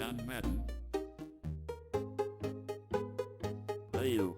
John Madden. Bayou.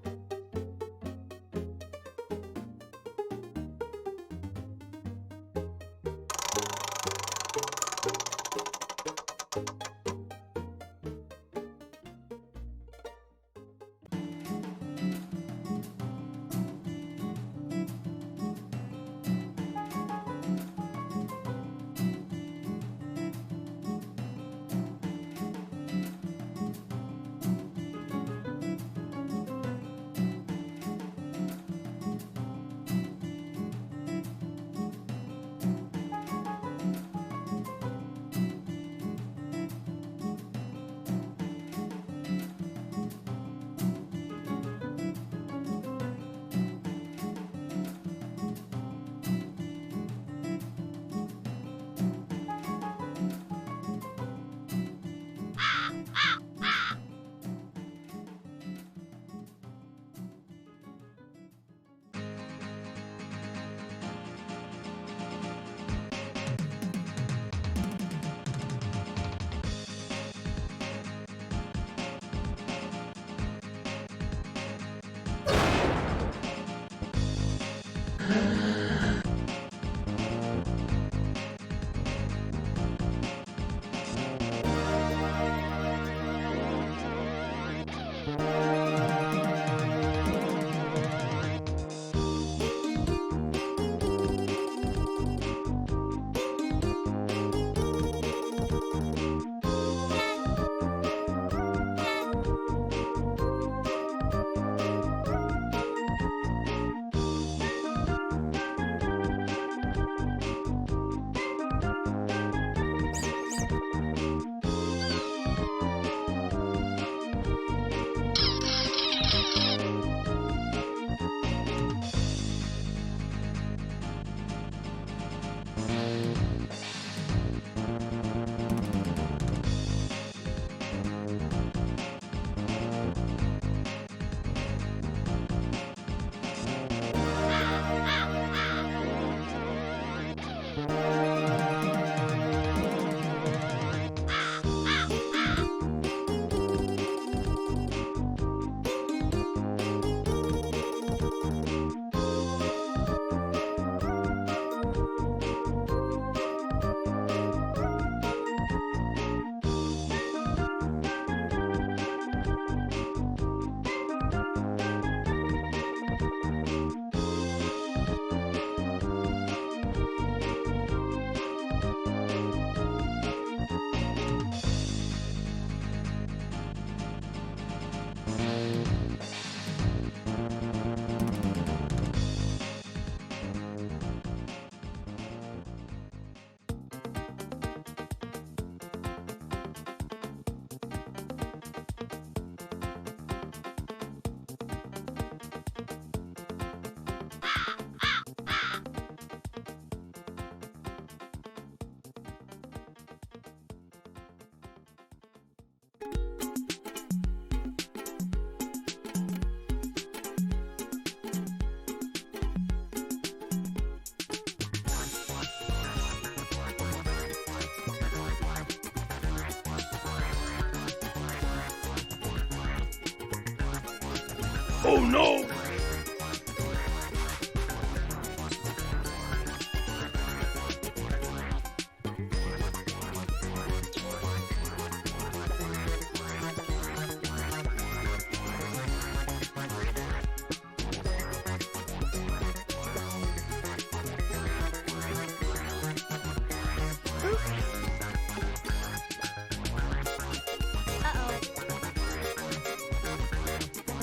Oh no!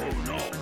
Oh no!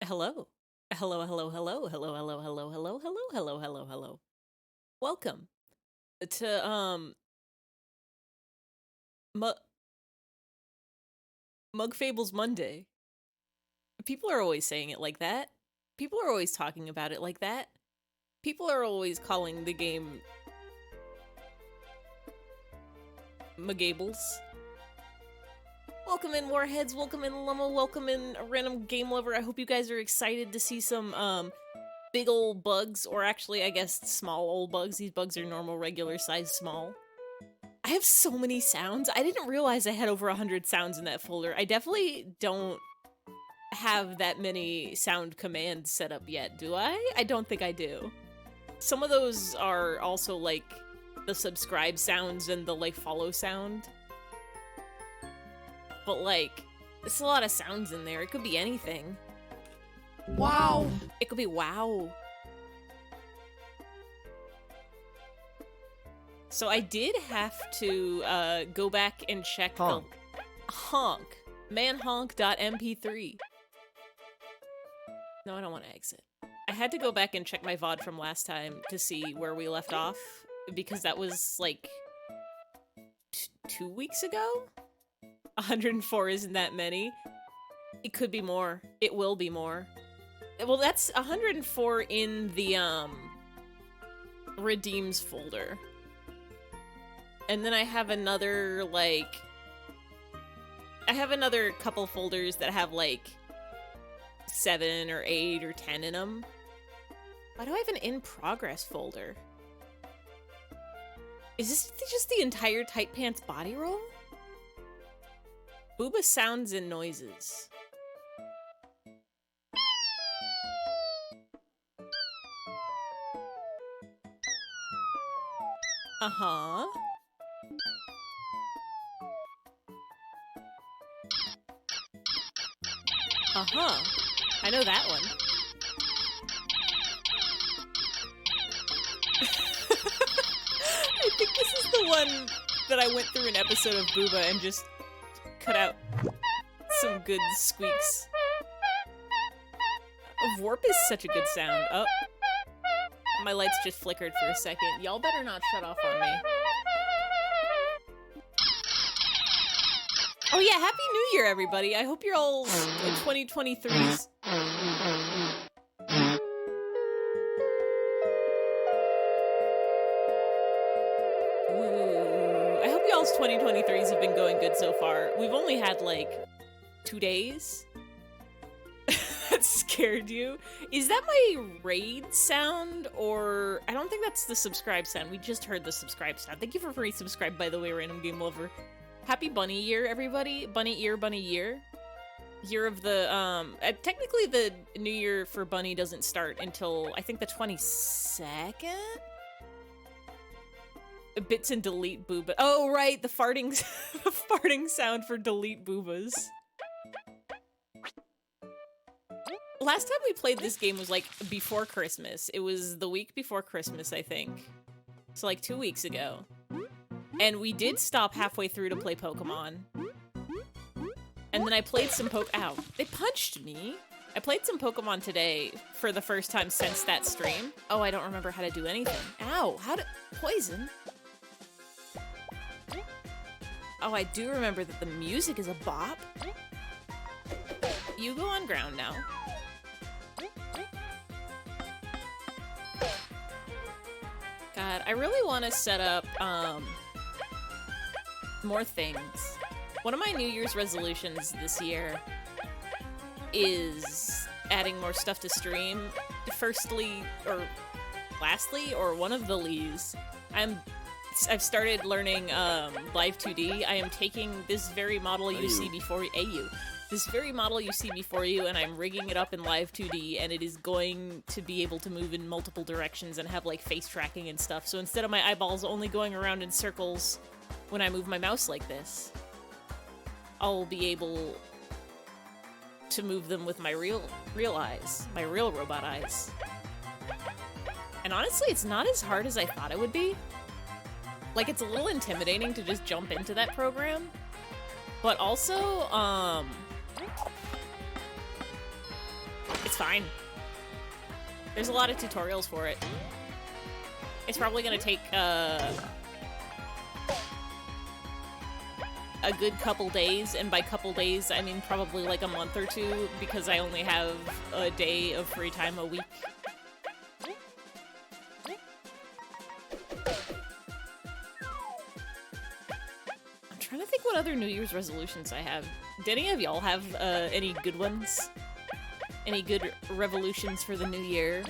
Hello. Hello, hello, hello, hello, hello, hello, hello, hello, hello, hello, hello. Welcome to Mug, Mug Fables Monday. People are always saying it like that. People are always talking about it like that. People are always calling the game Magables. Welcome in, Warheads. Welcome in, Lumma. Welcome in, a random game lover. I hope you guys are excited to see some, big old bugs, or actually, I guess, small old bugs. These bugs are normal, regular size, small. I have so many sounds. I didn't realize I had over 100 sounds in that folder. I definitely don't have that many sound commands set up yet, do I? I don't think I do. Some of those are also, like, the subscribe sounds and the, like, follow sound. But, like, there's a lot of sounds in there. It could be anything. Wow! It could be wow. So I did have to go back and check Honk. the honk. Manhonk.mp3. No, I don't want to exit. I had to go back and check my VOD from last time to see where we left off, because that was like 2 weeks ago? 104 isn't that many. It could be more. It will be more. Well, that's 104 in the redeems folder. And then I have another, like, I have another couple folders that have, like, 7 or 8 or 10 in them. Why do I have an in progress folder? Is this just the entire Tight Pants body roll? Booba sounds and noises. Uh-huh. Uh-huh. I know that one. I think this is the one that I went through an episode of Booba and just cut out some good squeaks. Warp is such a good sound. Oh. My lights just flickered for a second. Y'all better not shut off on me. Oh yeah, Happy New Year, everybody. I hope you're all in 2023's. I hope y'all's 2023s have been going good so far. We've only had, like, 2 days. That scared you? Is that my raid sound, or... I don't think that's the subscribe sound. We just heard the subscribe sound. Thank you for resubscribe, by the way, Random Game Lover. Happy Bunny Year, everybody. Bunny Ear, Bunny Year. Year of the, technically the New Year for Bunny doesn't start until, I think, the 22nd? Bits and delete booba. Oh, right, the farting, the farting sound for delete boobas. Last time we played this game was, like, before Christmas. It was the week before Christmas, I think. So, like, 2 weeks ago. And we did stop halfway through to play Pokemon. And then I played some Ow, they punched me! I played some Pokemon today for the first time since that stream. Oh, I don't remember how to do anything. Ow, how to- poison? Oh, I do remember that the music is a bop. You go on ground now. God, I really want to set up, more things. One of my New Year's resolutions this year is adding more stuff to stream. Firstly, or lastly, or one of the lees, I've started learning live 2D. I am taking this very model you see before you. This very model you see before you, and I'm rigging it up in live 2D, and it is going to be able to move in multiple directions and have, like, face tracking and stuff. So instead of my eyeballs only going around in circles when I move my mouse like this, I'll be able to move them with my real eyes, my real robot eyes. And honestly, it's not as hard as I thought it would be. Like, it's a little intimidating to just jump into that program, but also, it's fine. There's a lot of tutorials for it. It's probably gonna take, a good couple days, and by couple days, I mean probably like a month or two, because I only have a day of free time a week. trying to think what other New Year's resolutions I have. Do any of y'all have any good ones? Any good revolutions for the new year?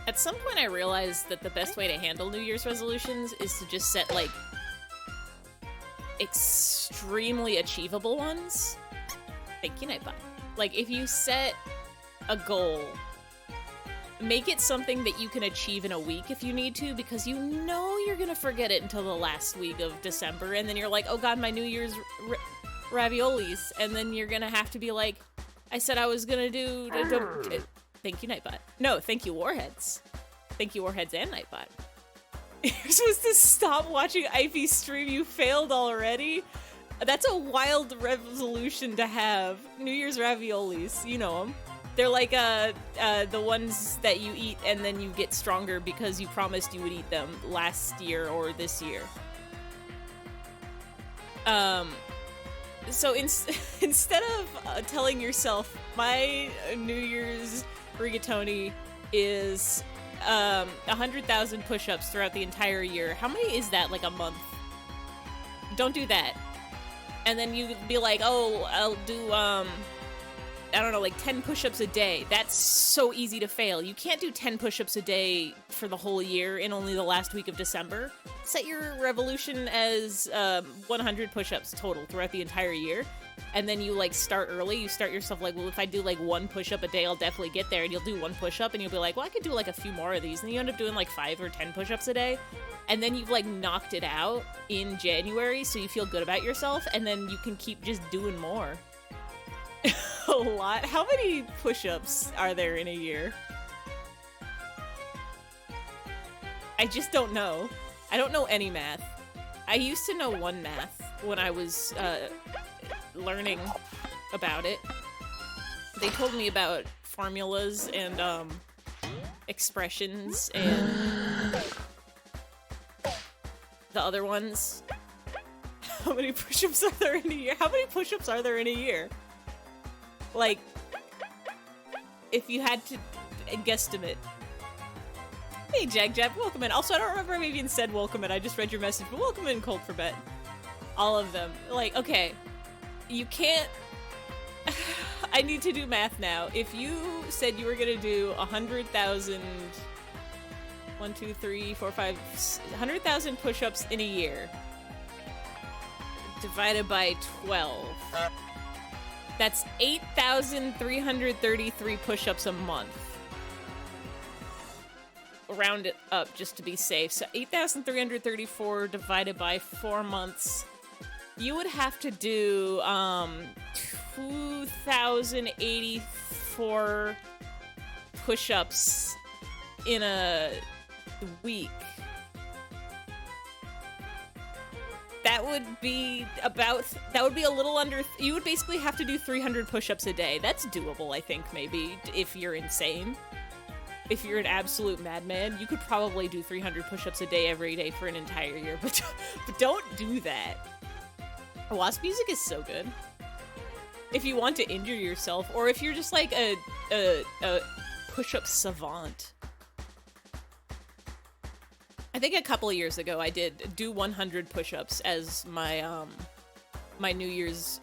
At some point I realized that the best way to handle New Year's resolutions is to just set, like, extremely achievable ones. Thank you, Nightbot. Like, if you set a goal, make it something that you can achieve in a week if you need to, because you know you're gonna forget it until the last week of December, and then you're like, oh god, my New Year's raviolis, and then you're gonna have to be like, I said I was gonna do... Thank you, Nightbot. No, thank you, Warheads. Thank you, Warheads and Nightbot. You're supposed to stop watching eyfey stream, you failed already? That's a wild resolution to have. New Year's raviolis, you know them. They're like the ones that you eat and then you get stronger because you promised you would eat them last year or this year. So instead of telling yourself, my New Year's rigatoni is 100,000 push-ups throughout the entire year. How many is that, like a month? Don't do that. And then you be like, oh, I'll do, I don't know, like 10 push-ups a day. That's so easy to fail. You can't do 10 push-ups a day for the whole year in only the last week of December. Set your revolution as 100 push-ups total throughout the entire year. And then you, like, start early. You start yourself like, well, if I do, like, 1 push-up a day, I'll definitely get there. And you'll do 1 push-up, and you'll be like, well, I could do, like, a few more of these. And you end up doing, like, 5 or 10 push-ups a day. And then you've, like, knocked it out in January, so you feel good about yourself. And then you can keep just doing more. A lot? How many push-ups are there in a year? I just don't know. I don't know any math. I used to know one math when I was learning about it. They told me about formulas and expressions and the other ones. How many push-ups are there in a year? How many push-ups are there in a year? Like, if you had to guesstimate. Hey, Jagjab, welcome in. Also, I don't remember if I even said welcome in. I just read your message, but welcome in, Cold for Bet. All of them. Like, okay. You can't... I need to do math now. If you said you were gonna do 100,000... 1, 2, 3, 4, 5... 100,000 push-ups in a year. Divided by 12. That's 8,333 push-ups a month. Round it up just to be safe. So 8,334 divided by 4 months. You would have to do 2,084 push-ups in a week. That would be about, that would be a little under, you would basically have to do 300 push-ups a day. That's doable, I think, maybe, if you're insane. If you're an absolute madman, you could probably do 300 push-ups a day every day for an entire year, but don't do that. Wasp music is so good. If you want to injure yourself, or if you're just like a push-up savant. I think a couple of years ago I did do 100 push-ups as my my New Year's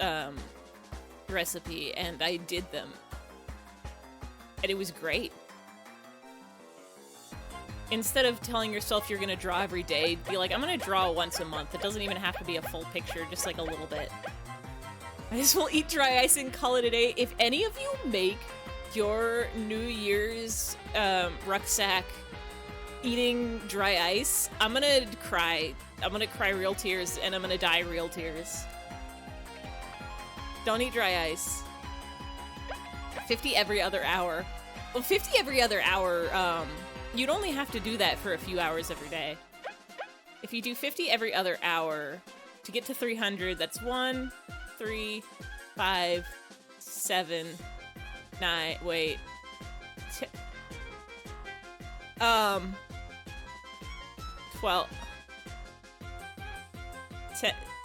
recipe, and I did them. And it was great. Instead of telling yourself you're gonna draw every day, be like, I'm gonna draw once a month. It doesn't even have to be a full picture, just like a little bit. I just will eat dry ice and call it a day. If any of you make your New Year's rucksack eating dry ice, I'm gonna cry. I'm gonna cry real tears, and I'm gonna die real tears. Don't eat dry ice. 50 every other hour. Well, 50 every other hour, you'd only have to do that for a few hours every day. If you do 50 every other hour, to get to 300, that's 1, 3, 5, 7, 9, wait. 12.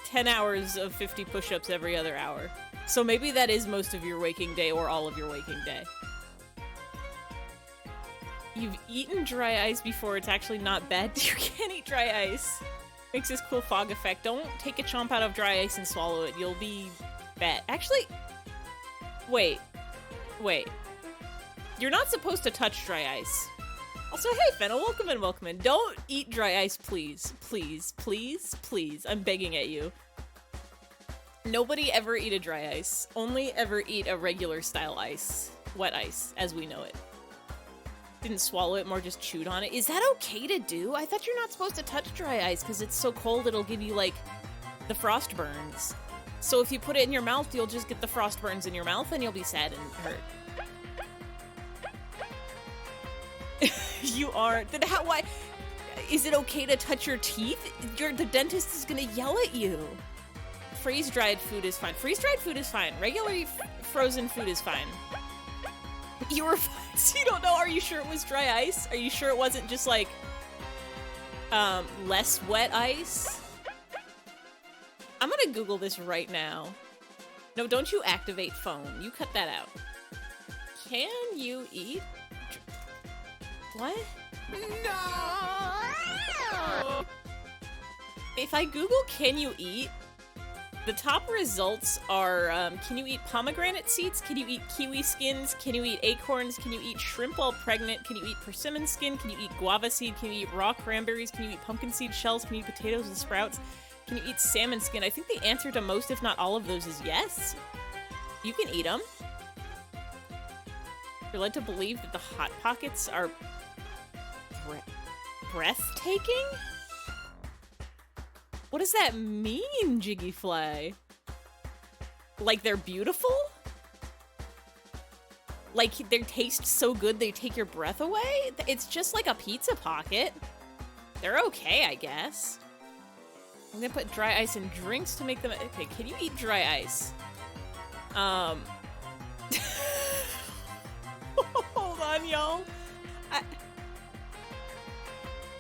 10 hours of 50 push-ups every other hour. So maybe that is most of your waking day or all of your waking day. You've eaten dry ice before. It's actually not bad. You can't eat dry ice. Makes this cool fog effect. Don't take a chomp out of dry ice and swallow it. You'll be bad. Actually, wait. You're not supposed to touch dry ice. Also, hey, Fennel, welcome in. Don't eat dry ice, please. Please, please, please. I'm begging at you. Nobody ever eat a dry ice. Only ever eat a regular style ice. Wet ice, as we know it. Didn't swallow it, more just chewed on it. Is that okay to do? I thought you're not supposed to touch dry ice because it's so cold it'll give you, like, the frost burns. So if you put it in your mouth, you'll just get the frost burns in your mouth and you'll be sad and hurt. You are. Then how? Why? Is it okay to touch your teeth? The dentist is gonna yell at you. Freeze-dried food is fine. Freeze-dried food is fine. Regularly frozen food is fine. You were fine. So you don't know. Are you sure it was dry ice? Are you sure it wasn't just like less wet ice? I'm gonna Google this right now. No, don't you activate phone. You cut that out. Can you eat? What? No! If I Google can you eat, the top results are, can you eat pomegranate seeds? Can you eat kiwi skins? Can you eat acorns? Can you eat shrimp while pregnant? Can you eat persimmon skin? Can you eat guava seed? Can you eat raw cranberries? Can you eat pumpkin seed shells? Can you eat potatoes and sprouts? Can you eat salmon skin? I think the answer to most, if not all of those, is yes. You can eat them. You're led to believe that the Hot Pockets are breathtaking? What does that mean, Jiggyfly? Like they're beautiful? Like they taste so good they take your breath away? It's just like a pizza pocket. They're okay, I guess. I'm gonna put dry ice in drinks to make them... Okay, can you eat dry ice? Hold on, y'all.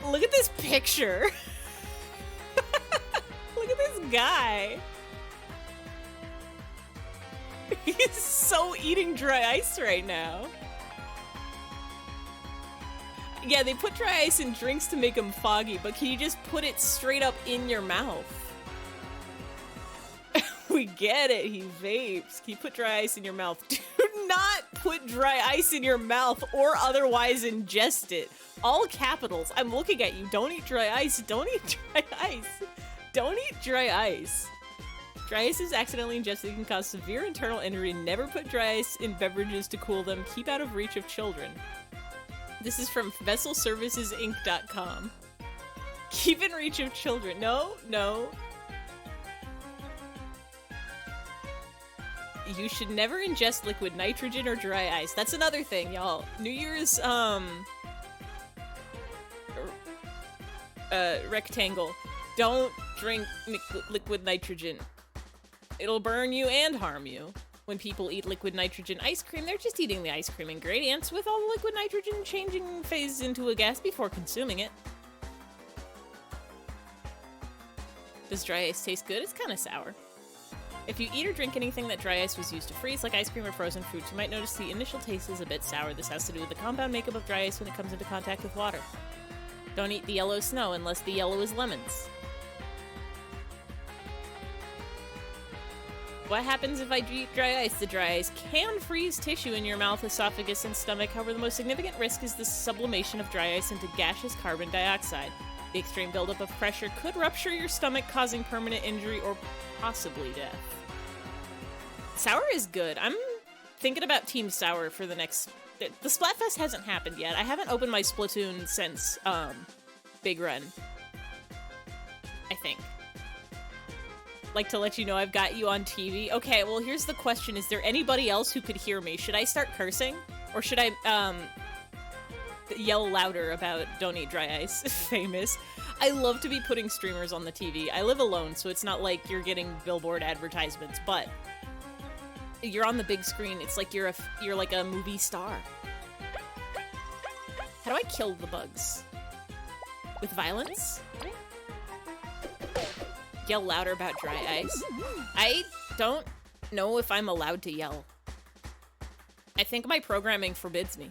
Look at this picture. Look at this guy. He's so eating dry ice right now. Yeah, they put dry ice in drinks to make them foggy, but can you just put it straight up in your mouth? We get it, he vapes. Can you put dry ice in your mouth? Do not put dry ice in your mouth or otherwise ingest it. All capitals. I'm looking at you. Don't eat dry ice. Don't eat dry ice. Don't eat dry ice. Dry ice is accidentally ingested can cause severe internal injury. Never put dry ice in beverages to cool them. Keep out of reach of children. This is from VesselServicesInc.com. Keep in reach of children. No, no. You should never ingest liquid nitrogen or dry ice. That's another thing, y'all. New Year's, rectangle. Don't drink liquid nitrogen. It'll burn you and harm you. When people eat liquid nitrogen ice cream, they're just eating the ice cream ingredients with all the liquid nitrogen changing phase into a gas before consuming it. Does dry ice taste good? It's kind of sour. If you eat or drink anything that dry ice was used to freeze, like ice cream or frozen fruits, you might notice the initial taste is a bit sour. This has to do with the compound makeup of dry ice when it comes into contact with water. Don't eat the yellow snow unless the yellow is lemons. What happens if I eat dry ice? The dry ice can freeze tissue in your mouth, esophagus, and stomach. However, the most significant risk is the sublimation of dry ice into gaseous carbon dioxide. The extreme buildup of pressure could rupture your stomach, causing permanent injury or possibly death. Sour is good. I'm thinking about Team Sour for the next... The Splatfest hasn't happened yet. I haven't opened my Splatoon since, Big Run. I think. Like to let you know I've got you on TV. Okay, well, here's the question. Is there anybody else who could hear me? Should I start cursing? Or should I, yell louder about don't eat dry ice? Famous. I love to be putting streamers on the TV. I live alone, so it's not like you're getting billboard advertisements, but you're on the big screen. It's like you're like a movie star. How do I kill the bugs? With violence? Yell louder about dry ice. I don't know if I'm allowed to yell. I think my programming forbids me.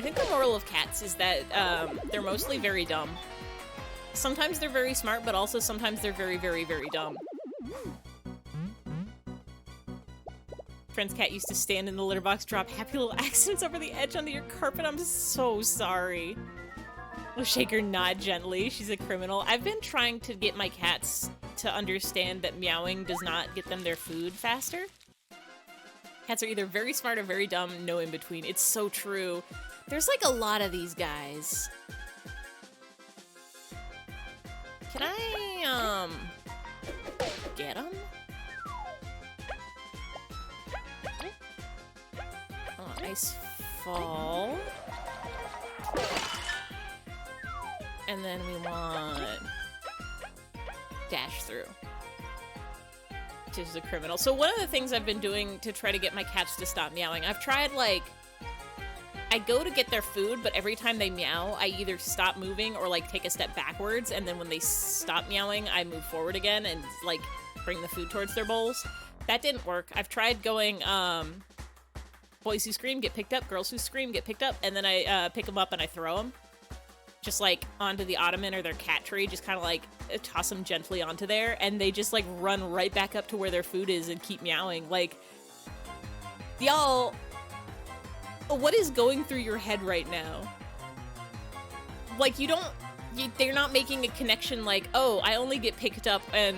I think the moral of cats is that they're mostly very dumb. Sometimes they're very smart, but also sometimes they're very, very, very dumb. Friend's cat used to stand in the litter box, drop happy little accents over the edge onto your carpet. I'm so sorry. Oh, shake her nod gently. She's a criminal. I've been trying to get my cats to understand that meowing does not get them their food faster. Cats are either very smart or very dumb, no in between. It's so true. There's like a lot of these guys. Can I, get them? Oh, nice fall. And then we want dash through. Which is a criminal. So one of the things I've been doing to try to get my cats to stop meowing, I've tried, like, I go to get their food, but every time they meow, I either stop moving or, like, take a step backwards, and then when they stop meowing, I move forward again and, like, bring the food towards their bowls. That didn't work. I've tried going, boys who scream get picked up, girls who scream get picked up, and then I pick them up and I throw them. Just, like, onto the ottoman or their cat tree, just kind of, like, toss them gently onto there, and they just, like, run right back up to where their food is and keep meowing. Like, y'all, what is going through your head right now? Like, they're not making a connection like, oh, I only get picked up and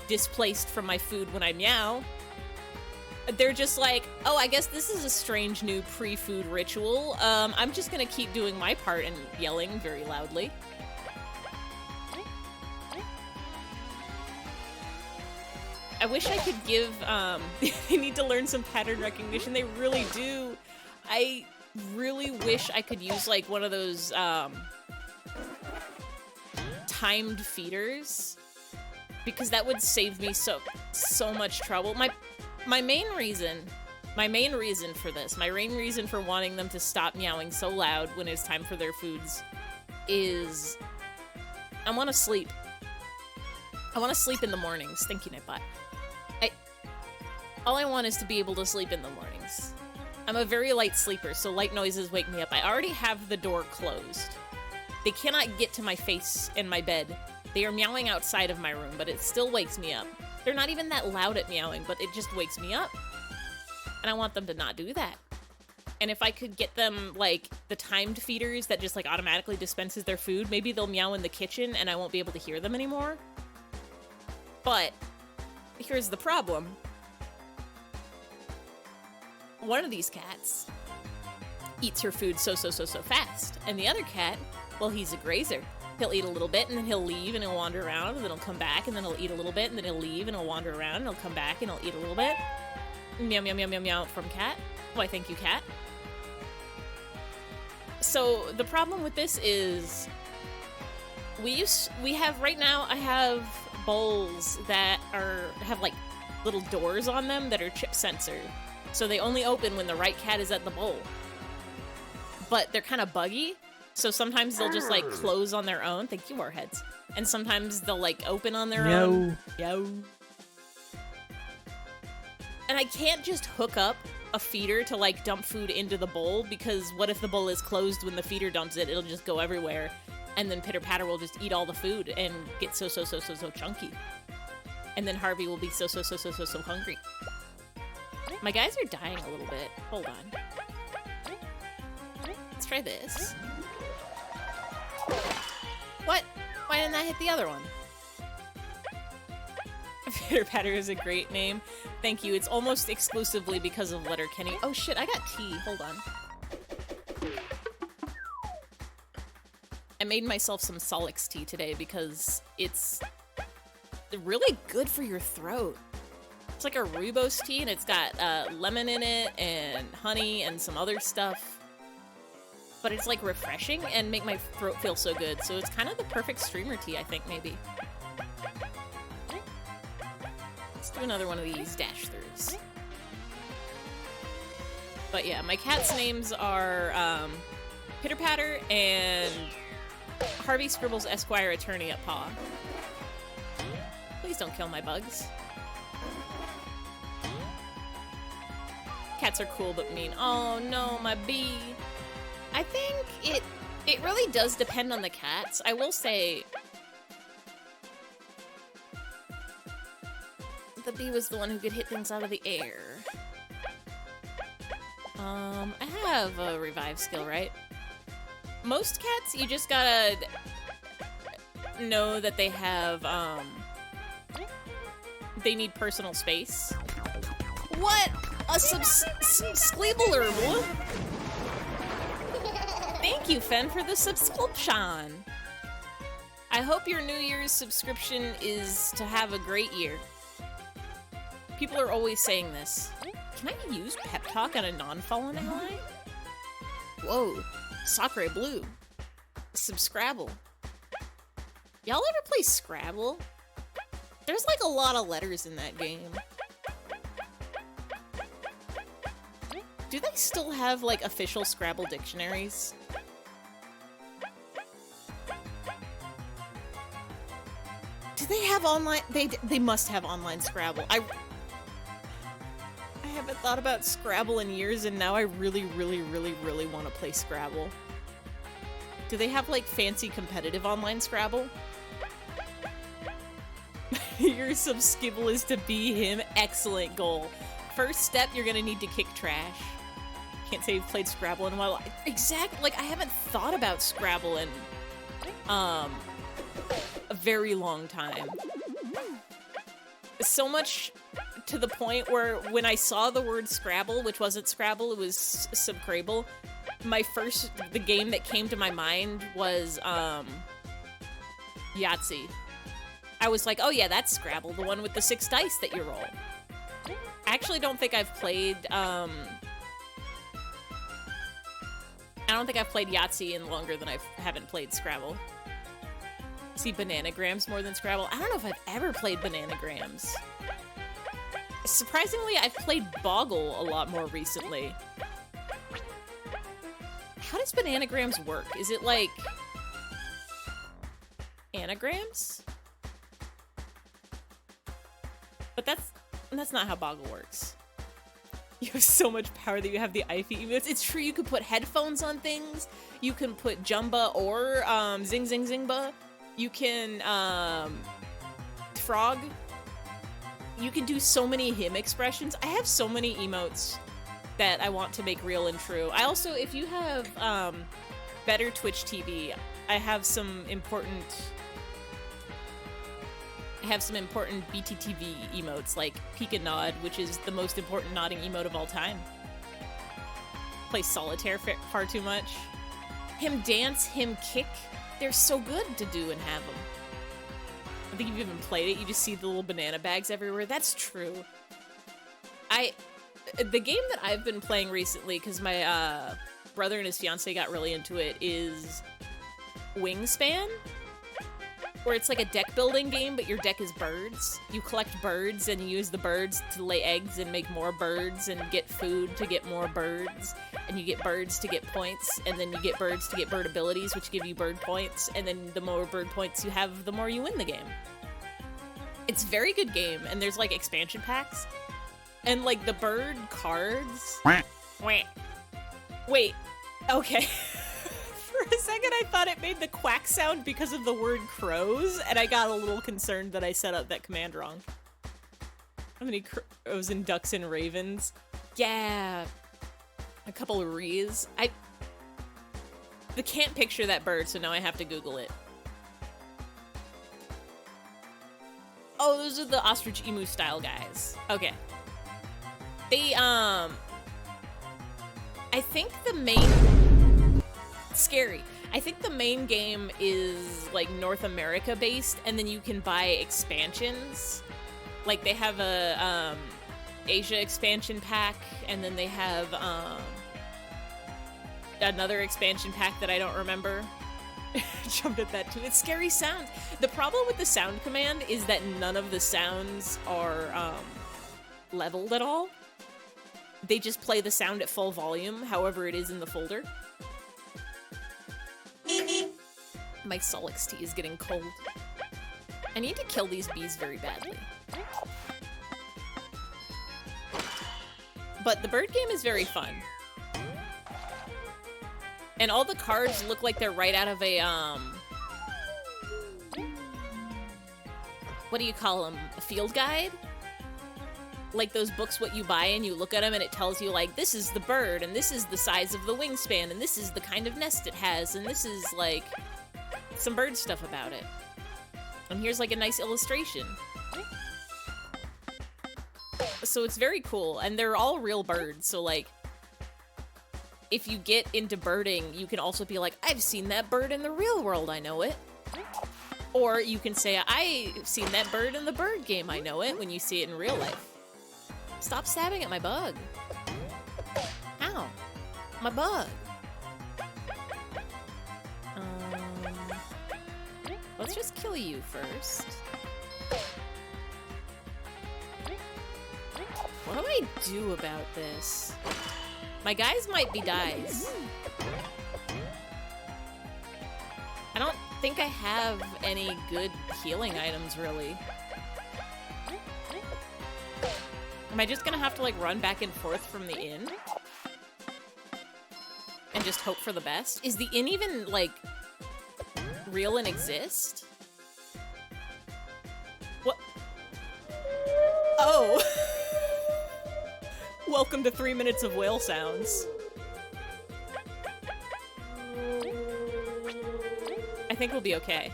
displaced from my food when I meow. They're just like, oh, I guess this is a strange new pre-food ritual. I'm just gonna keep doing my part and yelling very loudly. I wish I could give, they need to learn some pattern recognition. They really do. I really wish I could use, like, one of those, timed feeders. Because that would save me so much trouble. My main reason for this, my main reason for wanting them to stop meowing so loud when it's time for their foods is I want to sleep. I want to sleep in the mornings. Thank you, Nightbot. All I want is to be able to sleep in the mornings. I'm a very light sleeper, so light noises wake me up. I already have the door closed. They cannot get to my face in my bed. They are meowing outside of my room, but it still wakes me up. They're not even that loud at meowing, but it just wakes me up. And I want them to not do that. And if I could get them, like, the timed feeders that just, like, automatically dispenses their food, maybe they'll meow in the kitchen and I won't be able to hear them anymore. But here's the problem. One of these cats eats her food so fast. And the other cat, well, he's a grazer. He'll eat a little bit, and then he'll leave, and he'll wander around, and then he'll come back, and then he'll eat a little bit, and then he'll leave, and he'll wander around, and he'll come back, and he'll eat a little bit. Meow, meow, meow, meow, meow from cat. Why, thank you, cat. So, the problem with this is, we have, right now, I have bowls that have, like, little doors on them that are chip censored. So they only open when the right cat is at the bowl. But they're kind of buggy. So sometimes they'll just, like, close on their own. Thank you, Warheads. And sometimes they'll, like, open on their own. Yo. And I can't just hook up a feeder to, like, dump food into the bowl, because what if the bowl is closed when the feeder dumps it? It'll just go everywhere. And then Pitter Patter will just eat all the food and get so chunky. And then Harvey will be so hungry. My guys are dying a little bit. Hold on. Let's try this. What? Why didn't I hit the other one? Pitter Patter is a great name. Thank you. It's almost exclusively because of Letterkenny. Oh shit, I got tea. Hold on. I made myself some Solix tea today because it's really good for your throat. It's like a rooibos tea, and it's got lemon in it, and honey, and some other stuff. But it's, like, refreshing and make my throat feel so good. So it's kind of the perfect streamer tea, I think, maybe. Let's do another one of these dash-throughs. But yeah, my cats' names are Pitter Patter and Harvey Scribbles Esquire Attorney at Paw. Please don't kill my bugs. Cats are cool but mean. Oh no, my bee. I think it really does depend on the cats. I will say the bee was the one who could hit things out of the air. I have a revive skill, right? Most cats, you just gotta know that they have, they need personal space. What? A subscriber? Thank you, Fen, for the subscription. I hope your New Year's subscription is to have a great year. People are always saying this. Can I use pep talk on a non-fallen ally? Whoa, Sacre Blue. Subscribble. Y'all ever play Scrabble? There's like a lot of letters in that game. Do they still have like official Scrabble dictionaries? Do they have online? They must have online Scrabble. I haven't thought about Scrabble in years, and now I really want to play Scrabble. Do they have like fancy competitive online Scrabble? Your subskibble is to be him. Excellent goal. First step, you're gonna need to kick trash. Can't say you've played Scrabble in a while. Exactly. Like, I haven't thought about Scrabble in a very long time. So much to the point where when I saw the word Scrabble, which wasn't Scrabble, it was Subcrable, the game that came to my mind was Yahtzee. I was like, oh yeah, that's Scrabble, the one with the 6 dice that you roll. I actually don't think I've played, I don't think I've played Yahtzee in longer than I haven't played Scrabble. See, Bananagrams more than Scrabble. I don't know if I've ever played Bananagrams. Surprisingly, I've played Boggle a lot more recently. How does Bananagrams work? Is it like anagrams? But that's not how Boggle works. You have so much power that you have the eyfey emotes. It's true, you can put headphones on things. You can put Jumba or Zing Zing Zingba. You can frog. You can do so many him expressions. I have so many emotes that I want to make real and true. I also, if you have better Twitch TV, I have some important BTTV emotes, like Peek and Nod, which is the most important nodding emote of all time. Play Solitaire far too much. Him dance, him kick. They're so good to do and have them. I think you've even played it. You just see the little banana bags everywhere. That's true. The game that I've been playing recently, because my brother and his fiance got really into it, is Wingspan. Where it's like a deck building game, but your deck is birds. You collect birds and you use the birds to lay eggs and make more birds and get food to get more birds. And you get birds to get points, and then you get birds to get bird abilities, which give you bird points, and then the more bird points you have, the more you win the game. It's a very good game, and there's like expansion packs. And like the bird cards... Wait, okay. For a second, I thought it made the quack sound because of the word crows, and I got a little concerned that I set up that command wrong. How many crows and ducks and ravens? Yeah, a couple of rees. I can't picture that bird, so now I have to Google it. Oh, those are the ostrich emu style guys. Okay. They, I think the main... Scary. I think the main game is like North America based, and then you can buy expansions. Like they have a Asia expansion pack, and then they have another expansion pack that I don't remember. Jumped at that too. It's scary sounds. The problem with the sound command is that none of the sounds are leveled at all. They just play the sound at full volume, however it is in the folder. My Solix tea is getting cold. I need to kill these bees very badly. But the bird game is very fun. And all the cards look like they're right out of a, what do you call them? A field guide? Like those books what you buy and you look at them and it tells you, like, this is the bird, and this is the size of the wingspan, and this is the kind of nest it has, and this is, like, some bird stuff about it. And here's, like, a nice illustration. So it's very cool, and they're all real birds, so, like, if you get into birding, you can also be like, I've seen that bird in the real world, I know it. Or you can say, I've seen that bird in the bird game, I know it, when you see it in real life. Stop stabbing at my bug. Ow. My bug. Let's just kill you first. What do I do about this? My guys might be dies. I don't think I have any good healing items, really. Am I just gonna have to, like, run back and forth from the inn? And just hope for the best? Is the inn even, like, real and exist? What? Oh! Welcome to 3 minutes of whale sounds. I think we'll be okay.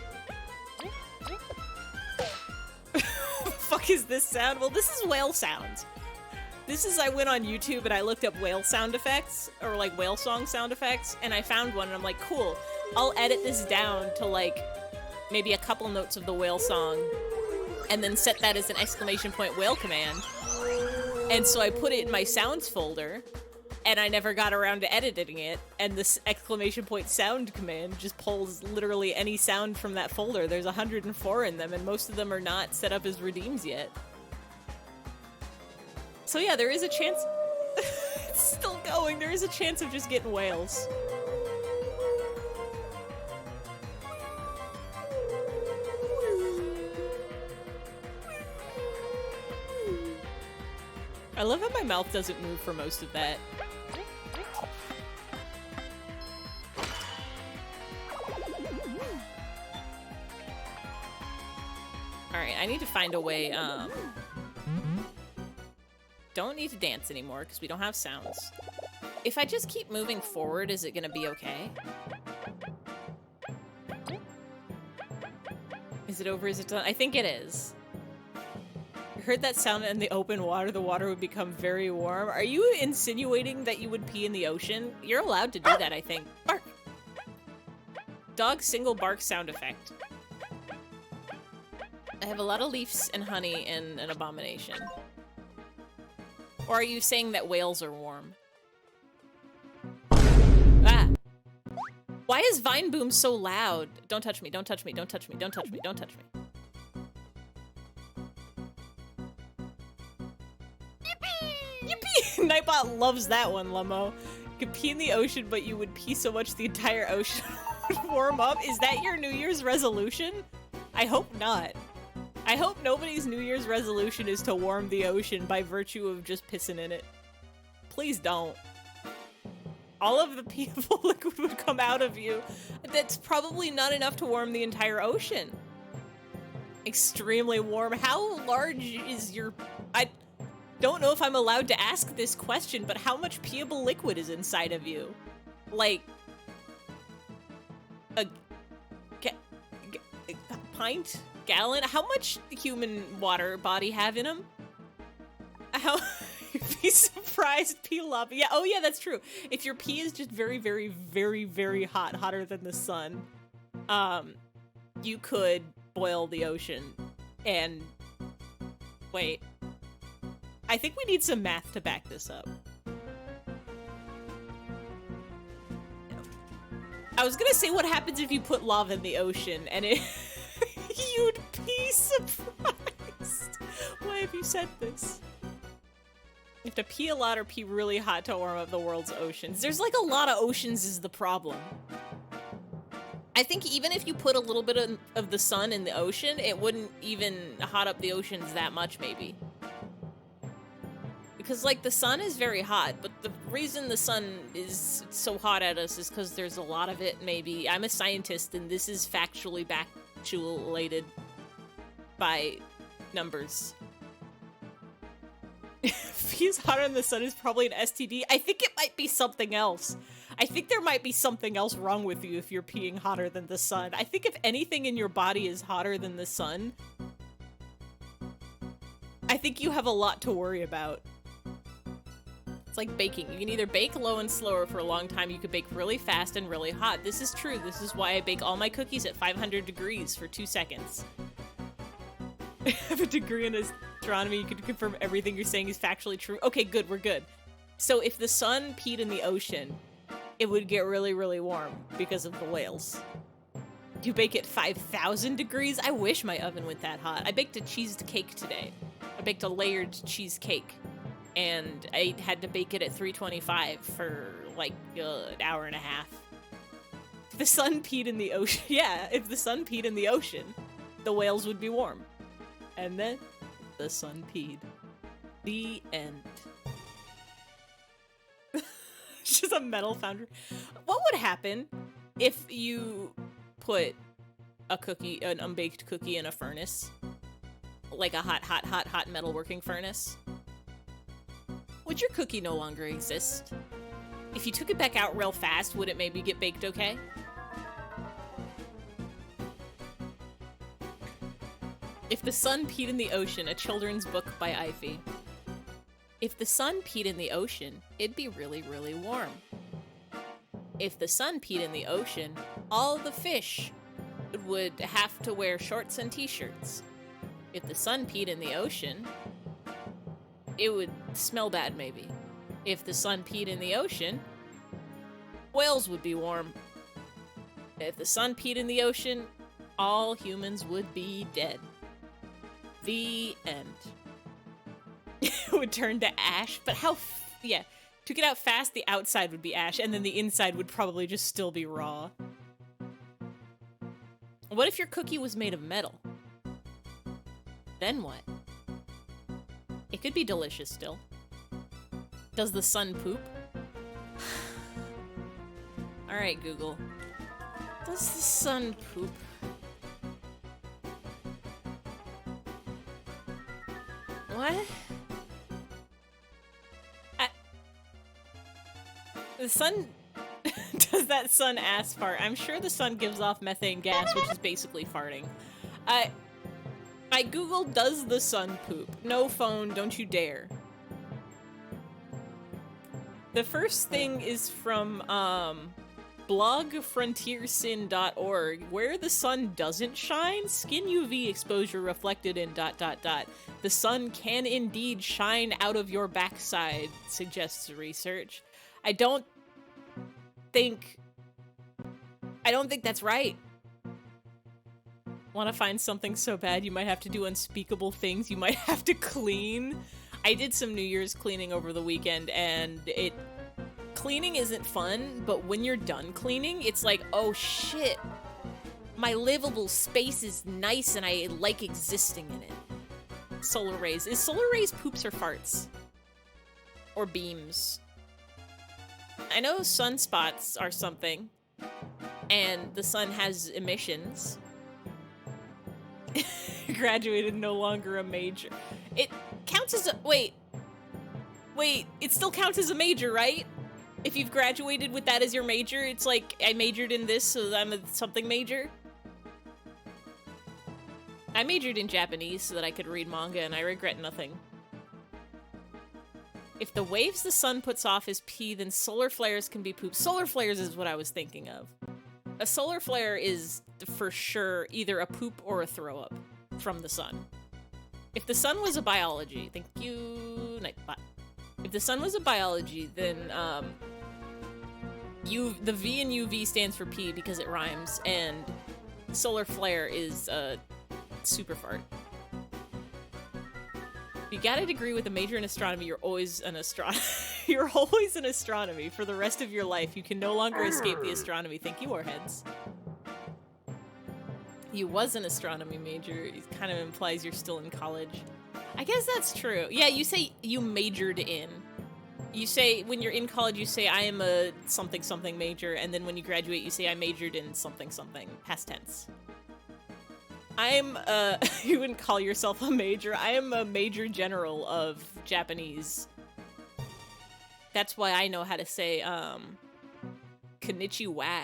What the fuck is this sound? Well, this is whale sounds. This is, I went on YouTube and I looked up whale sound effects, or like whale song sound effects, and I found one and I'm like, cool, I'll edit this down to like maybe a couple notes of the whale song and then set that as an exclamation point whale command. And so I put it in my sounds folder, and I never got around to editing it, and this exclamation point sound command just pulls literally any sound from that folder. There's 104 in them, and most of them are not set up as redeems yet. So yeah, there is a chance... It's still going. There is a chance of just getting whales. I love how my mouth doesn't move for most of that. Alright, I need to find a way, don't need to dance anymore because we don't have sounds. If I just keep moving forward, is it gonna be okay? Is it over? Is it done? I think it is. Heard that sound in the open water, the water would become very warm. Are you insinuating that you would pee in the ocean? You're allowed to do that, I think. Bark! Dog single bark sound effect. I have a lot of leaves and honey and an abomination. Or are you saying that whales are warm? Ah! Why is Vine Boom so loud? Don't touch me, don't touch me, don't touch me, don't touch me, don't touch me. Nightbot loves that one, Lummo. You could pee in the ocean, but you would pee so much the entire ocean would warm up. Is that your New Year's resolution? I hope not. I hope nobody's New Year's resolution is to warm the ocean by virtue of just pissing in it. Please don't. All of the pee liquid would come out of you. That's probably not enough to warm the entire ocean. Extremely warm. How large is your... I don't know if I'm allowed to ask this question, but how much peeable liquid is inside of you? Like... a pint? Gallon? How much human water body have in them? How... You'd be surprised pee lava. Yeah, oh yeah, that's true. If your pee is just very, very, very, very hot, hotter than the sun, you could boil the ocean. And... wait. I think we need some math to back this up. I was gonna say what happens if you put lava in the ocean and it... You'd be surprised. Why have you said this? You have to pee a lot or pee really hot to warm up the world's oceans. There's like a lot of oceans is the problem. I think even if you put a little bit of the sun in the ocean, it wouldn't even hot up the oceans that much, maybe. because, like, the sun is very hot, but the reason the sun is so hot at us is because there's a lot of it, maybe. I'm a scientist, and this is factually backulated by numbers. If he's hotter than the sun is probably an STD. I think it might be something else. I think there might be something else wrong with you if you're peeing hotter than the sun. I think if anything in your body is hotter than the sun, I think you have a lot to worry about. It's like baking. You can either bake low and slower for a long time, you could bake really fast and really hot. This is true. This is why I bake all my cookies at 500 degrees for 2 seconds. I have a degree in astronomy. You can confirm everything you're saying is factually true. Okay, good. We're good. So if the sun peed in the ocean, it would get really, really warm because of the whales. Do you bake at 5,000 degrees? I wish my oven went that hot. I baked a cheesecake today. I baked a layered cheesecake, and I had to bake it at 325 for like an hour and a half. If the sun peed in the ocean, yeah, if the sun peed in the ocean, the whales would be warm. And then the sun peed. The end. It's just a metal foundry. What would happen if you put a cookie, an unbaked cookie, in a furnace? Like a hot metalworking furnace? Would your cookie no longer exist? If you took it back out real fast, would it maybe get baked okay? If the sun peed in the ocean, a children's book by eyfey. If the sun peed in the ocean, it'd be really, really warm. If the sun peed in the ocean, all the fish would have to wear shorts and t-shirts. If the sun peed in the ocean, it would smell bad, maybe. If the sun peed in the ocean, whales would be warm. If the sun peed in the ocean, all humans would be dead. The end. It would turn to ash, but yeah. Took it out fast, the outside would be ash, and then the inside would probably just still be raw. What if your cookie was made of metal? Then what? It could be delicious still. Does the sun poop? Alright, Google. Does the sun poop? What? The sun... Does that sun ass fart? I'm sure the sun gives off methane gas, which is basically farting. I googled, does the sun poop? No phone, don't you dare. The first thing is from, blogfrontiersin.org. Where the sun doesn't shine, skin UV exposure reflected in ... The sun can indeed shine out of your backside, suggests research. I don't think that's right. Want to find something so bad you might have to do unspeakable things. You might have to clean. I did some New Year's cleaning over the weekend, and cleaning isn't fun, but when you're done cleaning, it's like, oh shit, my livable space is nice and I like existing in it. Solar rays. Is solar rays poops or farts? Or beams? I know sunspots are something, and the sun has emissions. Graduated, no longer a major. It counts as a... Wait, it still counts as a major, right? If you've graduated with that as your major, it's like, I majored in this, so I'm a something major. I majored in Japanese so that I could read manga, and I regret nothing. If the waves the sun puts off is pee, then solar flares can be poop. Solar flares is what I was thinking of. A solar flare is, for sure, either a poop or a throw-up from the sun. If the sun was a biology... Thank you... Nightbot. If the sun was a biology, then, the V in UV stands for pee because it rhymes, and solar flare is, super fart. If you got a degree with a major in astronomy, you're always an You're always in astronomy for the rest of your life. You can no longer escape the astronomy. Thank you, Warheads. You was an astronomy major. It kind of implies you're still in college. I guess that's true. Yeah, you say you majored in. You say, when you're in college, you say, I am a something something major, and then when you graduate, you say, I majored in something something, past tense. I'm, you wouldn't call yourself a major. I am a major general of Japanese. That's why I know how to say, konnichiwa.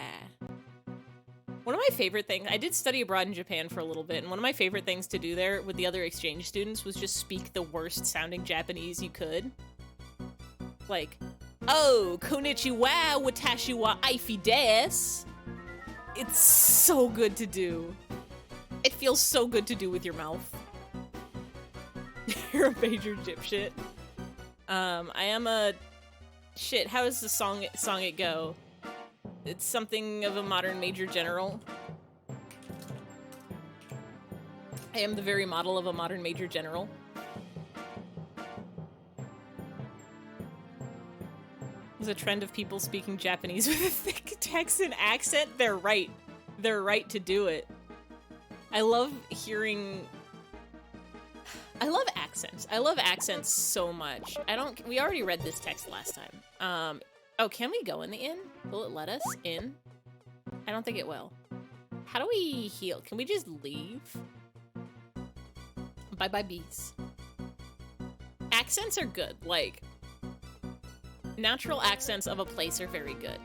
One of my favorite things, I did study abroad in Japan for a little bit, and one of my favorite things to do there with the other exchange students was just speak the worst sounding Japanese you could. Like, oh, konnichiwa, watashi wa eyfey desu. It's so good to do. It feels so good to do with your mouth. You're a major dipshit. I am a... Shit, how does the song it go? It's something of a modern major general. I am the very model of a modern major general. There's a trend of people speaking Japanese with a thick Texan accent. They're right. They're right to do it. I love hearing... I love accents. I love accents so much. We already read this text last time. Oh, can we go in the inn? Will it let us in? I don't think it will. How do we heal? Can we just leave? Bye-bye bees. Accents are good. Like, natural accents of a place are very good.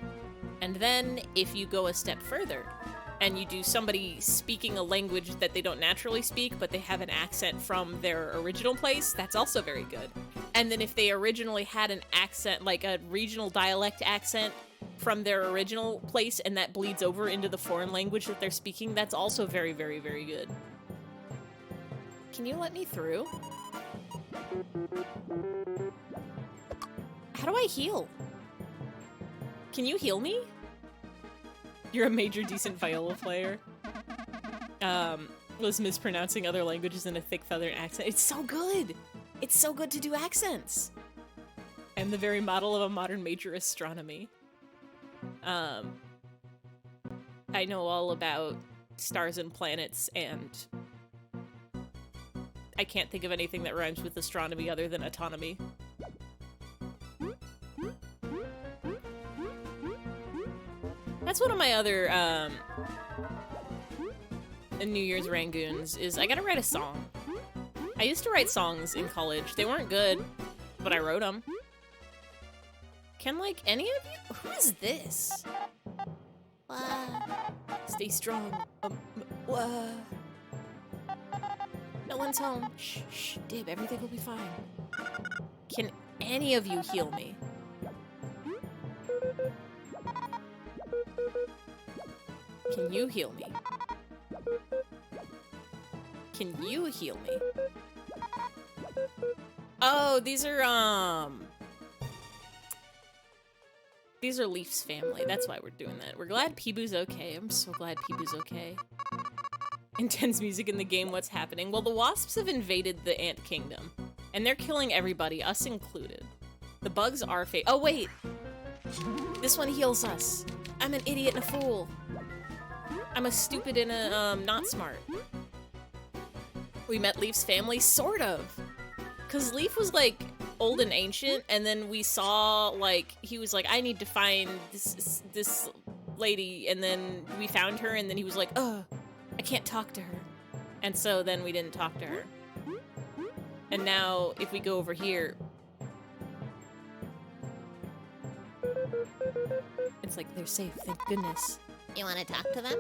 And then, if you go a step further, and you do somebody speaking a language that they don't naturally speak, but they have an accent from their original place, that's also very good. And then if they originally had an accent, like a regional dialect accent from their original place, and that bleeds over into the foreign language that they're speaking, that's also very, very, very good. Can you let me through? How do I heal? Can you heal me? You're a major decent viola player. Was mispronouncing other languages in a thick southern accent. It's so good! It's so good to do accents! I'm the very model of a modern major astronomy. I know all about stars and planets, and I can't think of anything that rhymes with astronomy other than autonomy. That's one of my other, New Year's Rangoons, is I gotta write a song. I used to write songs in college. They weren't good, but I wrote them. Can, like, any of you? Who is this? Stay strong. No one's home. Shh, shh, Dib, everything will be fine. Can any of you heal me? Can you heal me? Can you heal me? Oh, these are Leaf's family. That's why we're doing that. We're glad Peeboo's okay. I'm so glad Peeboo's okay. Intense music in the game, what's happening? Well, the wasps have invaded the ant kingdom, and they're killing everybody, us included. The bugs are oh, wait! This one heals us. I'm an idiot and a fool. I'm a stupid and a, not smart. We met Leaf's family, sort of. Cause Leaf was, like, old and ancient, and then we saw, like, he was like, I need to find this lady, and then we found her, and then he was like, ugh, I can't talk to her. And so then we didn't talk to her. And now, if we go over here, it's like, they're safe, thank goodness. You want to talk to them?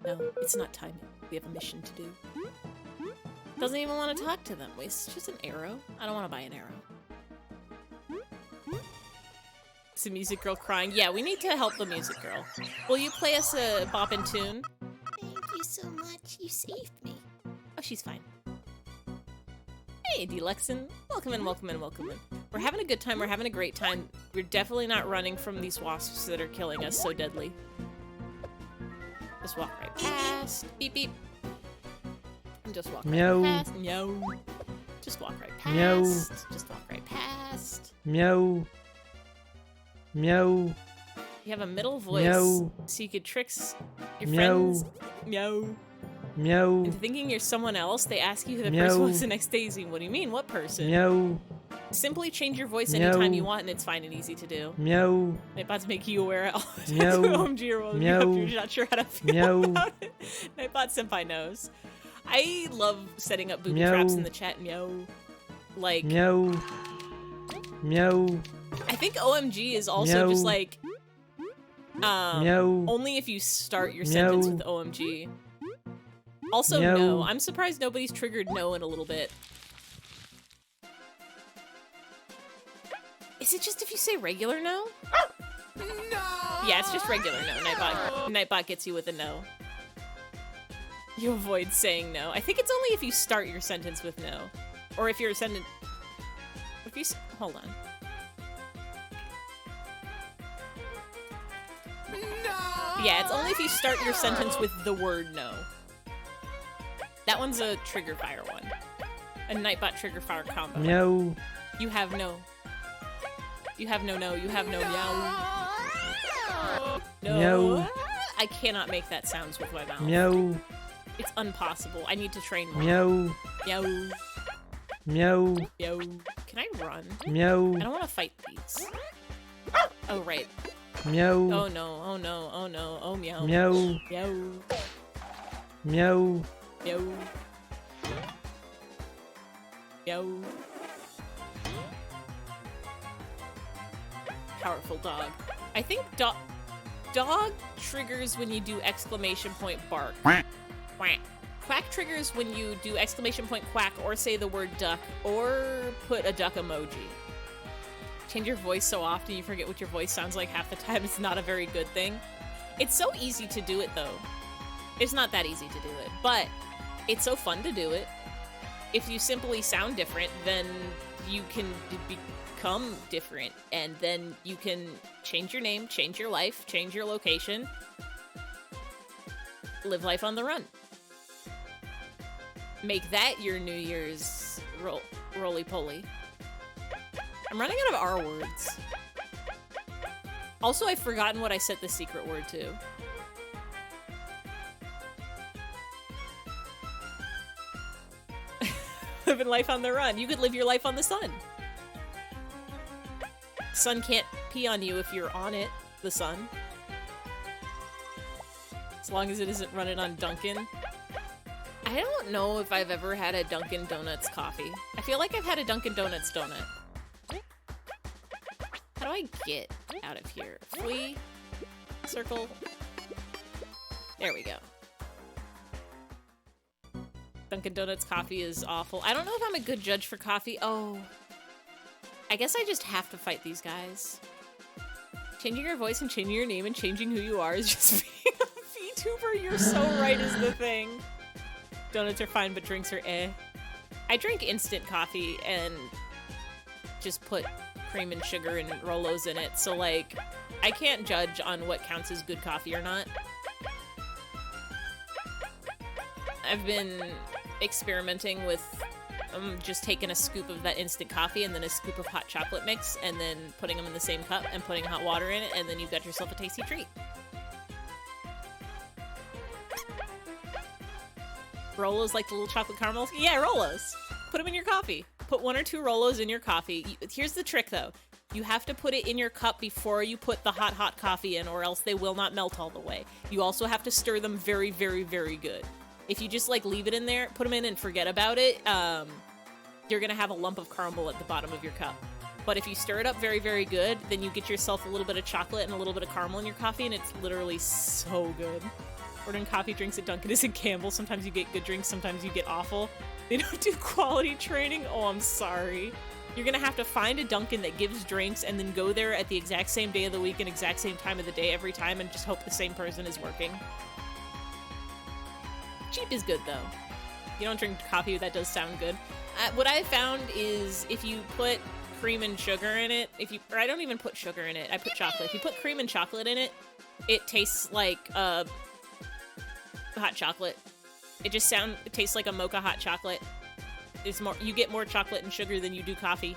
No, it's not time yet. We have a mission to do. Doesn't even want to talk to them. Wait, it's just an arrow? I don't want to buy an arrow. It's a music girl crying. Yeah, we need to help the music girl. Will you play us a boppin' tune? Thank you so much. You saved me. Oh, she's fine. Hey, Delexin. Welcome in, welcome in, welcome in. We're having a good time. We're having a great time. We're definitely not running from these wasps that are killing us so deadly. Just walk right past. Beep, beep. And just walk Meow. right past. Meow. Just walk right past. Meow. Just walk right past. Meow. Meow. You have a middle voice, Meow. so you could trick your Meow. friends. Meow. Meow. And thinking you're someone else, they ask you who the Meow. person was the next day. What do you mean? What person? Meow. Simply change your voice Meow. anytime you want, and it's fine and easy to do. Meow. Nightbot's making you aware all the Meow. time to OMG or roll Meow. if you're not sure how to feel Meow. about it. Nightbot Senpai knows. I love setting up booby Meow. traps in the chat. Meow. Like, Meow. Meow. I think OMG is also Meow. just like, Meow. only if you start your Meow. sentence with OMG. Also, Meow. no. I'm surprised nobody's triggered no in a little bit. Is it just if you say regular no? No! Yeah, it's just regular no. Nightbot gets you with a no. You avoid saying no. I think it's only if you start your sentence with no. Or if your sentence... If you... Hold on. No! Yeah, it's only if you start your sentence with the word no. That one's a trigger fire one. A Nightbot trigger fire combo. Meow. You have no. You have no no. You have no meow. No. Meow. I cannot make that sounds with my mouth. Meow. It's impossible. I need to train more. Meow. Meow. Meow. Meow. Can I run? Meow. I don't want to fight these. Oh, right. Meow. Oh, no. Oh, no. Oh, no. Oh, meow. Meow. Meow. Meow. Meow. Meow. Powerful dog. I think dog triggers when you do exclamation point bark. Quack. Quack. Quack triggers when you do exclamation point quack or say the word duck or put a duck emoji. Change your voice so often you forget what your voice sounds like half the time. It's not a very good thing. It's so easy to do it though. It's not that easy to do it, but it's so fun to do it. If you simply sound different, then you can become different, and then you can change your name, change your life, change your location, live life on the run. Make that your New Year's roly-poly. I'm running out of R words. Also, I've forgotten what I set the secret word to. Living life on the run. You could live your life on the sun. Sun can't pee on you if you're on it, the sun. As long as it isn't running on Dunkin'. I don't know if I've ever had a Dunkin' Donuts coffee. I feel like I've had a Dunkin' Donuts donut. How do I get out of here? Flee? Circle? There we go. Dunkin' Donuts coffee is awful. I don't know if I'm a good judge for coffee. Oh. I guess I just have to fight these guys. Changing your voice and changing your name and changing who you are is just being a VTuber. You're so right is the thing. Donuts are fine, but drinks are eh. I drink instant coffee and just put cream and sugar and Rolos in it. So, like, I can't judge on what counts as good coffee or not. I've been experimenting with just taking a scoop of that instant coffee and then a scoop of hot chocolate mix and then putting them in the same cup and putting hot water in it, and then you've got yourself a tasty treat. Rolos like the little chocolate caramels? Yeah, Rolos. Put them in your coffee. Put 1 or 2 Rolos in your coffee. Here's the trick, though. You have to put it in your cup before you put the hot coffee in, or else they will not melt all the way. You also have to stir them very, very, very good. If you just, like, leave it in there, put them in and forget about it, you're gonna have a lump of caramel at the bottom of your cup. But if you stir it up very, very good, then you get yourself a little bit of chocolate and a little bit of caramel in your coffee, and it's literally so good. Ordering coffee drinks at Dunkin' isn't Campbell. Sometimes you get good drinks, sometimes you get awful. They don't do quality training? Oh, I'm sorry. You're gonna have to find a Dunkin' that gives drinks and then go there at the exact same day of the week and exact same time of the day every time and just hope the same person is working. Cheap is good, though. You don't drink coffee, that does sound good. What I found is if you put cream and sugar in it, or I don't even put sugar in it, I put chocolate. If you put cream and chocolate in it, it tastes like hot chocolate. It tastes like a mocha hot chocolate. You get more chocolate and sugar than you do coffee.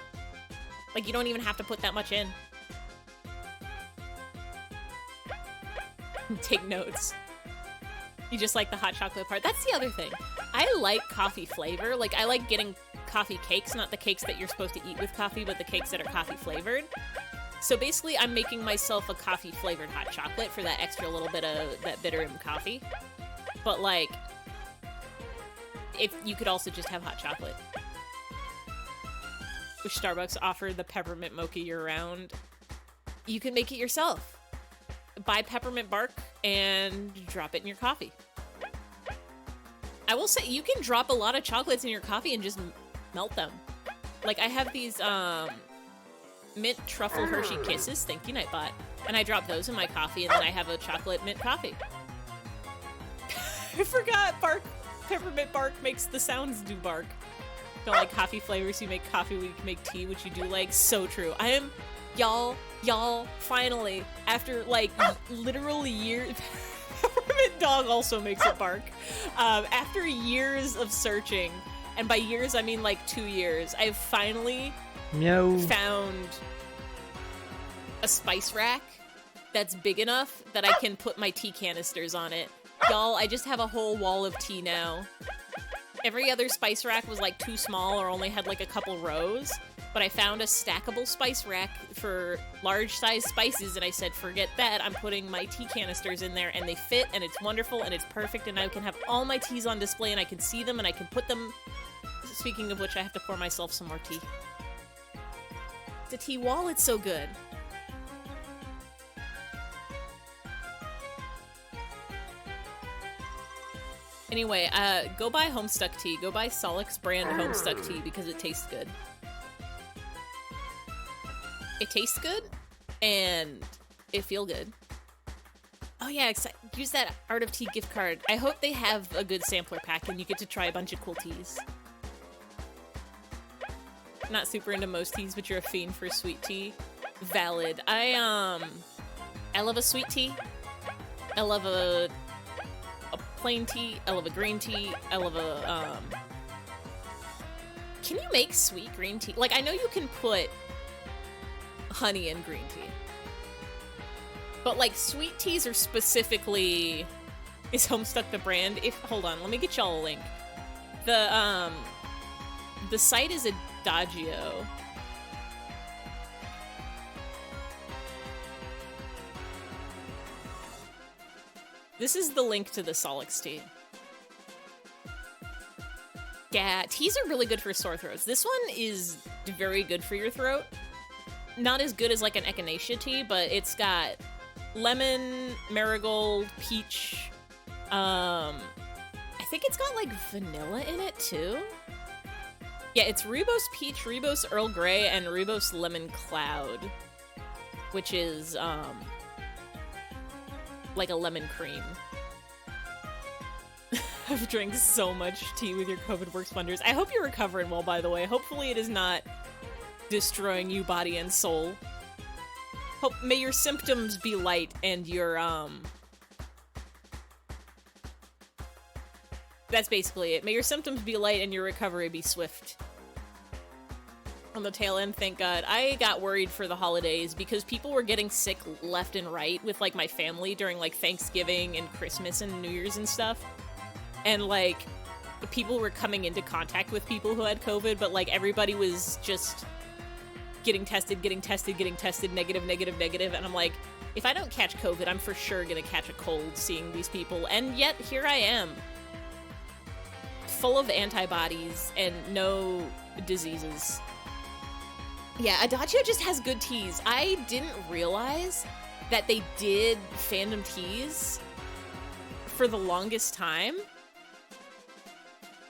Like, you don't even have to put that much in. Take notes. You just like the hot chocolate part. That's the other thing. I like coffee flavor. Like, I like getting coffee cakes, not the cakes that you're supposed to eat with coffee, but the cakes that are coffee flavored. So basically, I'm making myself a coffee flavored hot chocolate for that extra little bit of that bitter in coffee. But like, if you could also just have hot chocolate. Which Starbucks offered the peppermint mocha year-round. You can make it yourself. Buy peppermint bark and drop it in your coffee. I will say, you can drop a lot of chocolates in your coffee and just melt them. Like, I have these mint truffle Hershey Kisses, thank you Nightbot, and I drop those in my coffee, and then I have a chocolate mint coffee. I forgot peppermint bark makes the sounds do bark. Don't like coffee flavors, you make coffee, we make tea, which you do like. So true. I am, y'all, finally, after like literal years, peppermint dog also makes it bark. After years of searching, and by years I mean like 2 years, I've finally found a spice rack that's big enough that I can put my tea canisters on it. Y'all, I just have a whole wall of tea now. Every other spice rack was like too small or only had like a couple rows, but I found a stackable spice rack for large size spices, and I said, forget that, I'm putting my tea canisters in there, and they fit, and it's wonderful, and it's perfect, and I can have all my teas on display, and I can see them, and I can put them... Speaking of which, I have to pour myself some more tea. The tea wall, it's so good. Anyway, go buy Homestuck tea. Go buy Solix brand Homestuck tea because it tastes good. It tastes good, and it feel good. Oh yeah, use that Art of Tea gift card. I hope they have a good sampler pack and you get to try a bunch of cool teas. Not super into most teas, but you're a fiend for sweet tea. Valid. I love a sweet tea. I love a plain tea. I love a green tea. I love a, Can you make sweet green tea? Like, I know you can put honey in green tea. But, like, sweet teas are specifically... Is Homestuck the brand? Hold on, let me get y'all a link. The site is Adagio. This is the link to the Solix tea. Yeah, teas are really good for sore throats. This one is very good for your throat. Not as good as like an echinacea tea, but it's got lemon, marigold, peach. I think it's got like vanilla in it too. Yeah, it's Rooibos Peach, Rooibos Earl Grey, and Rooibos Lemon Cloud, which is like a lemon cream. I've drank so much tea with your COVID works wonders. I hope you're recovering well, by the way. Hopefully it is not destroying you body and soul. May your symptoms be light and your, That's basically it. May your symptoms be light and your recovery be swift. On the tail end, thank God. I got worried for the holidays because people were getting sick left and right with, like, my family during, like, Thanksgiving and Christmas and New Year's and stuff. And, like, people were coming into contact with people who had COVID, but, like, everybody was just getting tested, negative, and I'm like, if I don't catch COVID, I'm for sure gonna catch a cold seeing these people, and yet, here I am. Full of antibodies and no diseases. Yeah, Adagio just has good teas. I didn't realize that they did fandom teas for the longest time.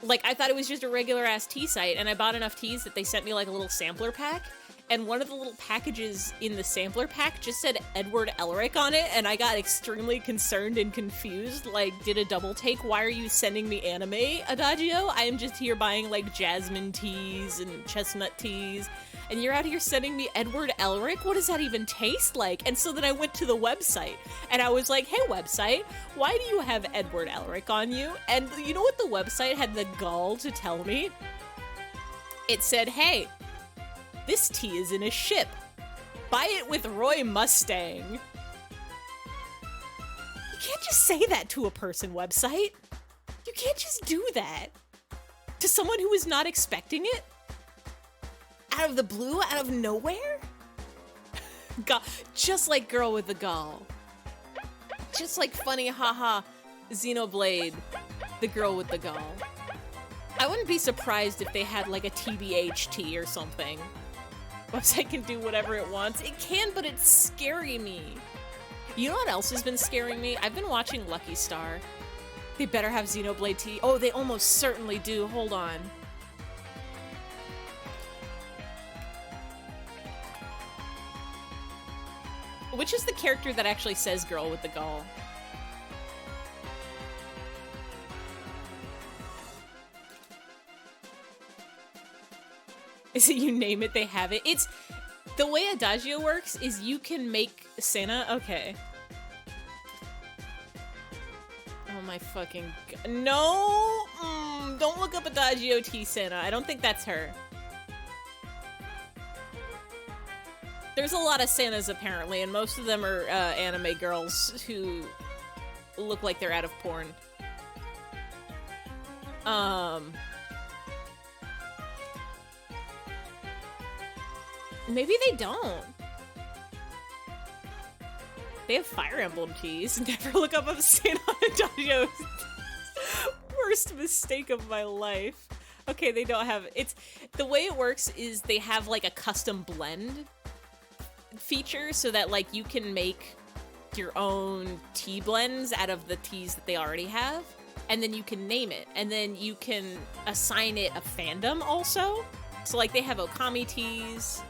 Like, I thought it was just a regular-ass tea site, and I bought enough teas that they sent me, like, a little sampler pack, and one of the little packages in the sampler pack just said Edward Elric on it, and I got extremely concerned and confused, like, did a double take? Why are you sending me anime, Adagio? I am just here buying, like, jasmine teas and chestnut teas, and you're out here sending me Edward Elric? What does that even taste like? And so then I went to the website, and I was like, hey, website, why do you have Edward Elric on you? And you know what the website had the gall to tell me? It said, hey, this tea is in a ship. Buy it with Roy Mustang. can't just say that to a person, website. You can't just do that. To someone who is not expecting it? Out of the blue? Out of nowhere? Just like Girl with the Gall. Just like funny haha Xenoblade, the Girl with the Gall. I wouldn't be surprised if they had like a TBHT or something. Website can do whatever it wants. It can, but it's scaring me. You know what else has been scaring me? I've been watching Lucky Star. They better have Xenoblade T. Oh, they almost certainly do. Hold on. Which is the character that actually says Girl with the Gall? Is it you name it, they have it? It's... The way Adagio works is you can make Senna... Okay. Oh my fucking... No! Don't look up Adagio T Senna. I don't think that's her. There's a lot of Santas, apparently, and most of them are anime girls who look like they're out of porn. Maybe they don't. They have Fire Emblem teas. Never look up a Santa Adagio. Worst mistake of my life. Okay, they don't have... It's... The way it works is they have, like, a custom blend feature so that, like, you can make your own tea blends out of the teas that they already have, and then you can name it, and then you can assign it a fandom also. So, like, they have Okami teas.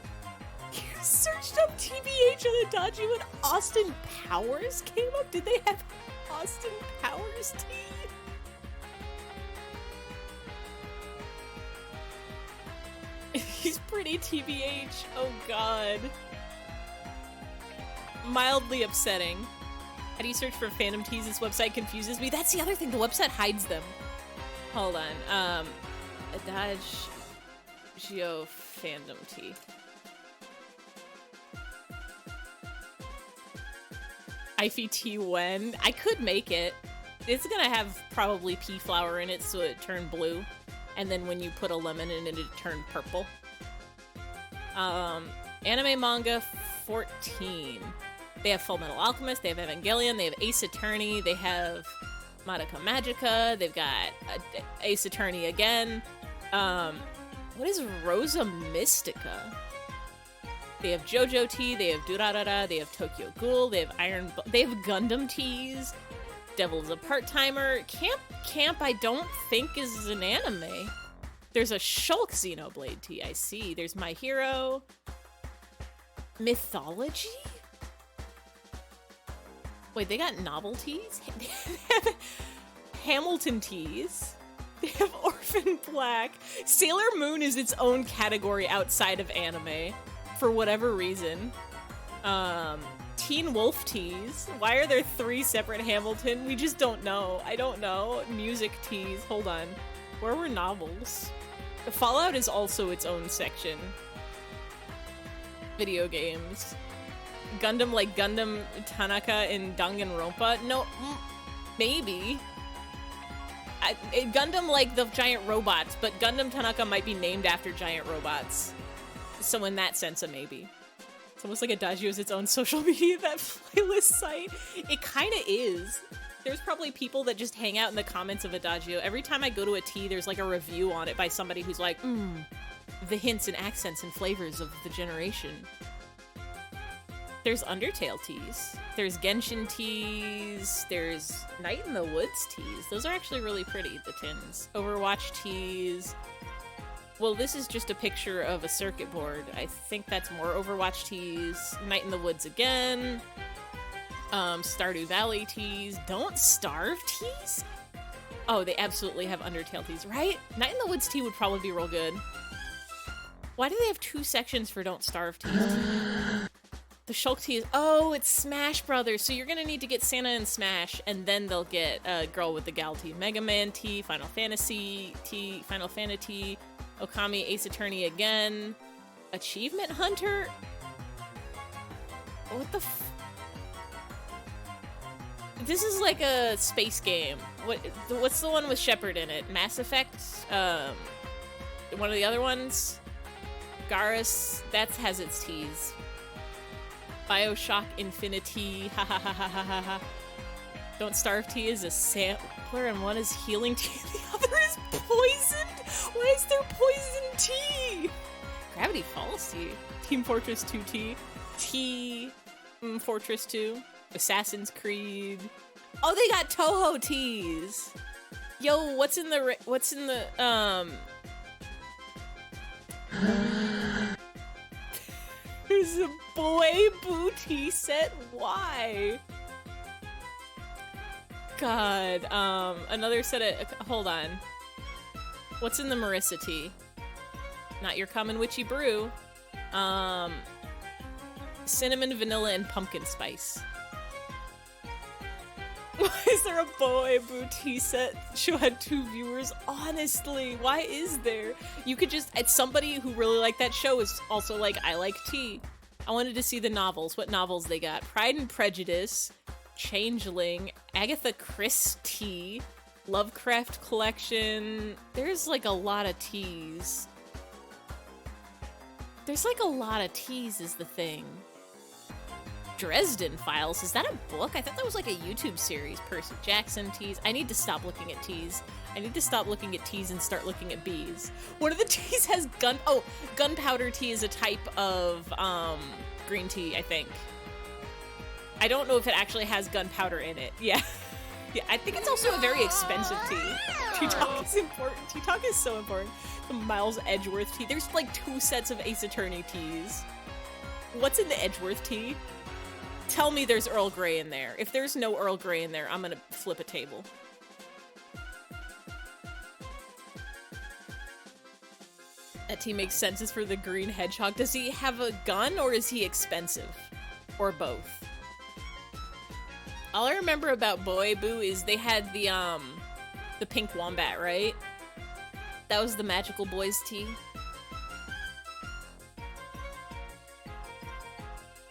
You searched up TBH and Adagio and Austin Powers came up? Did they have Austin Powers tea? He's pretty TBH. Oh god. Mildly upsetting. How do you search for fandom teas? This website confuses me. That's the other thing. The website hides them. Hold on. Adagio fandom tea. Eyfey tea when? I could make it. It's gonna have probably pea flower in it so it turned blue. And then when you put a lemon in it, it turned purple. Anime manga 14. They have Full Metal Alchemist, they have Evangelion, they have Ace Attorney, they have Madoka Magica, they've got Ace Attorney again. What is Rosa Mystica? They have JoJo Tea, they have Durarara, they have Tokyo Ghoul, they have they have Gundam Teas. Devil's a Part-Timer. Camp I don't think is an anime. There's a Shulk Xenoblade Tea, I see. There's My Hero. Mythology? Wait, they got novelties? They have Hamilton Teas. They have Orphan Black. Sailor Moon is its own category outside of anime. For whatever reason. Teen Wolf Teas. Why are there 3 separate Hamilton? We just don't know. I don't know. Music Teas. Hold on. Where were novels? Fallout is also its own section. Video games. Gundam like Gundam Tanaka and Danganronpa? No, maybe. Gundam like the giant robots, but Gundam Tanaka might be named after giant robots. So in that sense, a maybe. It's almost like Adagio is its own social media, that playlist site. It kind of is. There's probably people that just hang out in the comments of Adagio. Every time I go to a tea, there's like a review on it by somebody who's like, the hints and accents and flavors of the generation. There's Undertale teas. There's Genshin teas. There's Night in the Woods teas. Those are actually really pretty, the tins. Overwatch teas. Well, this is just a picture of a circuit board. I think that's more Overwatch teas. Night in the Woods again. Stardew Valley teas. Don't Starve teas? Oh, they absolutely have Undertale teas, right? Night in the Woods tea would probably be real good. Why do they have 2 sections for Don't Starve teas? The Shulk tea is... Oh, it's Smash Brothers. So you're gonna need to get Santa and Smash, and then they'll get Girl with the Gal tea. Mega Man tea, Final Fantasy tea, Final Fantasy, Okami, Ace Attorney again. Achievement Hunter? What the This is like a space game. What's the one with Shepard in it? Mass Effect? One of the other ones? Garrus, that has its T's. Bioshock Infinity, ha ha ha ha ha ha ha. Don't Starve tea is a sampler and one is healing tea and the other is poisoned? Why is there poison tea? Gravity Falls tea. Team Fortress 2 tea. Fortress 2. Assassin's Creed. Oh, they got Toho teas. Yo, what's in the There's a boy booty set. Why? God, another set of hold on. What's in the Marissa tea? Not your common witchy brew. Cinnamon, vanilla, and pumpkin spice. Why is there a boy booty set show had 2 viewers? Honestly, why is there? You could just, it's somebody who really liked that show is also like, I like tea. I wanted to see the novels, what novels they got. Pride and Prejudice, Changeling, Agatha Christie, Lovecraft Collection. There's like a lot of teas. There's like a lot of teas is the thing. Dresden Files, is that a book? I thought that was like a YouTube series. Percy Jackson teas. I need to stop looking at teas. I need to stop looking at teas and start looking at bees. One of the teas has gunpowder tea is a type of green tea, I think. I don't know if it actually has gunpowder in it. Yeah. Yeah, I think it's also a very expensive tea. Tea talk is important. Tea talk is so important. The Miles Edgeworth tea. There's like 2 sets of Ace Attorney teas. What's in the Edgeworth tea? Tell me there's Earl Grey in there. If there's no Earl Grey in there, I'm gonna flip a table. That tea makes sense is for the green hedgehog. Does he have a gun or is he expensive? Or both? All I remember about Boy Boo is they had the pink wombat, right? That was the Magical Boys tea.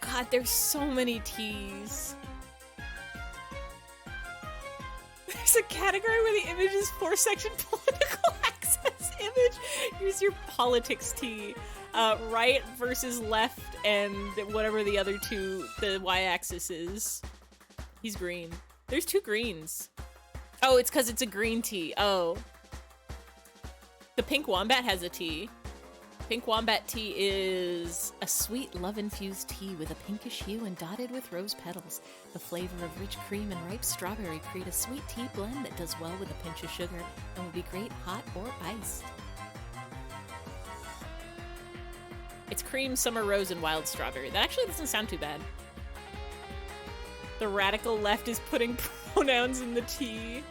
God, there's so many teas. There's a category where the image is 4-section political access image. Here's your politics tea. Right versus left and whatever the other 2, the y-axis is. He's green. There's 2 greens. Oh, it's because it's a green tea. Oh. The pink wombat has a tea. Pink wombat tea is a sweet love-infused tea with a pinkish hue and dotted with rose petals. The flavor of rich cream and ripe strawberry create a sweet tea blend that does well with a pinch of sugar and will be great hot or iced. It's cream, summer rose, and wild strawberry. That actually doesn't sound too bad. The radical left is putting pronouns in the tea.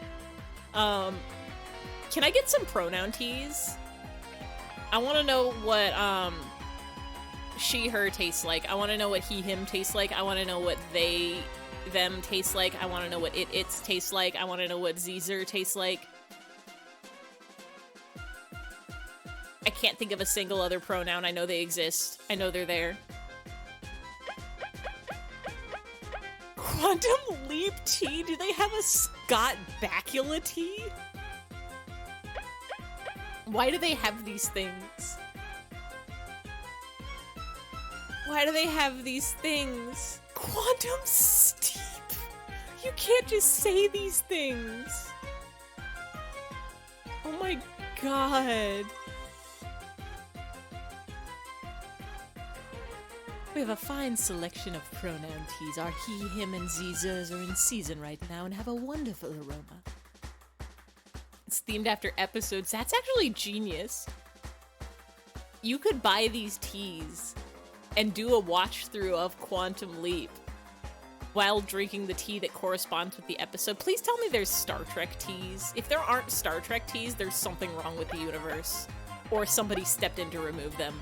Can I get some pronoun teas? I want to know what she, her tastes like. I want to know what he, him tastes like. I want to know what they, them tastes like. I want to know what it, its tastes like. I want to know what Zer tastes like. I can't think of a single other pronoun. I know they exist. I know they're there. Quantum Leap tea? Do they have a Scott Bakula tea? Why do they have these things? Why do they have these things? Quantum Steep! You can't just say these things! Oh my god. We have a fine selection of pronoun teas. Our he, him, and zers are in season right now and have a wonderful aroma. It's themed after episodes. That's actually genius. You could buy these teas and do a watch through of Quantum Leap while drinking the tea that corresponds with the episode. Please tell me there's Star Trek teas. If there aren't Star Trek teas, there's something wrong with the universe. Or somebody stepped in to remove them.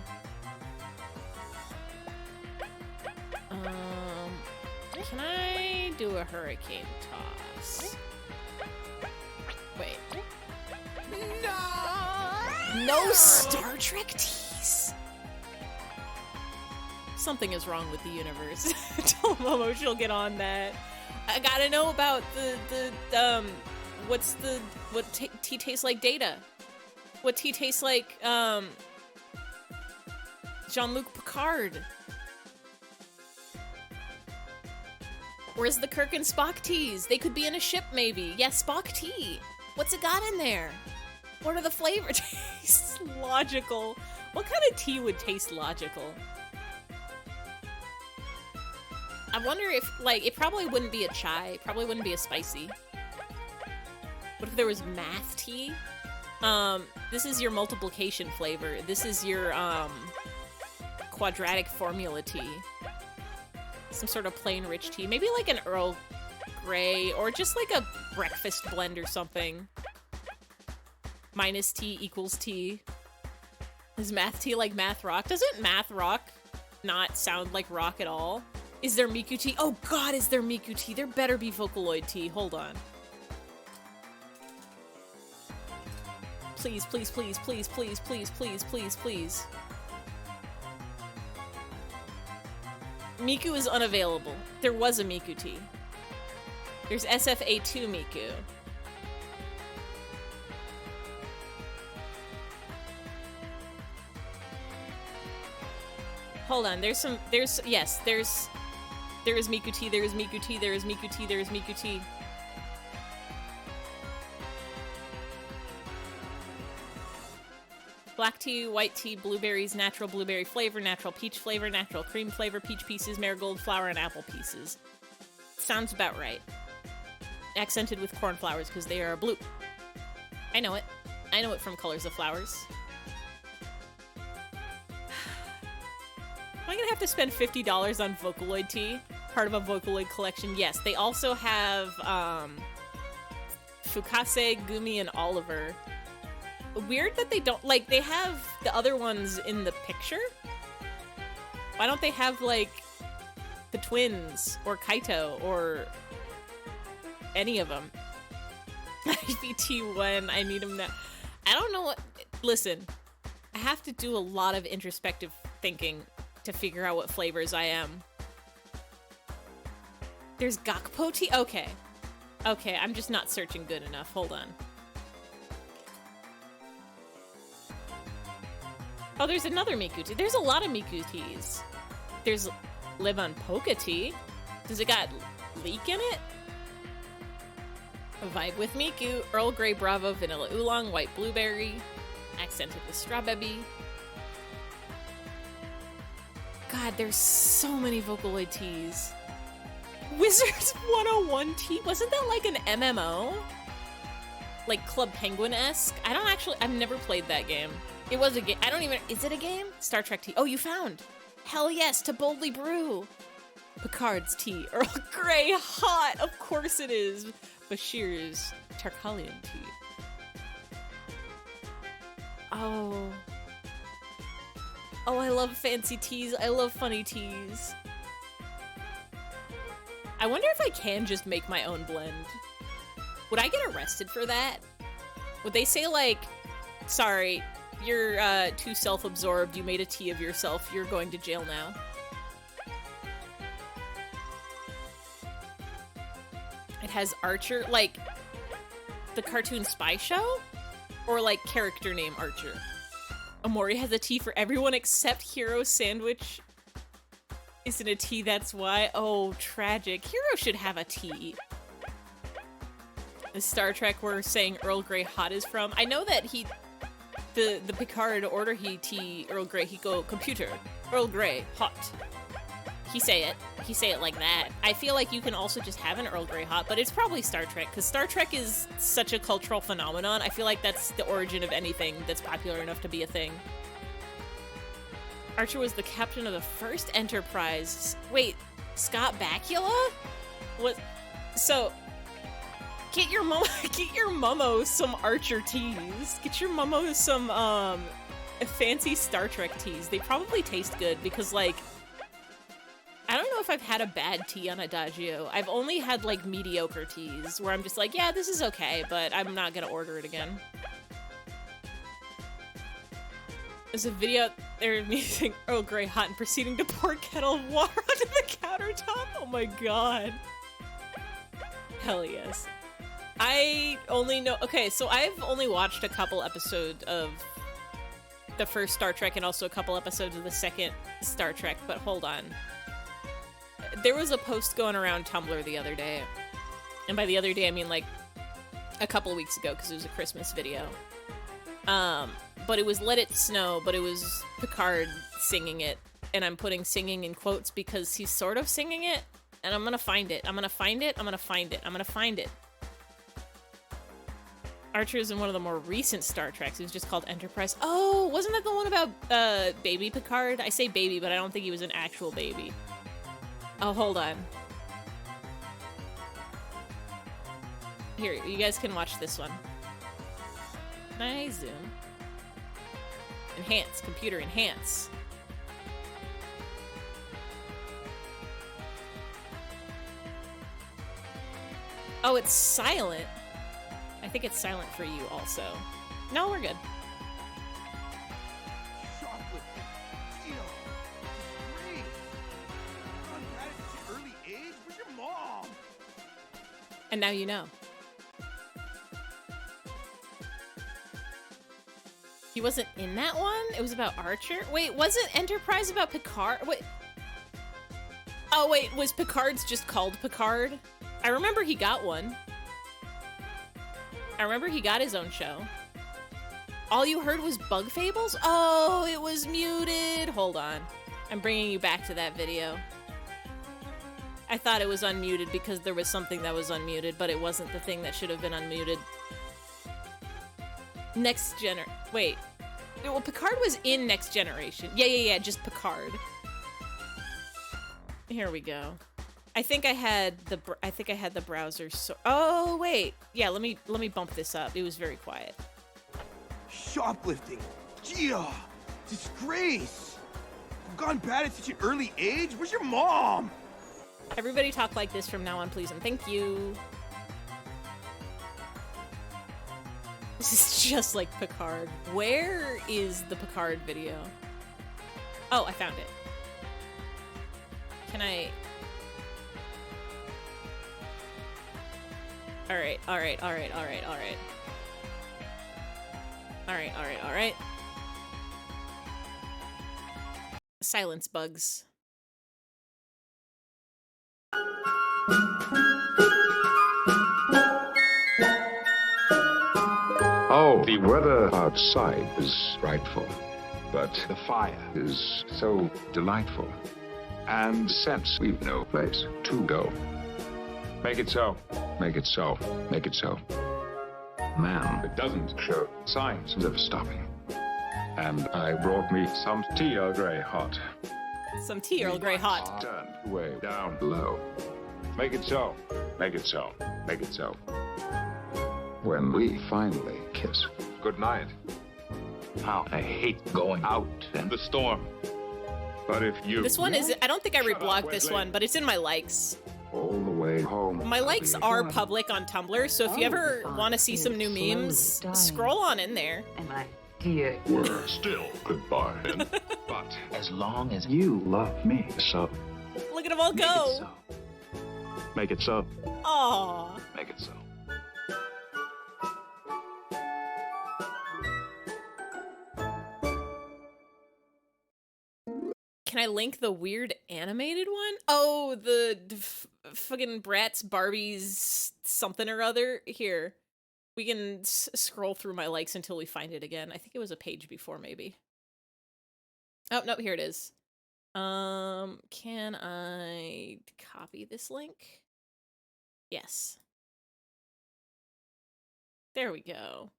Can I do a hurricane toss? Wait. No Star Trek teas? Something is wrong with the universe. Tell Momo she'll get on that. I gotta know about what tea tastes like Data? What tea tastes like, Jean-Luc Picard? Where's the Kirk and Spock teas? They could be in a ship, maybe. Yeah, Spock tea. What's it got in there? What are the flavor tastes? Logical. What kind of tea would taste logical? I wonder if, like, it probably wouldn't be a chai. It probably wouldn't be a spicy. What if there was math tea? This is your multiplication flavor. This is your, quadratic formula tea. Some sort of plain rich tea. Maybe like an Earl Grey, or just like a breakfast blend or something. Minus tea equals tea. Is math tea like math rock? Doesn't math rock not sound like rock at all? Is there Miku tea? Oh god, is there Miku tea? There better be Vocaloid tea. Hold on. Please, please, please, please, please, please, please, please, please. Miku is unavailable. There was a Miku tea. There's SFA2 Miku. Hold on, there is Miku tea, there is Miku tea, there is Miku tea, there is Miku tea. Black tea, white tea, blueberries, natural blueberry flavor, natural peach flavor, natural cream flavor, peach pieces, marigold flower, and apple pieces. Sounds about right. Accented with cornflowers because they are blue. I know it. I know it from Colors of Flowers. Am I gonna have to spend $50 on Vocaloid tea? Part of a Vocaloid collection? Yes. They also have Fukase, Gumi, and Oliver. Weird that they don't, like, they have the other ones in the picture? Why don't they have, like, the twins, or Kaito, or any of them? IBT when I need them now. I don't know what, listen, I have to do a lot of introspective thinking to figure out what flavors I am. There's Gakpo tea? Okay. Okay, I'm just not searching good enough. Hold on. Oh, there's another Miku tea. There's a lot of Miku teas. There's Lemon Poca tea. Does it got leek in it? A vibe with Miku. Earl Grey Bravo Vanilla Oolong. White Blueberry. Accented with Strawberry. God, there's so many Vocaloid teas. Wizards 101 tea? Wasn't that like an MMO? Like Club Penguin-esque? I've never played that game. It was a game. I don't even, is it a game? Star Trek tea. Oh, you found. Hell yes, to boldly brew. Picard's tea. Earl Grey hot. Of course it is. Bashir's Tarkalian tea. Oh. Oh, I love fancy teas. I love funny teas. I wonder if I can just make my own blend. Would I get arrested for that? Would they say, like, sorry, you're too self-absorbed, you made a tea of yourself, you're going to jail now? It has Archer, like, the cartoon Spy Show? Or, like, character name Archer? Amori has a tea for everyone except Hero Sandwich. Isn't a tea, that's why? Oh, tragic. Hero should have a tea. The Star Trek we're saying Earl Grey hot is from. I know that the Picard order he tea Earl Grey, he go computer. Earl Grey, hot. He say it like that. I feel like you can also just have an Earl Grey hot, but it's probably Star Trek, because Star Trek is such a cultural phenomenon. I feel like that's the origin of anything that's popular enough to be a thing. Archer was the captain of the first Enterprise. Wait, Scott Bakula? What? So, get your mummo some Archer teas. Get your mummo some, fancy Star Trek teas. They probably taste good, because, like, I don't know if I've had a bad tea on Adagio. I've only had, like, mediocre teas, where I'm just like, yeah, this is okay, but I'm not gonna order it again. There's a video out there of me saying Earl Grey hot and proceeding to pour a kettle of water onto the countertop. Oh my god. Hell yes. I only know... Okay, so I've only watched a couple episodes of the first Star Trek and also a couple episodes of the second Star Trek, but hold on. There was a post going around Tumblr the other day, and by the other day I mean like a couple weeks ago because it was a Christmas video. But it was Let It Snow, but it was Picard singing it, and I'm putting singing in quotes because he's sort of singing it, and I'm gonna find it. I'm gonna find it. I'm gonna find it. I'm gonna find it. Archer is in one of the more recent Star Treks. It was just called Enterprise. Oh, wasn't that the one about baby Picard? I say baby, but I don't think he was an actual baby. Oh, hold on. Here, you guys can watch this one. Nice zoom. Enhance, computer enhance. Oh, it's silent. I think it's silent for you also. No, we're good. Shoplifting. Deal. Great. Gone bad at such an early age? Where's your mom? And now you know. He wasn't in that one? It was about Archer? Wait, wasn't Enterprise about Picard? Wait. Oh, wait, was Picard's just called Picard? I remember he got one. I remember he got his own show. All you heard was Bug Fables? Oh, it was muted. Hold on. I'm bringing you back to that video. I thought it was unmuted because there was something that was unmuted, but it wasn't the thing that should have been unmuted. Wait. Well, Picard was in Next Generation. Yeah, just Picard. Here we go. I think I had the browser. So oh wait, yeah. Let me bump this up. It was very quiet. Shoplifting. Gia. Disgrace. You've gone bad at such an early age? Where's your mom? Everybody talk like this from now on, please, and thank you. This is just like Picard. Where is the Picard video? Oh, I found it. Can I? Alright. Silence bugs. Oh, the weather outside is frightful, but the fire is so delightful. And since we've no place to go, make it so. Make it so. Make it so. Man, it doesn't show signs of stopping. And I brought me some tea Earl Grey hot. Some tea Earl Grey hot. Turned way down low. Make it so. Make it so. Make it so. When we finally kiss. Good night. How I hate going out in the storm. But if you... This one is... I don't think I reblogged this one, but it's in my likes. All the way home. My likes are public on Tumblr, so if you ever want to see some new memes, scroll on in there. And I hear We're still goodbye. But as long as you love me so. Look at them all go. make it so. Aww. Make it so. Can I link the weird animated one? Oh, the fucking Bratz Barbies something or other. Here. We can scroll through my likes until we find it again. I think it was a page before, maybe. Oh, no, here it is. Can I copy this link? Yes. There we go.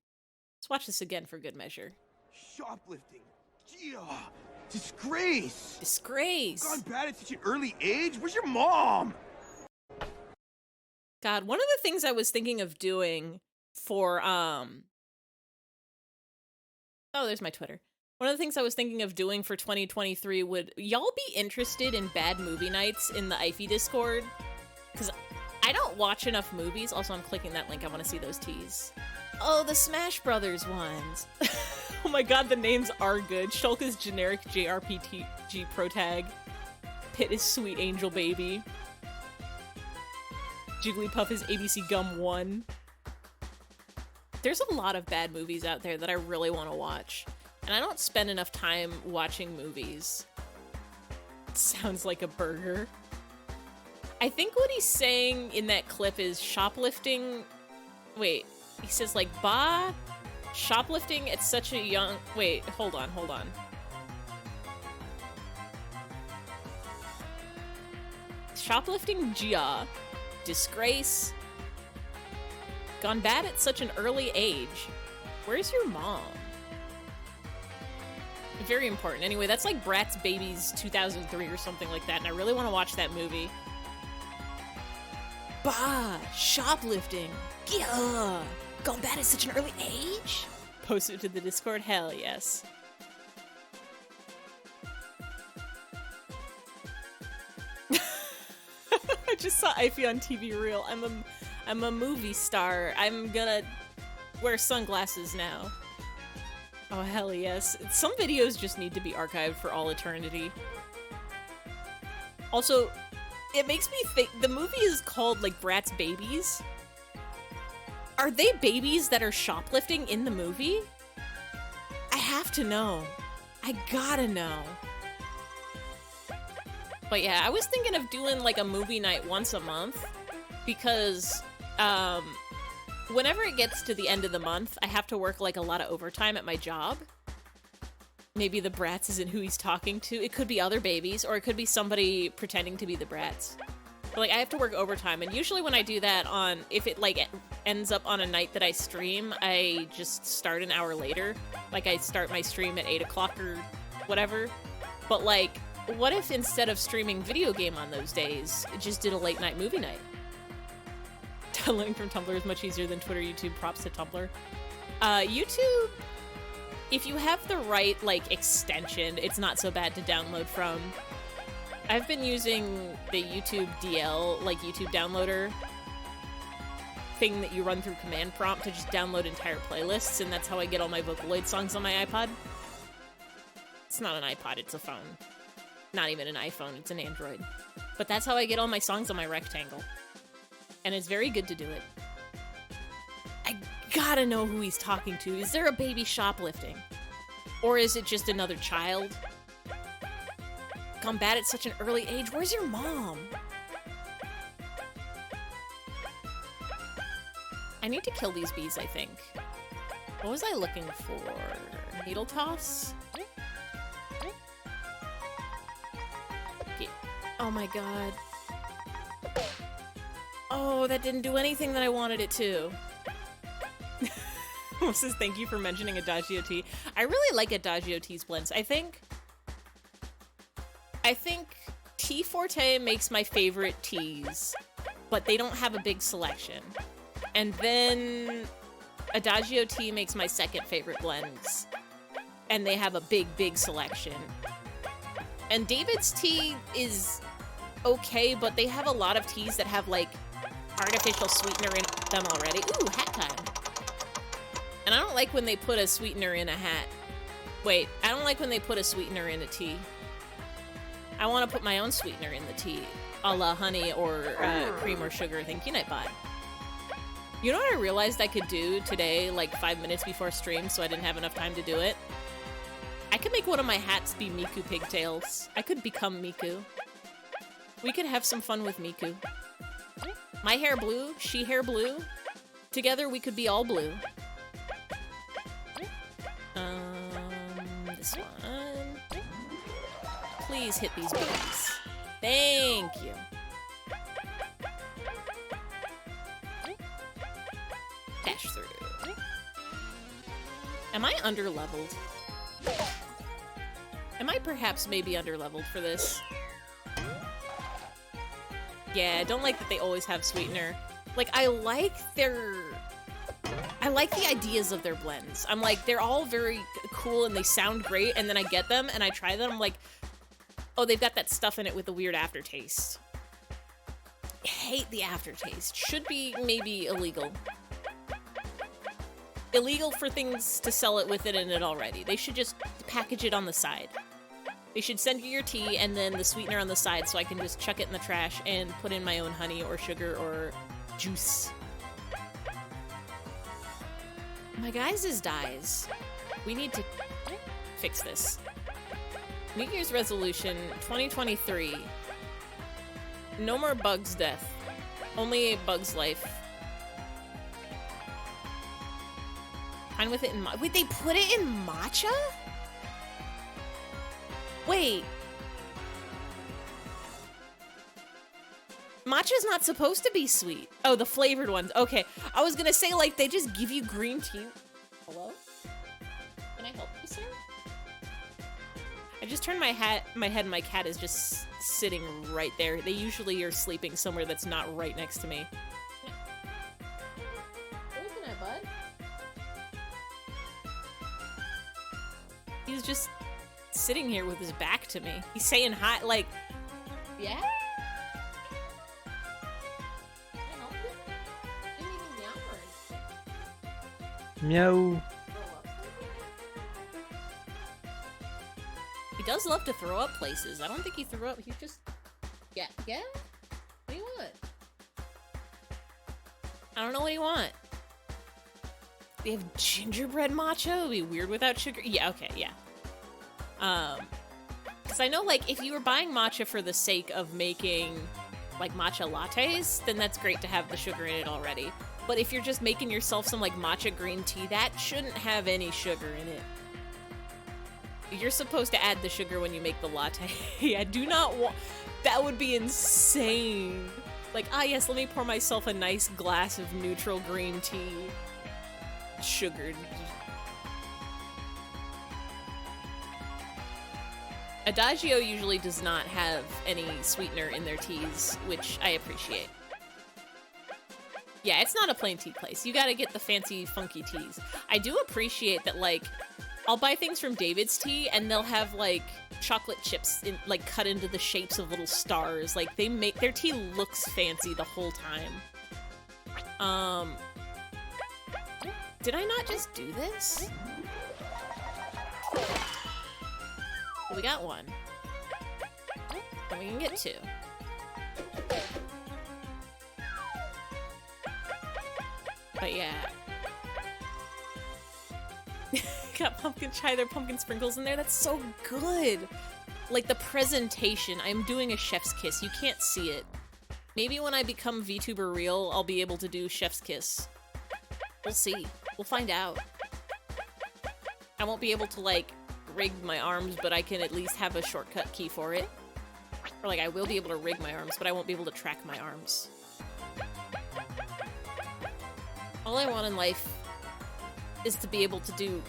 Let's watch this again for good measure. Shoplifting. Gia. Disgrace. Disgrace. Gone bad at such an early age? Where's your mom? God, one of the things I was thinking of doing for, oh, there's my Twitter. One of the things I was thinking of doing for 2023 would y'all be interested in bad movie nights in the eyfey Discord? Because I don't watch enough movies. Also, I'm clicking that link. I want to see those teas. Oh, the Smash Brothers ones. Oh my god, the names are good. Shulk is generic JRPG protag. Pit is sweet angel baby. Jigglypuff is ABC Gum 1. There's a lot of bad movies out there that I really want to watch. And I don't spend enough time watching movies. Sounds like a burger. I think what he's saying in that clip is shoplifting... Wait, he says like, bah, shoplifting at such a young... Wait, hold on. Shoplifting Jia. Disgrace. Gone bad at such an early age. Where's your mom? Very important. Anyway, that's like Bratz Babies 2003 or something like that, and I really want to watch that movie. Bah! Shoplifting! Yeah! Gone bad at such an early age? Post it to the Discord? Hell yes. I just saw eyfey on TV Reel. I'm a movie star. I'm gonna wear sunglasses now. Oh, hell yes. Some videos just need to be archived for all eternity. Also, it makes me think, the movie is called, like, Bratz Babies. Are they babies that are shoplifting in the movie? I have to know. I gotta know. But yeah, I was thinking of doing, like, a movie night once a month. Because, whenever it gets to the end of the month, I have to work, like, a lot of overtime at my job. Maybe the Bratz isn't who he's talking to. It could be other babies, or it could be somebody pretending to be the Bratz. But, like, I have to work overtime, and usually when I do that if it, like, ends up on a night that I stream, I just start an hour later. Like, I start my stream at 8 o'clock or whatever. But, like, what if instead of streaming video game on those days, it just did a late night movie night? Downloading from Tumblr is much easier than Twitter, YouTube. Props to Tumblr. YouTube, if you have the right, like, extension, it's not so bad to download from. I've been using the YouTube DL, like, YouTube downloader thing that you run through command prompt to just download entire playlists, and that's how I get all my Vocaloid songs on my iPod. It's not an iPod, it's a phone. Not even an iPhone, it's an Android. But that's how I get all my songs on my rectangle. And it's very good to do it. I gotta know who he's talking to. Is there a baby shoplifting? Or is it just another child? Gone bad at such an early age? Where's your mom? I need to kill these bees, I think. What was I looking for? Needle toss? Oh my god. Oh, that didn't do anything that I wanted it to. Says thank you for mentioning Adagio T. I really like Adagio T's blends. I think T Forte makes my favorite teas, but they don't have a big selection. And then Adagio T makes my second favorite blends, and they have a big selection. And David's tea is okay, but they have a lot of teas that have, like, artificial sweetener in them already. Ooh, hat time. And I don't like when they put a sweetener in a hat. Wait, I don't like when they put a sweetener in a tea. I want to put my own sweetener in the tea, a la honey or cream or sugar. Thank you, Nightbot. You know what I realized I could do today, like 5 minutes before stream, so I didn't have enough time to do it? I could make one of my hats be Miku pigtails. I could become Miku. We could have some fun with Miku. My hair blue, she hair blue. Together we could be all blue. This one. Please hit these bees. Thank you. Dash through. Am I underleveled? Am I perhaps maybe underleveled for this? Yeah, I don't like that they always have sweetener. Like, I like the ideas of their blends. I'm like, they're all very cool and they sound great, and then I get them and I try them, I'm like, oh, they've got that stuff in it with a weird aftertaste. I hate the aftertaste. Should be maybe illegal. Illegal for things to sell it with it in it already. They should just package it on the side. They should send you your tea and then the sweetener on the side so I can just chuck it in the trash and put in my own honey or sugar or juice. My guys' dies. We need to fix this. New Year's resolution 2023. No more Bug's death. Only a Bug's life. Fine with it in wait, they put it in matcha? Wait. Matcha's not supposed to be sweet. Oh, the flavored ones. Okay. I was gonna say, like, they just give you green tea. Hello? Can I help you, sir? I just turned my head and my cat is just sitting right there. They usually are sleeping somewhere that's not right next to me. What are you looking at, bud? He's just sitting here with his back to me. He's saying hi, like, yeah? Meow. He does love to throw up places. I don't think he threw up. He just... Yeah? Yeah? What do you want? I don't know what you want. They have gingerbread matcha? It would be weird without sugar. Yeah, okay, yeah. Because I know, like, if you were buying matcha for the sake of making, like, matcha lattes, then that's great to have the sugar in it already. But if you're just making yourself some, like, matcha green tea, that shouldn't have any sugar in it. You're supposed to add the sugar when you make the latte. I do not want... That would be insane. Like, ah, yes, let me pour myself a nice glass of neutral green tea. Sugared. Adagio usually does not have any sweetener in their teas, which I appreciate. Yeah, it's not a plain tea place. You gotta get the fancy, funky teas. I do appreciate that, like, I'll buy things from David's Tea, and they'll have, like, chocolate chips, like, cut into the shapes of little stars. Like, they make... Their tea looks fancy the whole time. Did I not just do this? Well, we got one. And we can get two. But yeah. Got pumpkin chai, there are pumpkin sprinkles in there. That's so good. Like the presentation. I'm doing a chef's kiss. You can't see it. Maybe when I become VTuber real, I'll be able to do chef's kiss. We'll see. We'll find out. I won't be able to, like, rig my arms, but I can at least have a shortcut key for it. Or, like, I will be able to rig my arms, but I won't be able to track my arms. All I want in life is to be able to do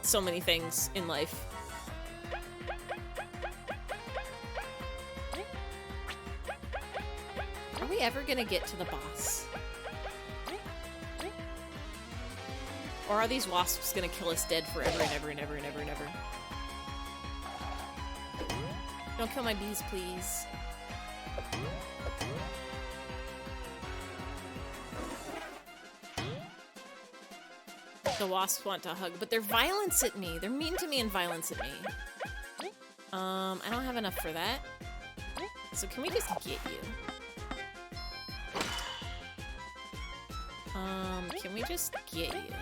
so many things in life. Are we ever gonna get to the boss? Or are these wasps gonna kill us dead forever and ever and ever and ever and ever? Don't kill my bees, please. The wasps want to hug, but they're violence at me. They're mean to me and violence at me. I don't have enough for that. So can we just get you? Can we just get you?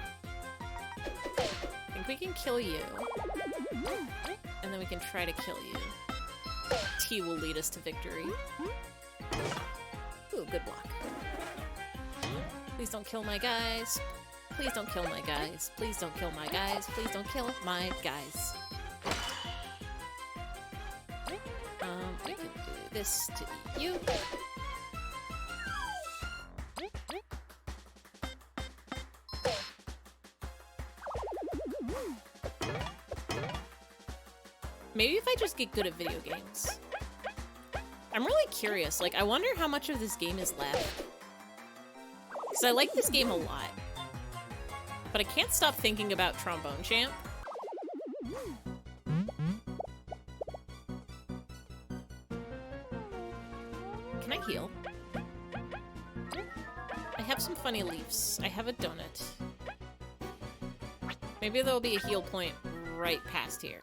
I think we can kill you. And then we can try to kill you. T will lead us to victory. Ooh, good block. Please don't kill my guys. Please don't kill my guys. Please don't kill my guys. Please don't kill my guys. We can do this to you. Maybe if I just get good at video games. I'm really curious. Like, I wonder how much of this game is left. Because I like this game a lot. But I can't stop thinking about Trombone Champ. Can I heal? I have some funny leaves. I have a donut. Maybe there'll be a heal point right past here.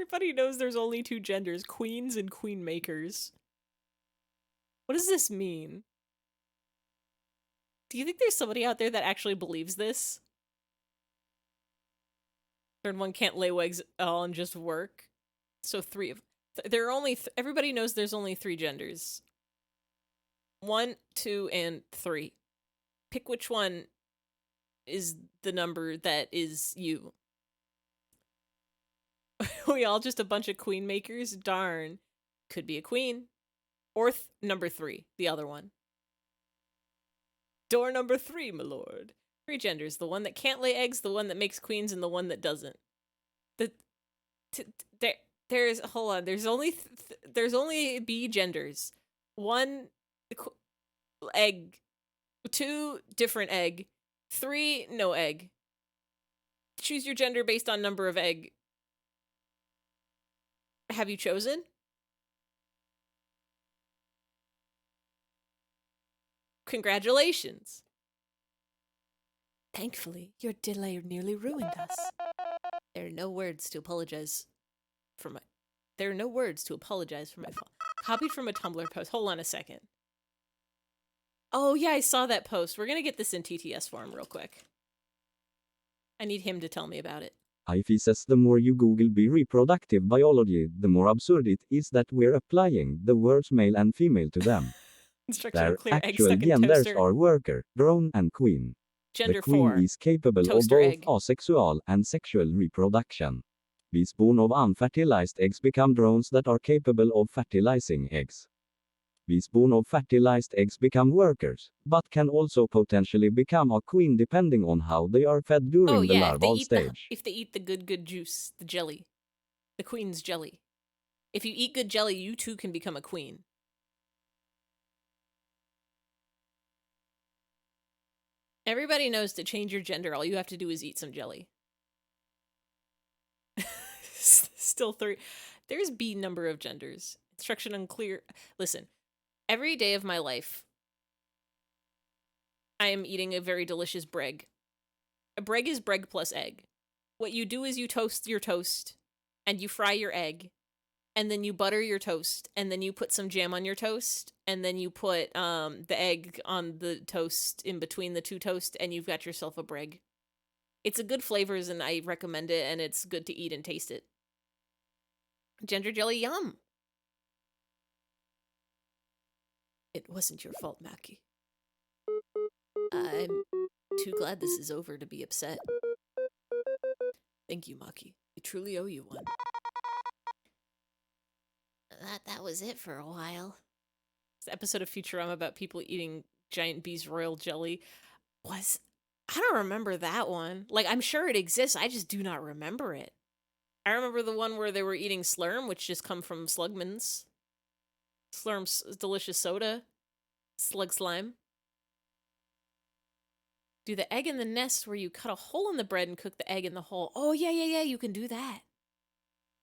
Everybody knows there's only two genders, queens and queen makers. What does this mean? Do you think there's somebody out there that actually believes this? Third one can't lay eggs at all and just work. So there are only everybody knows there's only three genders. 1, 2, and 3. Pick which one is the number that is you. We all just a bunch of queen makers? Darn. Could be a queen. Or number 3, the other one. Door number 3, my lord. 3 genders. The one that can't lay eggs, the one that makes queens, and the one that doesn't. Hold on. There's only B genders. 1 egg. 2 different egg. 3 no egg. Choose your gender based on number of egg. Have you chosen? Congratulations. Thankfully, your delay nearly ruined us. There are no words to apologize for my fault. Copied from a Tumblr post. Hold on a second. Oh yeah, I saw that post. We're gonna get this in TTS form real quick. I need him to tell me about it. eyfey says the more you Google be reproductive biology, the more absurd it is that we're applying the words male and female to them. Instruction Their of clear egg actual stuck in genders toaster. are worker, drone, and queen. Gender The queen 4. is capable Toaster of both egg. asexual and sexual reproduction. Bees born of unfertilized eggs become drones that are capable of fertilizing eggs. Bees born of fertilized eggs become workers, but can also potentially become a queen depending on how they are fed during Oh the yeah, larval stage. if they eat the good juice, the jelly. The queen's jelly. If you eat good jelly, you too can become a queen. Everybody knows to change your gender, all you have to do is eat some jelly. Still 3. There's B number of genders. Instruction unclear. Listen, every day of my life, I am eating a very delicious breg. A breg is breg plus egg. What you do is you toast your toast, and you fry your egg, and then you butter your toast, and then you put some jam on your toast, and then you put the egg on the toast in between the two toasts, and you've got yourself a breg. It's a good flavors, and I recommend it, and it's good to eat and taste it. Gender jelly, yum. It wasn't your fault, Maki. I'm too glad this is over to be upset. Thank you, Maki. We truly owe you one. That was it for a while. This episode of Futurama about people eating giant bees royal jelly I don't remember that one. Like, I'm sure it exists, I just do not remember it. I remember the one where they were eating Slurm, which just come from Slugman's. Slurm's delicious soda. Slug slime. Do the egg in the nest where you cut a hole in the bread and cook the egg in the hole. Oh, yeah, you can do that.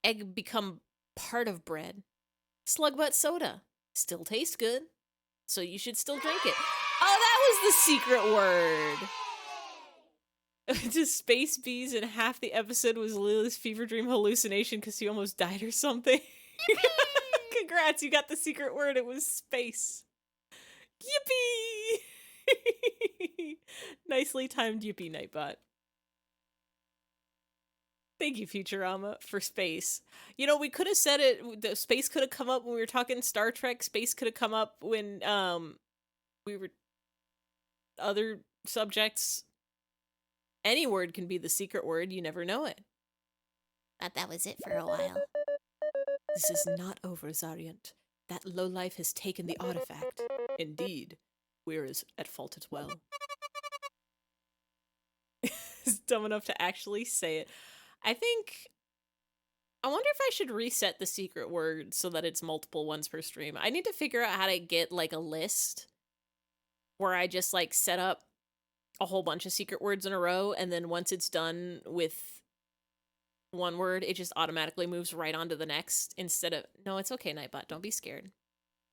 Egg become part of bread. Slug butt soda. Still tastes good. So you should still drink it. Oh, that was the secret word. Just space bees, and half the episode was Lily's fever dream hallucination because she almost died or something. Congrats, you got the secret word. It was space. Yippee! Nicely timed yippee, Nightbot. Thank you, Futurama, for space. You know, we could have said it, the space could have come up when we were talking Star Trek. Space could have come up when we were other subjects. Any word can be the secret word, you never know it. But that was it for a while. This is not over, Zariant. That lowlife has taken the artifact. Indeed, we're at fault as well. He's dumb enough to actually say it. I wonder if I should reset the secret word so that it's multiple ones per stream. I need to figure out how to get, like, a list where I just, like, set up a whole bunch of secret words in a row, and then once it's done with one word, it just automatically moves right on to the next instead of... No, it's okay, Nightbot. Don't be scared.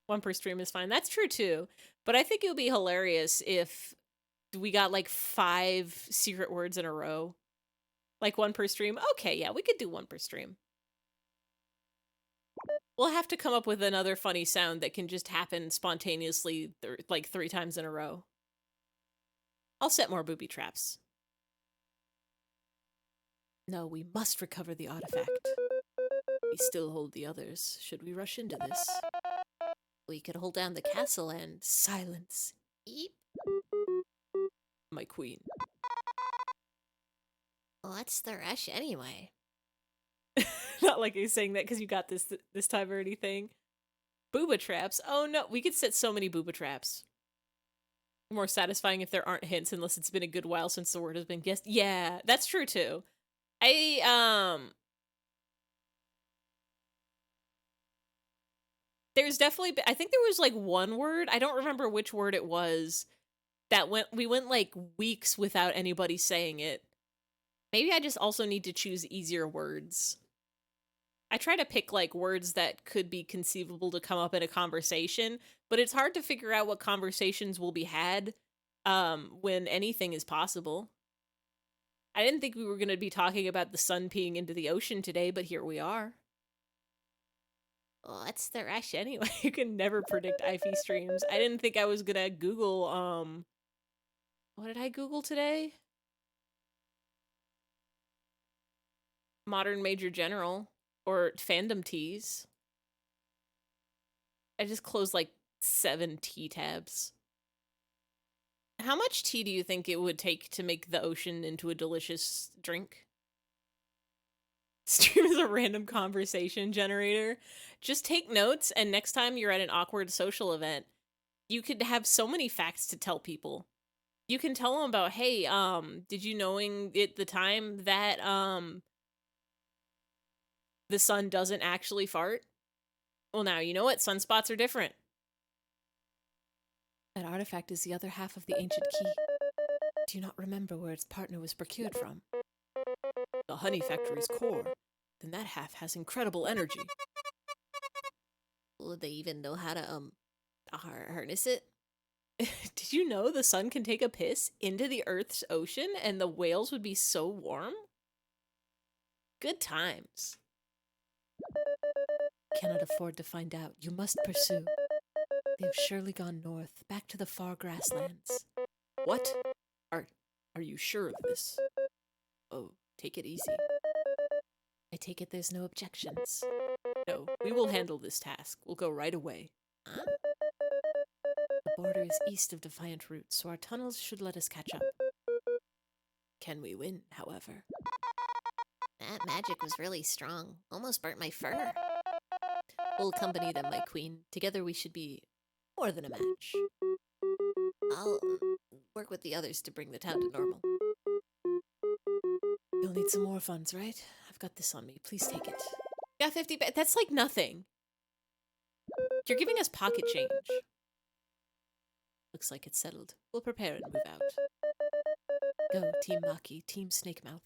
One per stream is fine. That's true, too. But I think it would be hilarious if we got, like, 5 secret words in a row. Like, one per stream. Okay, yeah, we could do one per stream. We'll have to come up with another funny sound that can just happen spontaneously, like 3 times in a row. I'll set more booby traps. No, we must recover the artifact. We still hold the others. Should we rush into this? We could hold down the castle and Silence, eep. my queen. What's the rush anyway? Not like you're saying that because you got this time or anything. Booba traps? Oh no, we could set so many booba traps. More satisfying if there aren't hints, unless it's been a good while since the word has been guessed. Yeah, that's true too. There's definitely I think there was like one word, I don't remember which word it was, that we went like weeks without anybody saying it. Maybe I just also need to choose easier words. I try to pick like words that could be conceivable to come up in a conversation, but it's hard to figure out what conversations will be had when anything is possible. I didn't think we were going to be talking about the sun peeing into the ocean today, but here we are. What's the rush Anyway, you can never predict eyfey streams. I didn't think I was going to Google, what did I Google today? Modern Major General. Or fandom teas. I just closed like 7 tea tabs. How much tea do you think it would take to make the ocean into a delicious drink? Stream is a random conversation generator. Just take notes, and next time you're at an awkward social event, you could have so many facts to tell people. You can tell them about, hey, did you knowing at the time that, the sun doesn't actually fart? Well, now you know what? Sunspots are different. That artifact is the other half of the ancient key. Do you not remember where its partner was procured from? The honey factory's core. Then that half has incredible energy. Would they even know how to, harness it? Did you know the sun can take a piss into the Earth's ocean and the whales would be so warm? Good times. Cannot afford to find out. You must pursue. They have surely gone north, back to the far grasslands. What? Are you sure of this? Oh, take it easy. I take it there's no objections. No, we will handle this task. We'll go right away. Huh? The border is east of Defiant Route, so our tunnels should let us catch up. Can we win, however? That magic was really strong. Almost burnt my fur. We'll accompany them, my queen. Together we should be more than a match. I'll work with the others to bring the town to normal. You'll need some more funds, right? I've got this on me. Please take it. Got 50 that's like nothing. You're giving us pocket change. Looks like it's settled. We'll prepare and move out. Go, Team Maki, Team Snakemouth.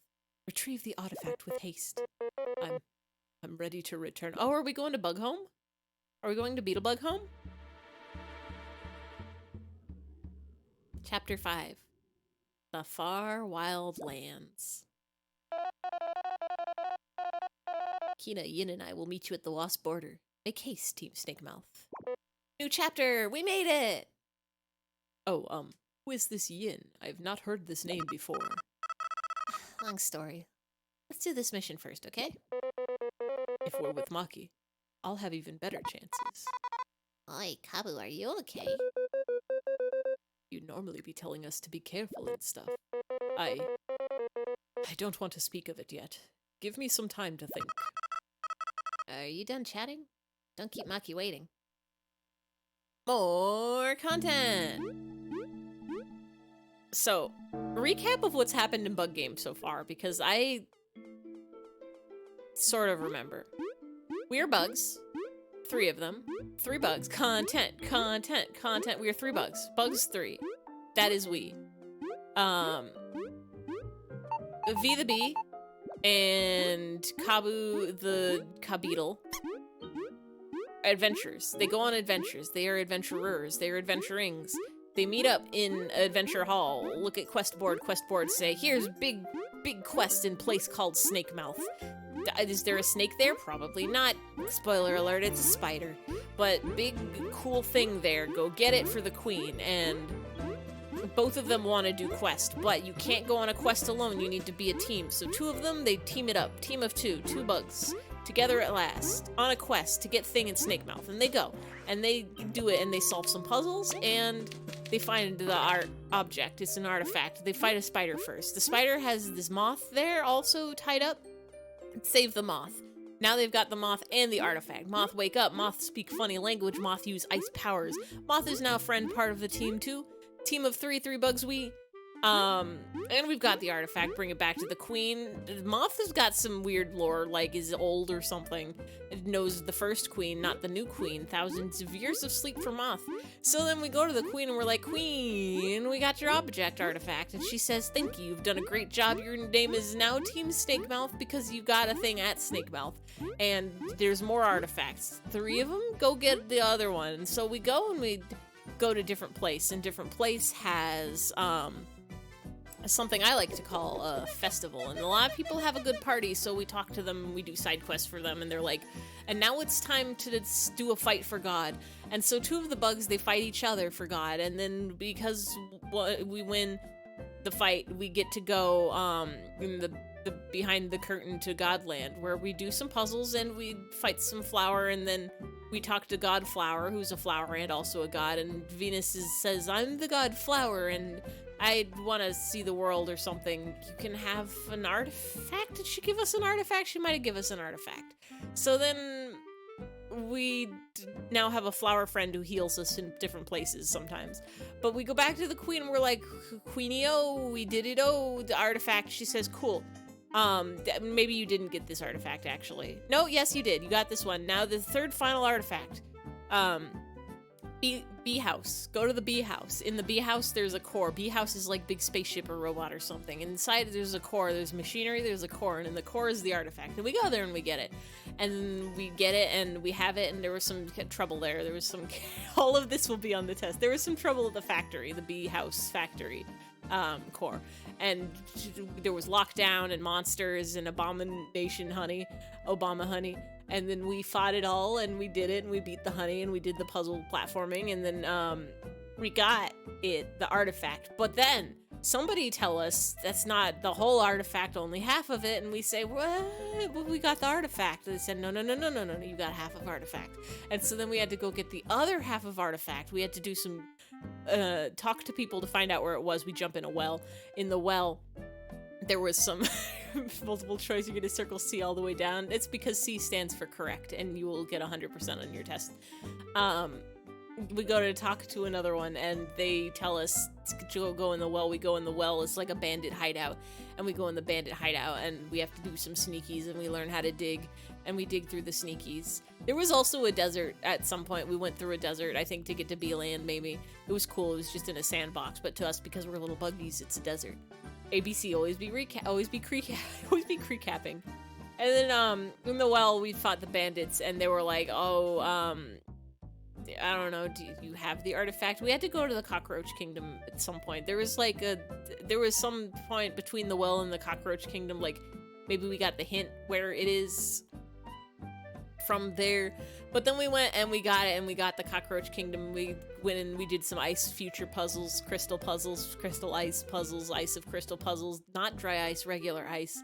Retrieve the artifact with haste. I'm ready to return. Oh, are we going to Bug Home? Are we going to Beetlebug Home? Chapter 5. The Far Wild Lands. Kina, Yin, and I will meet you at the Wasp border. Make haste, Team Snakemouth. New chapter! We made it! Oh, who is this Yin? I've not heard this name before. Long story. Let's do this mission first, okay? If we're with Maki, I'll have even better chances. Oi, Kabu, are you okay? You'd normally be telling us to be careful and stuff. I don't want to speak of it yet. Give me some time to think. Are you done chatting? Don't keep Maki waiting. More content! So, recap of what's happened in Bug Game so far, because I sort of remember. We are bugs. 3 of them. 3 bugs. Content. We are 3 bugs. Bugs 3. That is we. V the bee and Kabu the Kabeetle. Adventures. They go on adventures. They are adventurers. They are adventurings. They meet up in Adventure Hall. Look at quest board. Quest board say, here's big quest in place called Snakemouth. Is there a snake there? Probably not. Spoiler alert, it's a spider. But big, cool thing there. Go get it for the queen. And both of them want to do quest, but you can't go on a quest alone. You need to be a team. So two of them, they team it up. Team of two bugs. Together at last. On a quest to get Thing and Snake Mouth. And they go. And they do it, and they solve some puzzles, and they find the object. It's an artifact. They fight a spider first. The spider has this moth there also tied up. Save the moth. Now they've got the moth and the artifact. Moth wake up. Moth speak funny language. Moth use ice powers. Moth is now friend part of the team too. Team of three bugs we. And we've got the artifact, bring it back to the queen. Moth has got some weird lore, like is old or something. It knows the first queen, not the new queen. Thousands of years of sleep for Moth. So then we go to the queen and we're like, Queen, we got your object artifact. And she says, thank you, you've done a great job. Your name is now Team Snake Mouth because you got a thing at Snake Mouth. And there's more artifacts. 3 of them? Go get the other one. So we go and we go to different place. And different place has, something I like to call a festival, and a lot of people have a good party, so we talk to them, we do side quests for them, and they're like, and now it's time to do a fight for God. And so 2 of the bugs, they fight each other for God, and then because we win the fight, we get to go in the behind the curtain to Godland, where we do some puzzles and we fight some flower, and then we talk to God Flower, who's a flower and also a god, and Venus says, I'm the God Flower, and I want to see the world or something. You can have an artifact? Did she give us an artifact? She might have given us an artifact. So then we now have a flower friend who heals us in different places sometimes. But we go back to the queen and we're like, Queenie-o, we did it-o, the artifact. She says, cool. Maybe you didn't get this artifact, actually. No, yes, you did. You got this one. Now the 3rd final artifact. Bee house. Go to the bee house. In the bee house, there's a core. Bee house is like big spaceship or robot or something. Inside, there's a core. There's machinery. There's a core, and in the core is the artifact. And we go there and we get it, and we get it, and we have it. And there was some trouble there. There was some. All of this will be on the test. There was some trouble at the factory, the bee house factory, core, and there was lockdown and monsters and abomination honey, Obama honey. And then we fought it all, and we did it, and we beat the honey, and we did the puzzle platforming, and then we got it, the artifact. But then somebody tell us that's not the whole artifact, only half of it, and we say, what? Well, we got the artifact. And they said, no, you got half of artifact. And so then we had to go get the other half of artifact. We had to do some, talk to people to find out where it was. We jump in a well. In the well, there was some multiple choice. You're gonna circle C all the way down. It's because C stands for correct, and you will get 100% on your test. We go to talk to another one, and they tell us to go in the well. We go in the well. It's like a bandit hideout, and we go in the bandit hideout, and we have to do some sneakies, and we learn how to dig, and we dig through the sneakies. There was also a desert at some point. We went through a desert, I think, to get to B-Land, maybe. It was cool. It was just in a sandbox, but to us, because we're little buggies, it's a desert. ABC, always be recapping. And then in the well, we fought the bandits, and they were like, oh, I don't know, do you have the artifact? We had to go to the cockroach kingdom at some point. There was some point between the well and the cockroach kingdom, like maybe we got the hint where it is from there. But then we went and we got it, and we got the cockroach kingdom. We went and we did some ice future puzzles, crystal ice puzzles, ice of crystal puzzles, not dry ice, regular ice.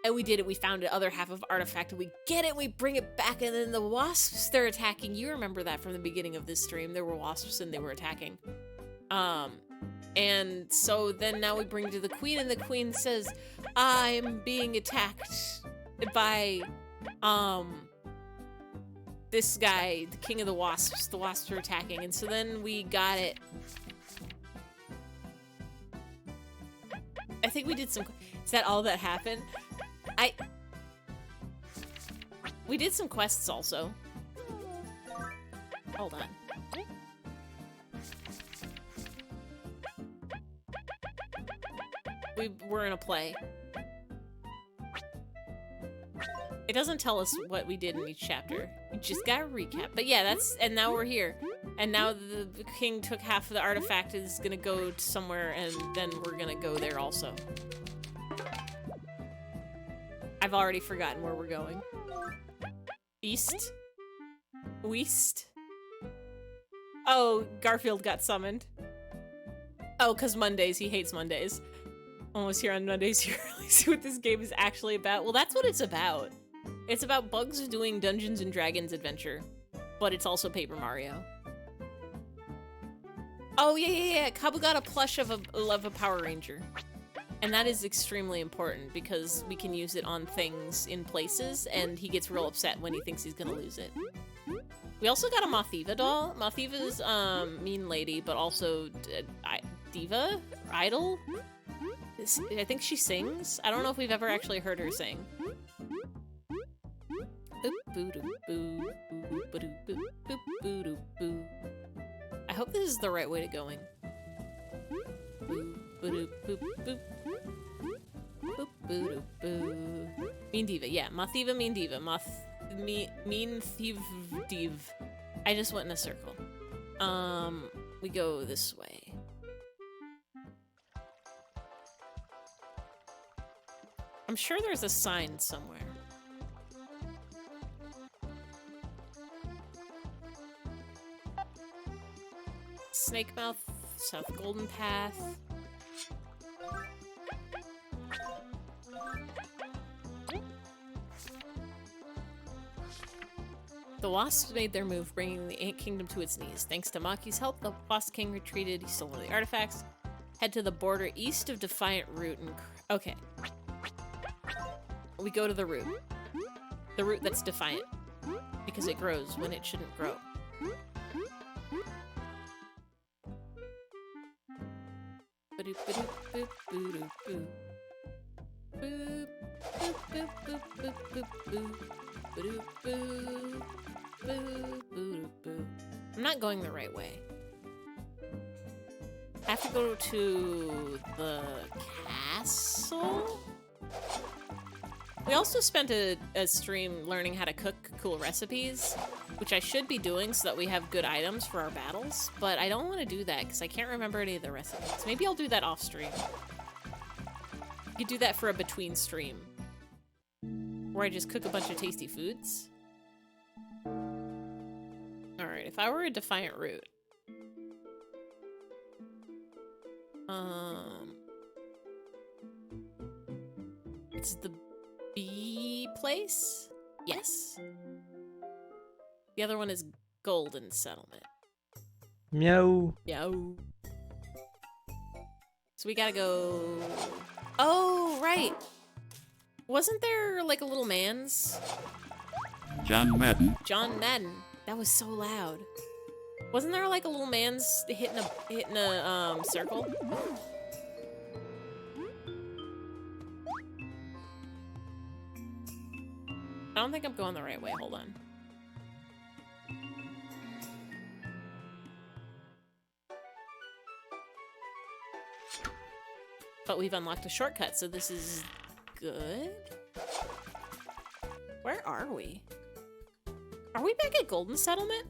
And we did it. We found the other half of artifact, and we get it, we bring it back, and then the wasps, they're attacking. You remember that from the beginning of this stream. There were wasps and they were attacking. And so then now we bring it to the queen, and the queen says, I'm being attacked by, this guy, the king of the wasps. The wasps are attacking, and so then we got it. I think we did some... Is that all that happened? We did some quests also. Hold on. We were in a play. It doesn't tell us what we did in each chapter. We just got a recap. But yeah, and now we're here. And now the king took half of the artifact, is gonna go somewhere, and then we're gonna go there also. I've already forgotten where we're going. East? West? Oh, Garfield got summoned. Oh, because Mondays. He hates Mondays. Almost here on Mondays. Here. Let's see what this game is actually about. Well, that's what it's about. It's about Bugs doing Dungeons and Dragons adventure. But it's also Paper Mario. Oh, yeah. Kabu got a plush of a Power Ranger. And that is extremely important because we can use it on things in places, and he gets real upset when he thinks he's gonna lose it. We also got a Mothiva doll. Mothiva's, mean lady, but also diva? Idol? I think she sings. I don't know if we've ever actually heard her sing. I hope this is the right way to going. Mean diva, yeah. Mothiva, mean diva. Mean thief div. I just went in a circle. We go this way. I'm sure there's a sign somewhere. Snake Mouth, South Golden Path. The wasps made their move, bringing the Ant Kingdom to its knees. Thanks to Maki's help, the Wasp King retreated. He stole one of the artifacts. Head to the border east of Defiant Root and... Okay. We go to the root. The root that's defiant. Because it grows when it shouldn't grow. I'm not going the right way. I have to go to the castle? We also spent a stream learning how to cook cool recipes, which I should be doing so that we have good items for our battles, but I don't want to do that because I can't remember any of the recipes. Maybe I'll do that off stream. You could do that for a between stream, where I just cook a bunch of tasty foods. Alright, if I were a Defiant Root. It's the bee place? Yes. The other one is Golden Settlement. Meow. Meow. So we gotta go... Oh, right! Wasn't there, like, a little man's? John Madden. John Madden. That was so loud. Wasn't there, like, a little man's hitting a circle? I don't think I'm going the right way. Hold on. But we've unlocked a shortcut, so this is good. Where are we? Are we back at Golden Settlement?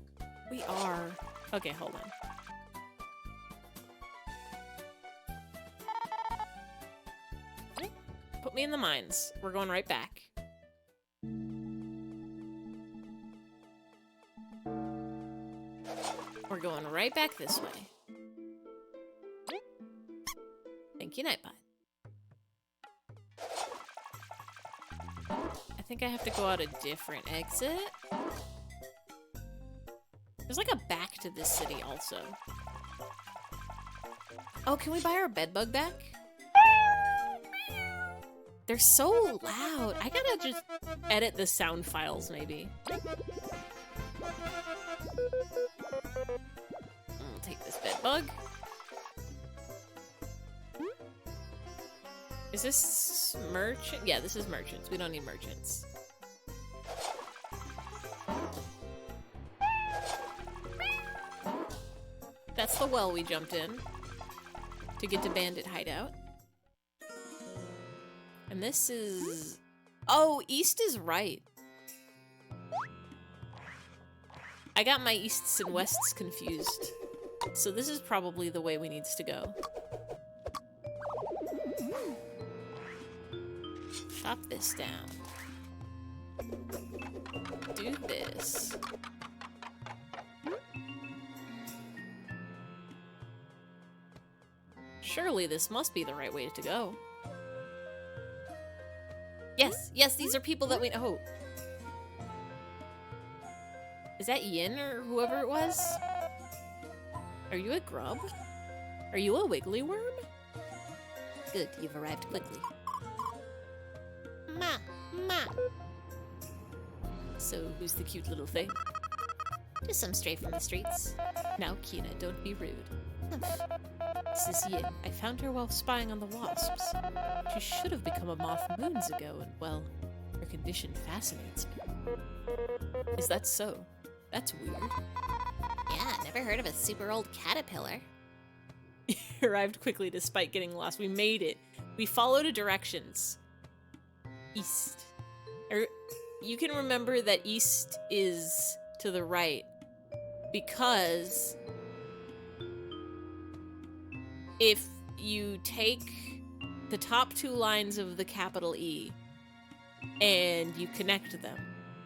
We are. Okay, hold on. Put me in the mines. We're going right back. We're going right back this way. Thank you, Nightbot. I think I have to go out a different exit. There's like a back to this city also. Oh, can we buy our bedbug back? They're so loud. I gotta just edit the sound files maybe. I'll take this bedbug. Is this merchant? Yeah, this is merchants. We don't need merchants. That's the well we jumped in to get to Bandit Hideout. And this is... Oh, east is right. I got my easts and wests confused. So this is probably the way we needs to go. chop this down. Do this. Surely this must be the right way to go. Yes, yes, these are people that we know. Oh. Is that Yin or whoever it was? Are you a grub? Are you a wiggly worm? Good, you've arrived quickly. Ma, ma. So, who's the cute little thing? Just some stray from the streets. Now, Kina, don't be rude. This is Yin. I found her while spying on the wasps. She should have become a moth moons ago, and, well, her condition fascinates me. Is that so? That's weird. Yeah, never heard of a super old caterpillar. Arrived quickly despite getting lost. We made it. We followed directions. East. You can remember that east is to the right because if you take the top two lines of the capital E and you connect them,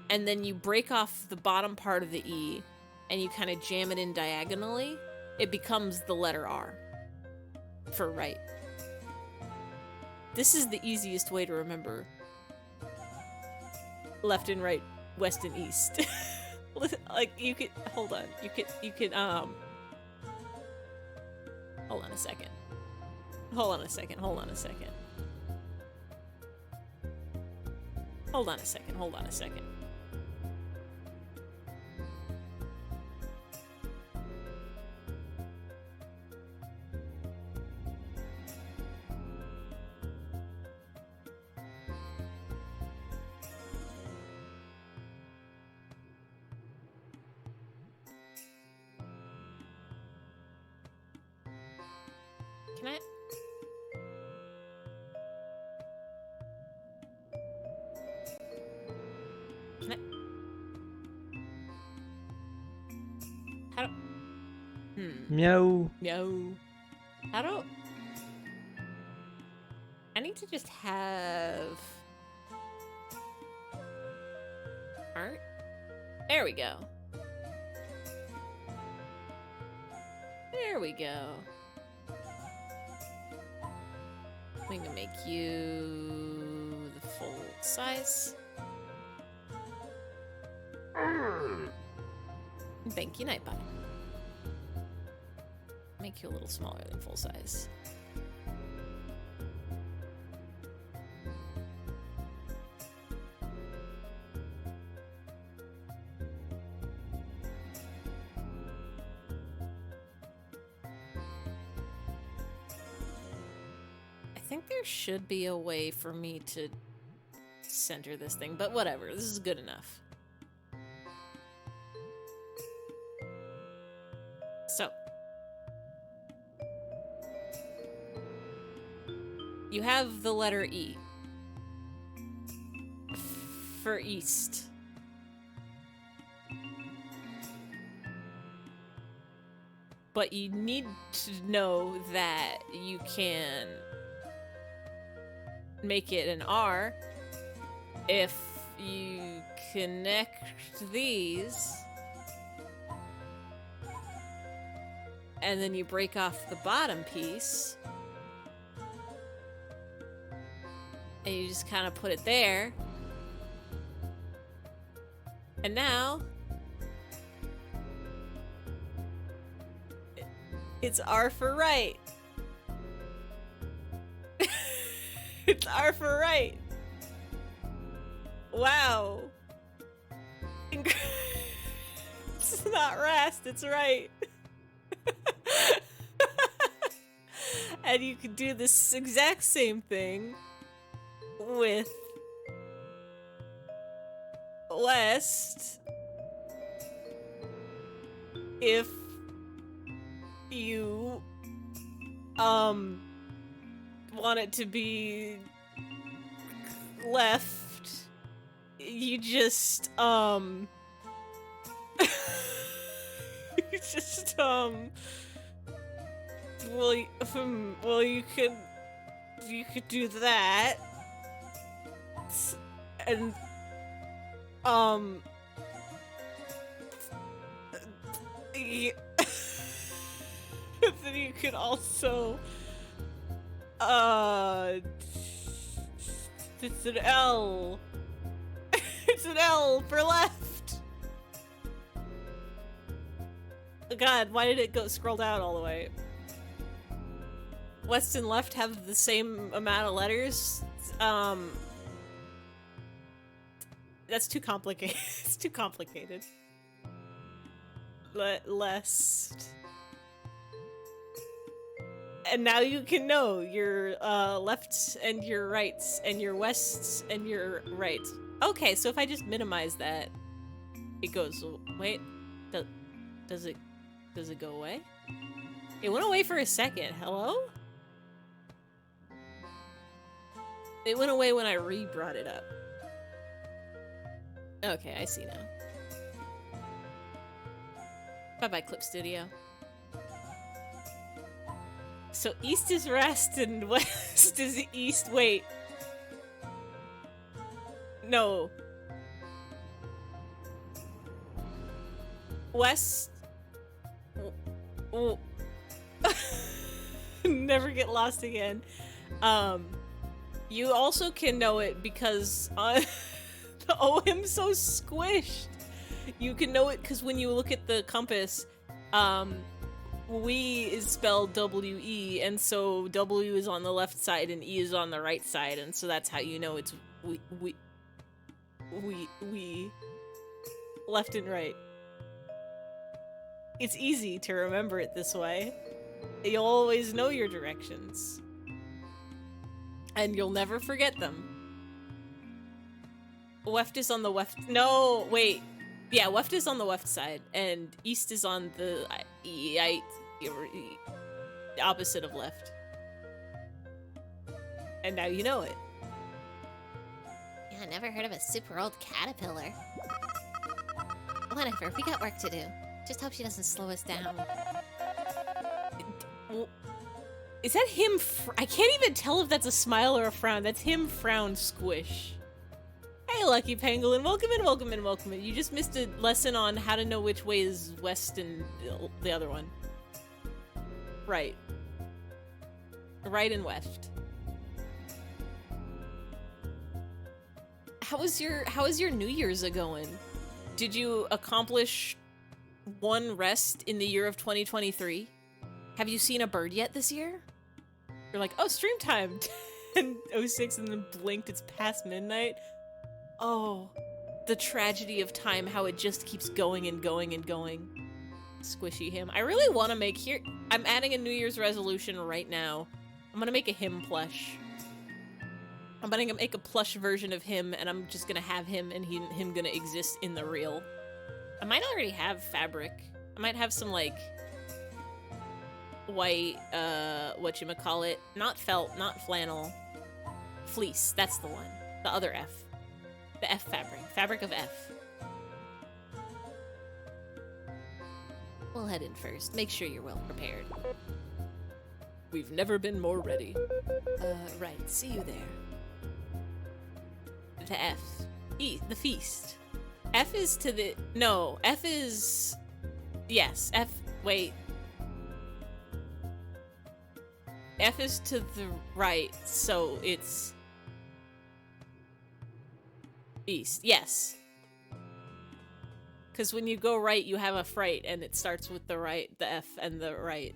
and then you break off the bottom part of the E and you kind of jam it in diagonally, it becomes the letter R for right. This is the easiest way to remember left and right, west and east. Like, you could, hold on, you could, hold on a second. Hold on a second, hold on a second. Hold on a second, hold on a second. Can I? Can I? How do? Meow. No. How do? I need to just have art. There we go. There we go. We can make you the full size. Thank you, Nightbot. Make you a little smaller than full size. I think there should be a way for me to center this thing, but whatever, this is good enough. So, you have the letter E for east. But you need to know that you can make it an R if you connect these and then you break off the bottom piece and you just kind of put it there, and now it's R for right. It's R for right. Wow. It's not Rast, it's right. And you could do this exact same thing with West if you want it to be left. You just you just well you could do that, and then you can also it's an L. It's an L for left. God, why did it go scroll down all the way? West and left have the same amount of letters. That's too complicated. It's too complicated. Lest. And now you can know your lefts and your rights and your wests and your rights. Okay, so if I just minimize that, it goes. Wait, does it go away? It went away for a second. Hello? It went away when I re-brought it up. Okay, I see now. Bye-bye, Clip Studio. So east is rest and west is east. Wait. No. West. Never get lost again. You also can know it because oh, I'm so squished. You can know it because when you look at the compass, we is spelled W-E, and so W is on the left side and E is on the right side, and so that's how you know it's we left and right. It's easy to remember it this way. You'll always know your directions. And you'll never forget them. Weft is on the weft. No, wait. Yeah, weft is on the left side, and east is on the opposite of left. And now you know it. Yeah, I never heard of a super old caterpillar. Whatever, we got work to do. Just hope she doesn't slow us down. Is that him? I can't even tell if that's a smile or a frown. That's him frown squish. Hey, Lucky Pangolin. Welcome in, welcome in, welcome in. You just missed a lesson on how to know which way is west and the other one. Right. Right and west. How was your New Year's going? Did you accomplish one rest in the year of 2023? Have you seen a bird yet this year? You're like, oh, stream time. 10:06 and then blinked, it's past midnight. Oh, the tragedy of time, how it just keeps going and going and going. Squishy him. I really want to make here. I'm adding a New Year's resolution right now. I'm gonna make a him plush. I'm gonna make a plush version of him, and I'm just gonna have him and him gonna exist in the real. I might already have fabric. I might have some like white, whatchamacallit, not felt, not flannel, fleece. That's the one. The other F. The F fabric. Fabric of F. We'll head in first. Make sure you're well prepared. We've never been more ready. Right. See you there. To F. The feast. F is to the... No. F is... Yes. F... Wait. F is to the right, so it's... East. Yes. Because when you go right, you have a fright, and it starts with the right, the F, and the right.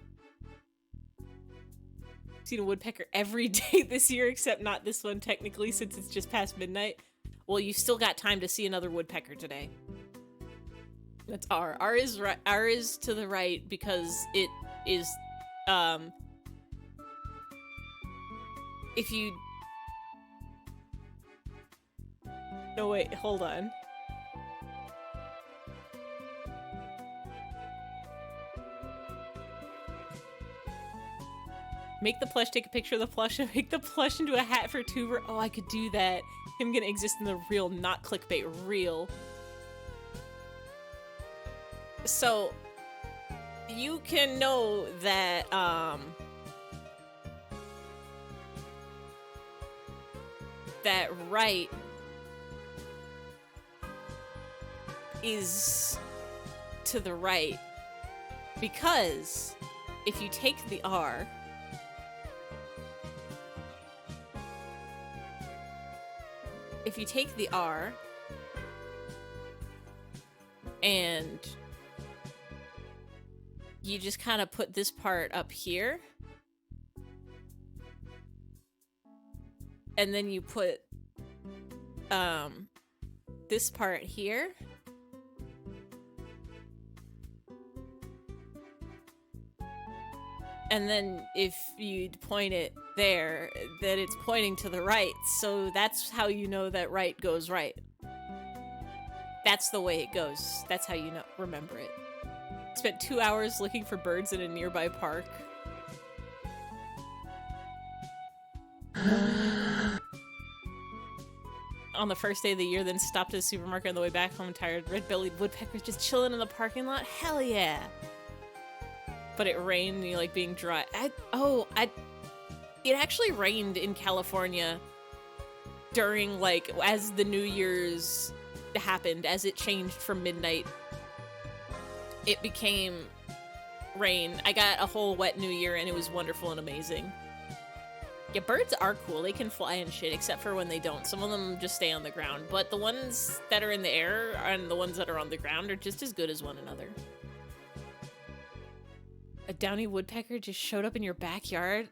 I've seen a woodpecker every day this year, except not this one, technically, since it's just past midnight. Well, you still got time to see another woodpecker today. That's R. R is right. R is to the right because it is, if you... No, wait, hold on. Make the plush, take a picture of the plush, and make the plush into a hat for Tuber. Oh, I could do that. Him gonna exist in the real, not clickbait, real. So, you can know that, that right is to the right, because if you take the R, and you just kind of put this part up here, and then you put this part here, and then if you point it there, then it's pointing to the right, so that's how you know that right goes right. That's the way it goes. That's how you know, remember it. Spent 2 hours looking for birds in a nearby park. On the first day of the year, then stopped at the supermarket on the way back home tired. Red-bellied woodpeckers just chilling in the parking lot. Hell yeah! But it rained and you like being dry. It actually rained in California during, like, as the New Year's happened, as it changed from midnight. It became rain. I got a whole wet New Year and it was wonderful and amazing. Yeah, birds are cool. They can fly and shit, except for when they don't. Some of them just stay on the ground, but the ones that are in the air and the ones that are on the ground are just as good as one another. A downy woodpecker just showed up in your backyard.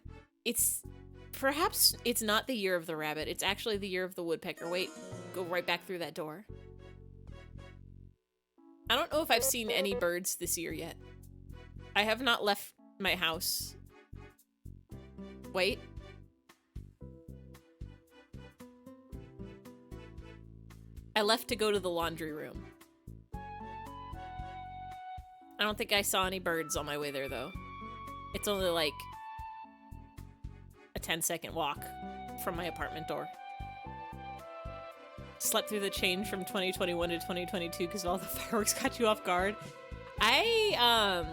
Perhaps it's not the year of the rabbit. It's actually the year of the woodpecker. Wait, go right back through that door. I don't know if I've seen any birds this year yet. I have not left my house. Wait. I left to go to the laundry room. I don't think I saw any birds on my way there, though. It's only like a 10-second walk from my apartment door. Slept through the change from 2021 to 2022 because all the fireworks got you off guard. I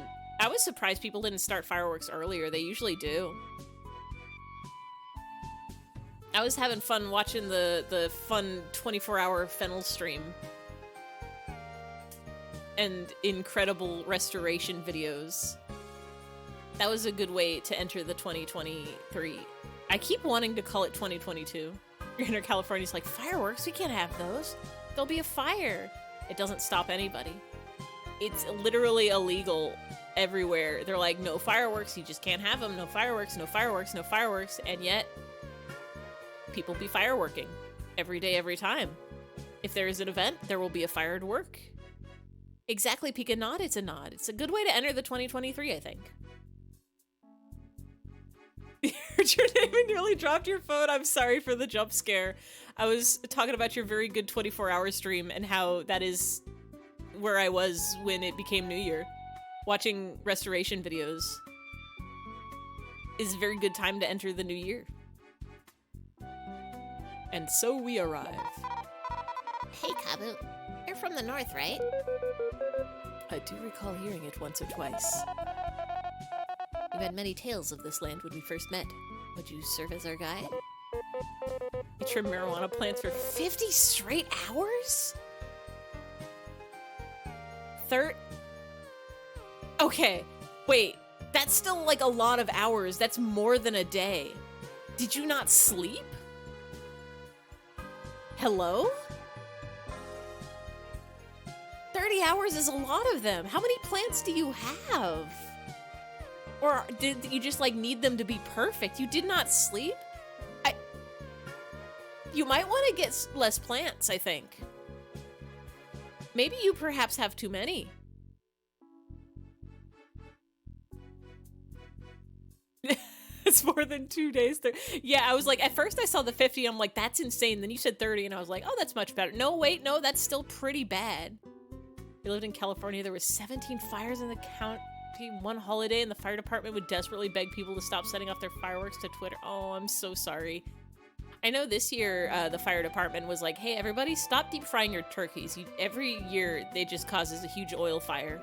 was surprised people didn't start fireworks earlier. They usually do. I was having fun watching the fun 24-hour Fennel stream and incredible restoration videos. That was a good way to enter the 2023. I keep wanting to call it 2022. Inner California's like, fireworks? We can't have those. There'll be a fire. It doesn't stop anybody. It's literally illegal everywhere. They're like, no fireworks, you just can't have them. No fireworks, no fireworks, no fireworks. And yet, people be fireworking every day, every time. If there is an event, there will be a fire to work. Exactly, peek a nod, it's a nod. It's a good way to enter the 2023, I think. You heard your name and nearly dropped your phone. I'm sorry for the jump scare. I was talking about your very good 24-hour stream and how that is where I was when it became New Year. Watching restoration videos is a very good time to enter the new year. And so we arrive. Hey, Kabu. You're from the north, right? I do recall hearing it once or twice. We've had many tales of this land when we first met. Would you serve as our guide? You trim marijuana plants for 50 straight hours? Okay, wait. That's still like a lot of hours. That's more than a day. Did you not sleep? Hello? 30 hours is a lot of them. How many plants do you have? Or did you just like need them to be perfect? You did not sleep? You might want to get less plants, I think. Maybe you perhaps have too many. It's more than 2 days. Yeah, I was like, at first I saw the 50, I'm like, that's insane. Then you said 30, and I was like, oh, that's much better. No, wait, no, that's still pretty bad. We lived in California. There was 17 fires in the county one holiday, and the fire department would desperately beg people to stop setting off their fireworks to Twitter. Oh, I'm so sorry. I know this year, the fire department was like, hey, everybody, stop deep frying your turkeys. Every year, they just causes a huge oil fire.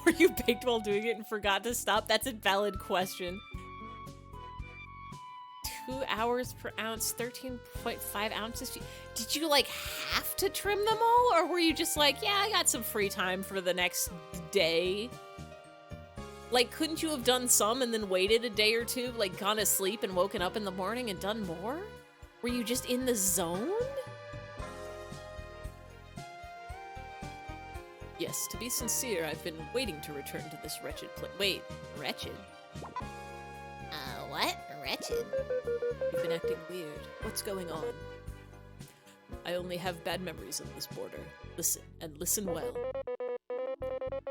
Were you baked while doing it and forgot to stop? That's a valid question. 2 hours per ounce, 13.5 ounces. Did you like have to trim them all, or were you just like, yeah, I got some free time for the next day? Like, couldn't you have done some and then waited a day or two, like gone to sleep and woken up in the morning and done more? Were you just in the zone? Yes, to be sincere, I've been waiting to return to this wretched place. Wait, wretched? What? Wretched? You've been acting weird. What's going on? I only have bad memories of this border. Listen, and listen well.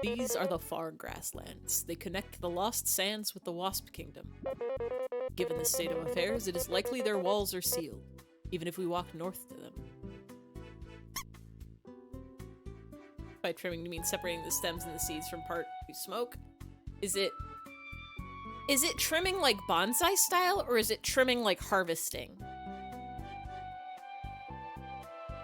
These are the far grasslands. They connect the Lost Sands with the Wasp Kingdom. Given the state of affairs, it is likely their walls are sealed, even if we walk north to them. By trimming, you mean separating the stems and the seeds from part to smoke? Is it trimming like bonsai style, or is it trimming like harvesting?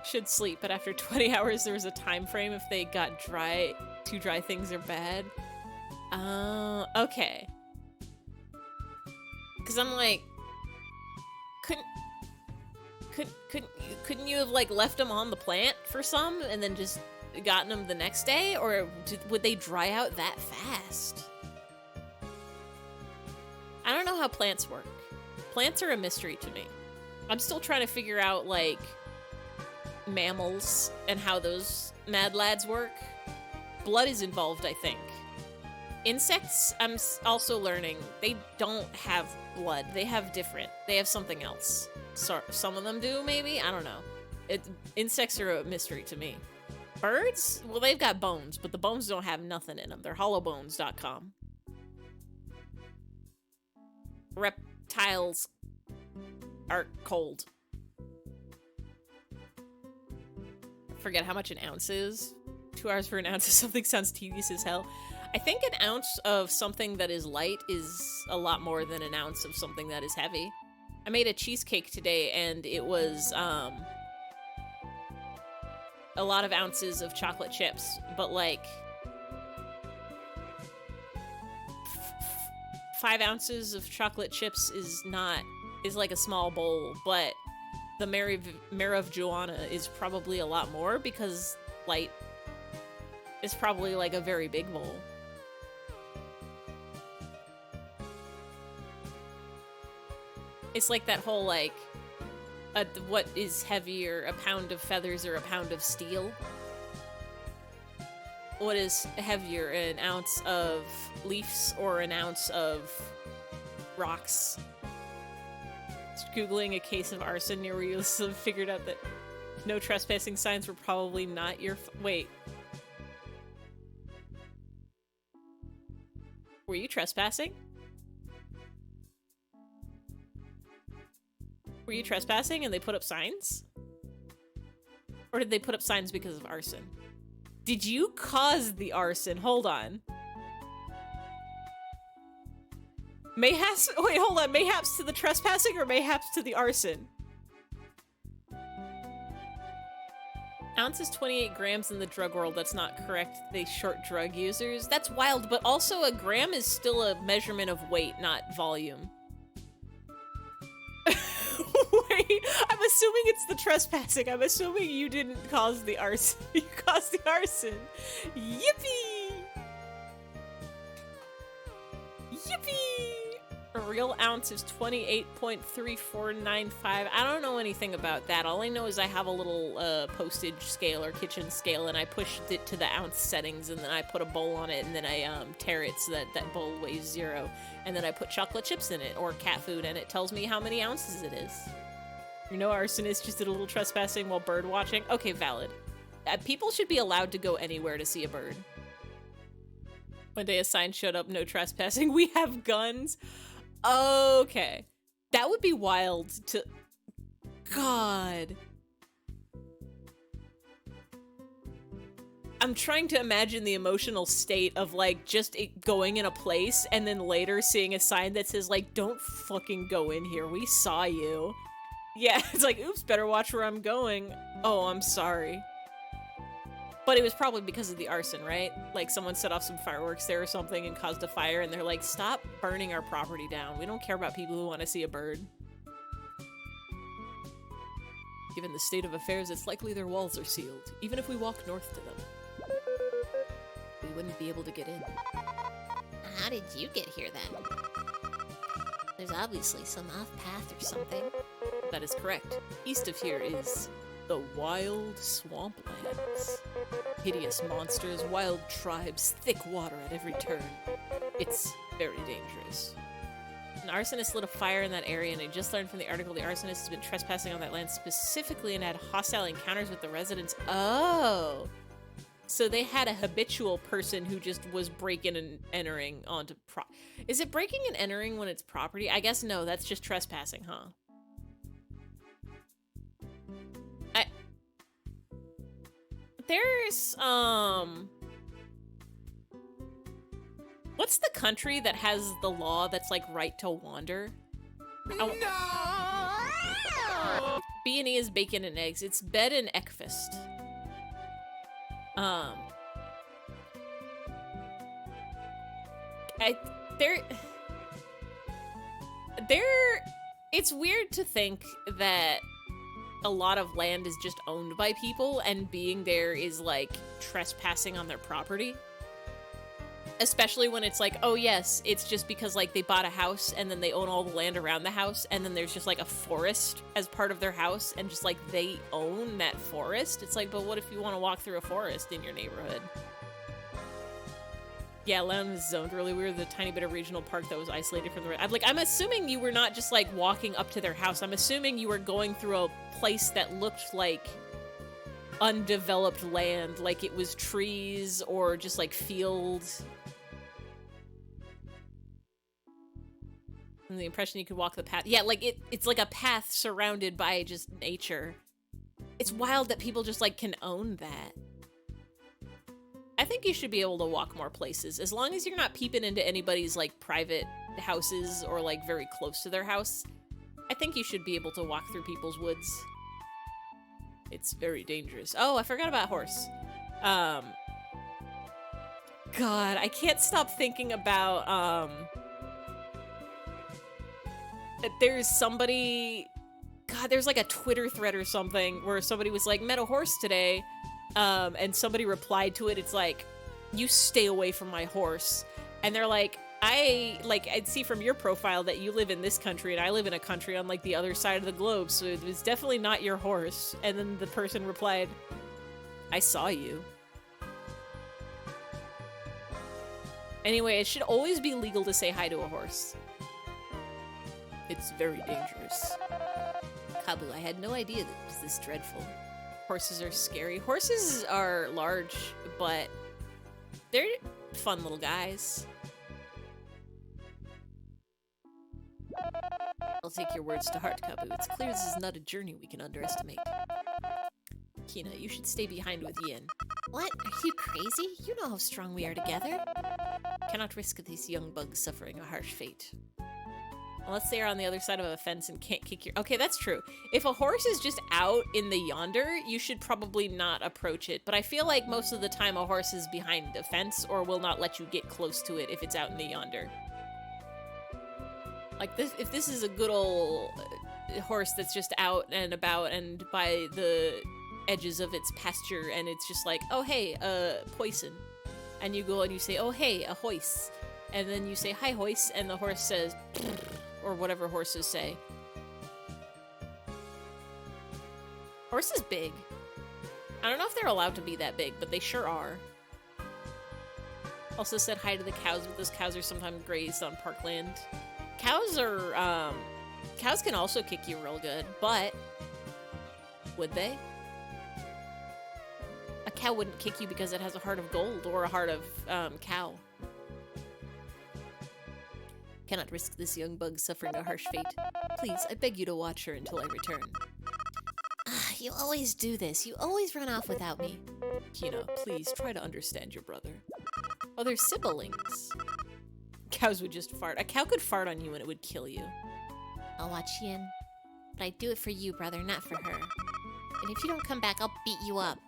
Should sleep, but after 20 hours there was a time frame if they got dry. Too dry things are bad. Okay. Cause I'm like, couldn't you have like left them on the plant for some and then just gotten them the next day, or would they dry out that fast? I don't know how plants work. Plants are a mystery to me. I'm still trying to figure out like mammals and how those mad lads work. Blood is involved, I think. Insects, I'm also learning, they don't have blood. They have something else. So, some of them do, maybe? I don't know. Insects are a mystery to me. Birds? Well, they've got bones, but the bones don't have nothing in them. They're hollowbones.com. Reptiles are cold. Forget how much an ounce is. 2 hours for an ounce of something sounds tedious as hell. I think an ounce of something that is light is a lot more than an ounce of something that is heavy. I made a cheesecake today, and it was a lot of ounces of chocolate chips, but like 5 ounces of chocolate chips is like a small bowl, but the marijuana is probably a lot more because light is probably like a very big bowl. It's like that whole like, what is heavier, a pound of feathers or a pound of steel? What is heavier, an ounce of leaves or an ounce of rocks? Just Googling a case of arson near where you figured out that no trespassing signs were probably not your wait. Were you trespassing? Were you trespassing and they put up signs? Or did they put up signs because of arson? Did you cause the arson? Hold on. Mayhaps- wait, hold on. Mayhaps to the trespassing or mayhaps to the arson? Ounce is 28 grams in the drug world. That's not correct. They short drug users. That's wild, but also a gram is still a measurement of weight, not volume. Wait, I'm assuming it's the trespassing. I'm assuming you didn't cause the arson. You caused the arson. Yippee! Yippee! A real ounce is 28.3495. I don't know anything about that. All I know is I have a little postage scale or kitchen scale, and I pushed it to the ounce settings, and then I put a bowl on it, and then I tare it so that that bowl weighs 0. And then I put chocolate chips in it, or cat food, and it tells me how many ounces it is. You know, arsonist just did a little trespassing while bird watching. Okay, valid. People should be allowed to go anywhere to see a bird. One day a sign showed up, no trespassing. We have guns. Okay. That would be wild to... God. I'm trying to imagine the emotional state of, like, just it going in a place and then later seeing a sign that says, like, don't fucking go in here. We saw you. Yeah, it's like, oops, better watch where I'm going. Oh, I'm sorry. But it was probably because of the arson, right? Like, someone set off some fireworks there or something and caused a fire, and they're like, stop burning our property down. We don't care about people who want to see a bird. Given the state of affairs, it's likely their walls are sealed, even if we walk north to them. We wouldn't be able to get in. How did you get here then? There's obviously some off-path or something. That is correct. East of here is the wild swamplands. Hideous monsters, wild tribes, thick water at every turn. It's very dangerous. An arsonist lit a fire in that area, and I just learned from the article the arsonist has been trespassing on that land specifically and had hostile encounters with the residents. Oh! So they had a habitual person who just was breaking and entering onto Is it breaking and entering when it's property? I guess no, that's just trespassing, huh? There's, what's the country that has the law that's like right to wander? No! B&E is bacon and eggs. It's bed and Eckfist. It's weird to think that a lot of land is just owned by people and being there is like trespassing on their property. Especially when it's like, oh yes, it's just because like they bought a house and then they own all the land around the house and then there's just like a forest as part of their house and just like they own that forest. It's like, but what if you want to walk through a forest in your neighborhood? Yeah, land was zoned really weird. The tiny bit of regional park that was isolated from the rest. I'm assuming you were not just like walking up to their house. I'm assuming you were going through a place that looked like undeveloped land, like it was trees or just like fields. And the impression you could walk the path. Yeah, like it's like a path surrounded by just nature. It's wild that people just like can own that. I think you should be able to walk more places as long as you're not peeping into anybody's like private houses or like very close to their house. I think you should be able to walk through people's woods. It's very dangerous. Oh, I forgot about horse. God, I can't stop thinking about there's somebody, God, there's like a Twitter thread or something where somebody was like, met a horse today, and somebody replied to it, it's like, you stay away from my horse. And they're like, I'd see from your profile that you live in this country and I live in a country on like the other side of the globe, so it was definitely not your horse. And then the person replied, I saw you. Anyway, it should always be legal to say hi to a horse. It's very dangerous. Kabu, I had no idea that it was this dreadful. Horses are scary. Horses are large, but they're fun little guys. I'll take your words to heart, Kabu. It's clear this is not a journey we can underestimate. Kina, you should stay behind with Yin. What? Are you crazy? You know how strong we are together. Cannot risk these young bugs suffering a harsh fate. Unless they are on the other side of a fence and can't kick your... Okay, that's true. If a horse is just out in the yonder, you should probably not approach it. But I feel like most of the time a horse is behind a fence or will not let you get close to it if it's out in the yonder. Like, this, if this is a good old horse that's just out and about and by the edges of its pasture and it's just like, oh, hey, poison. And you go and you say, oh, hey, a hoist. And then you say, hi, hoist, and the horse says... or whatever horses say. Horse is big. I don't know if they're allowed to be that big, but they sure are. Also said hi to the cows, but those cows are sometimes grazed on parkland. Cows are, cows can also kick you real good, but would they? A cow wouldn't kick you because it has a heart of gold or a heart of, cow. Cannot risk this young bug suffering a harsh fate. Please, I beg you to watch her until I return. You always do this. You always run off without me. Kina, please try to understand your brother. Oh, they're siblings. Cows would just fart. A cow could fart on you and it would kill you. I'll watch Yin. But I do it for you, brother, not for her. And if you don't come back, I'll beat you up.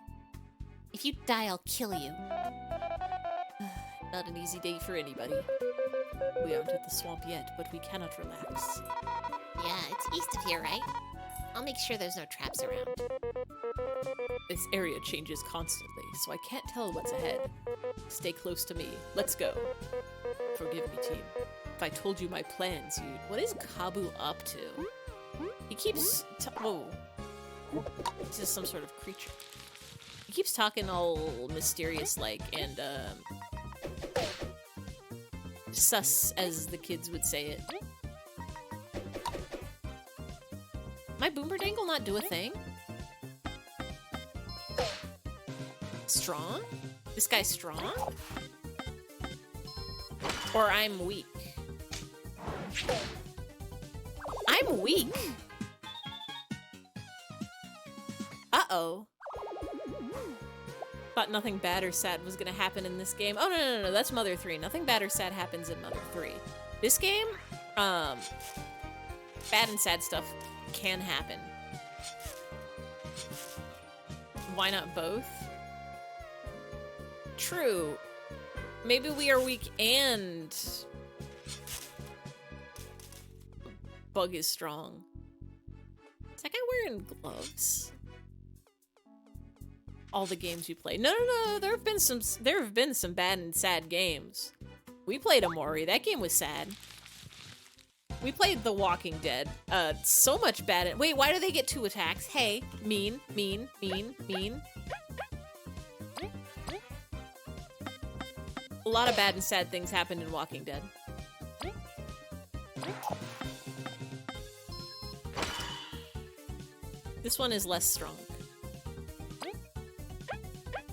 If you die, I'll kill you. Not an easy day for anybody. We aren't at the swamp yet, but we cannot relax. Yeah, it's east of here, right? I'll make sure there's no traps around. This area changes constantly, so I can't tell what's ahead. Stay close to me. Let's go. Forgive me, team. If I told you my plans, you'd... What is Kabu up to? He keeps... Whoa. He's just some sort of creature. He keeps talking all mysterious-like and, sus, as the kids would say it. My Boomerdangle not do a thing? Strong? This guy's strong? Or I'm weak? I'm weak! Uh-oh. Thought nothing bad or sad was gonna happen in this game. Oh, no, that's Mother 3. Nothing bad or sad happens in Mother 3. This game, bad and sad stuff can happen. Why not both? True. Maybe we are weak and Bug is strong. Is that guy wearing gloves? All the games you play. No. There have been some bad and sad games. We played Amori. That game was sad. We played The Walking Dead. So much bad. Wait, why do they get 2 attacks? Hey, mean. A lot of bad and sad things happened in Walking Dead. This one is less strong.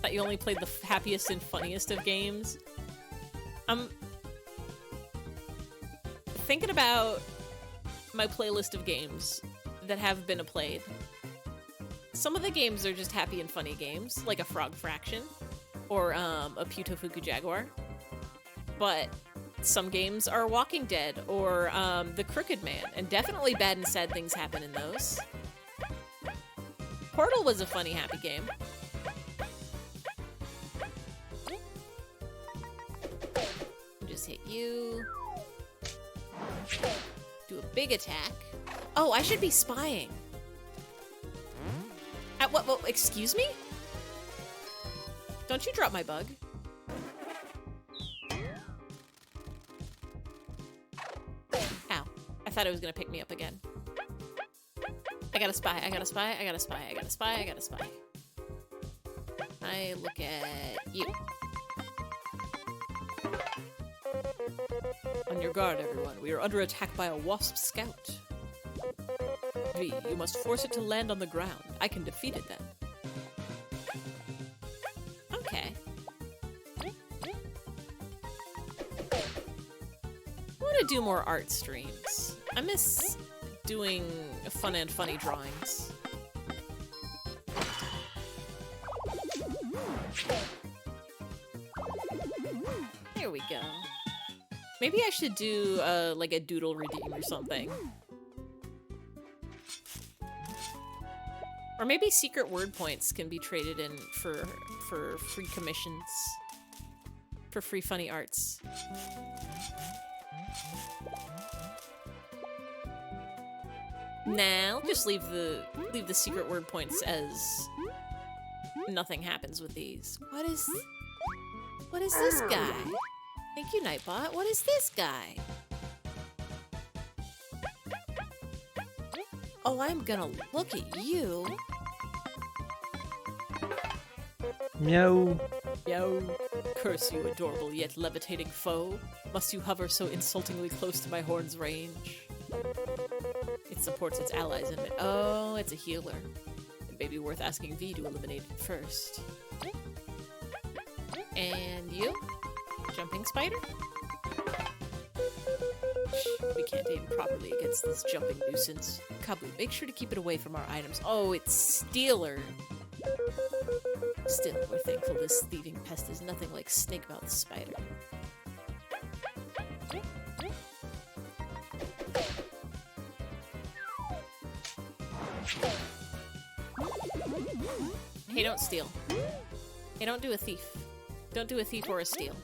Thought you only played the happiest and funniest of games. I'm thinking about my playlist of games that have been played. Some of the games are just happy and funny games, like a Frog Fraction or a Putofuku Jaguar. But some games are Walking Dead or The Crooked Man, and definitely bad and sad things happen in those. Portal was a funny, happy game. Just hit you. Do a big attack. Oh, I should be spying. At what? Excuse me? Don't you drop my bug. Ow. I thought it was gonna pick me up again. I gotta spy. I look at you. On your guard, everyone. We are under attack by a wasp scout. V, you must force it to land on the ground. I can defeat it then. Okay. I want to do more art streams. I miss doing fun and funny drawings. There we go. Maybe I should do like a doodle redeem or something. Or maybe secret word points can be traded in for free commissions. For free funny arts. Nah, I'll just leave the secret word points as nothing happens with these. What is this guy? Thank you, Nightbot. What is this guy? Oh, I'm gonna look at you. Meow. Yo, curse you, adorable yet levitating foe. Must you hover so insultingly close to my horn's range? It supports its allies in it. Oh, it's a healer. It may be worth asking V to eliminate it first. And you? Jumping spider? We can't aim properly against this jumping nuisance. Kabu, make sure to keep it away from our items. Oh, it's Stealer. Still, we're thankful this thieving pest is nothing like Snakemouth Spider. Hey, don't steal. Hey, don't do a thief. Don't do a thief or a steal.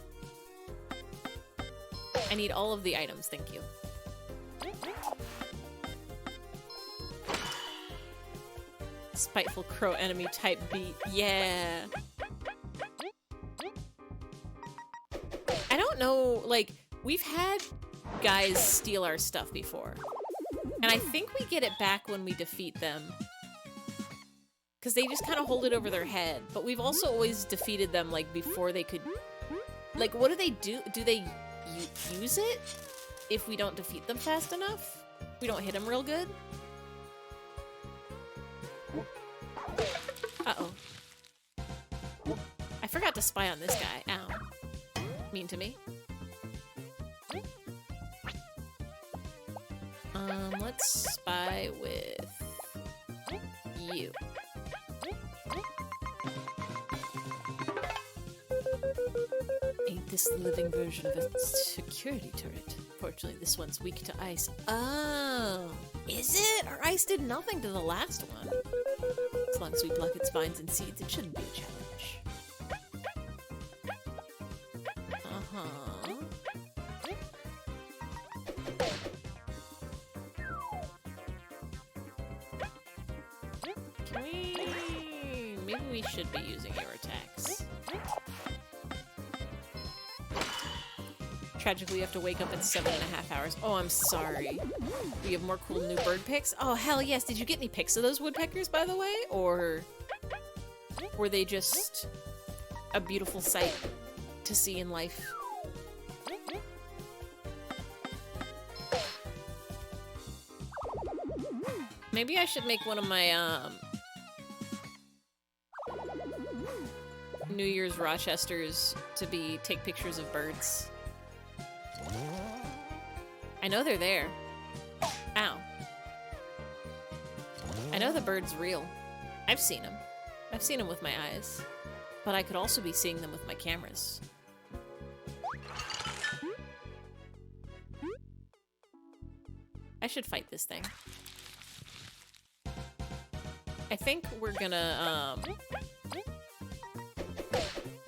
I need all of the items, thank you. Spiteful crow enemy type beat. Yeah. I don't know, like, we've had guys steal our stuff before. And I think we get it back when we defeat them. Because they just kind of hold it over their head. But we've also always defeated them, like, before they could... Like, what do they do? Do they use it if we don't defeat them fast enough? We don't hit them real good? Uh-oh. I forgot to spy on this guy. Ow. Mean to me. Let's spy with you. Ain't this the living version of a security turret? Fortunately, this one's weak to ice. Oh, is it? Our ice did nothing to the last one. As long as we block its vines and seeds, it shouldn't be a challenge. Uh-huh. Can we... Maybe we should be using your attacks. Tragically, we have to wake up in 7.5 hours. Oh, I'm sorry. We have more cool new bird pics? Oh, hell yes. Did you get any pics of those woodpeckers, by the way? Or were they just a beautiful sight to see in life? Maybe I should make one of my, New Year's Rochesters to be take pictures of birds. I know they're there. Ow. I know the bird's real. I've seen them. I've seen them with my eyes. But I could also be seeing them with my cameras. I should fight this thing. I think we're gonna,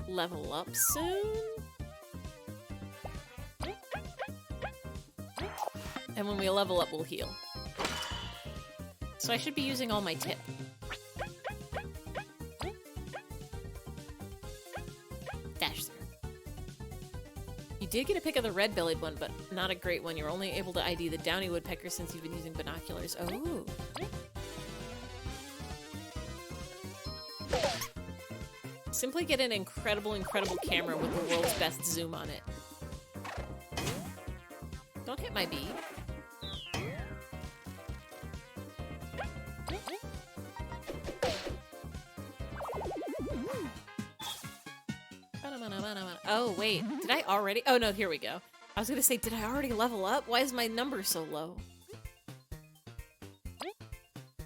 level up soon? And when we level up, we'll heal. So I should be using all my tip. Dash through. You did get a pic of the red-bellied one, but not a great one. You're only able to ID the downy woodpecker since you've been using binoculars. Oh. Simply get an incredible, incredible camera with the world's best zoom on it. Don't hit my bee. Oh, wait. Did I already? Oh, no, here we go. I was gonna say, did I already level up? Why is my number so low?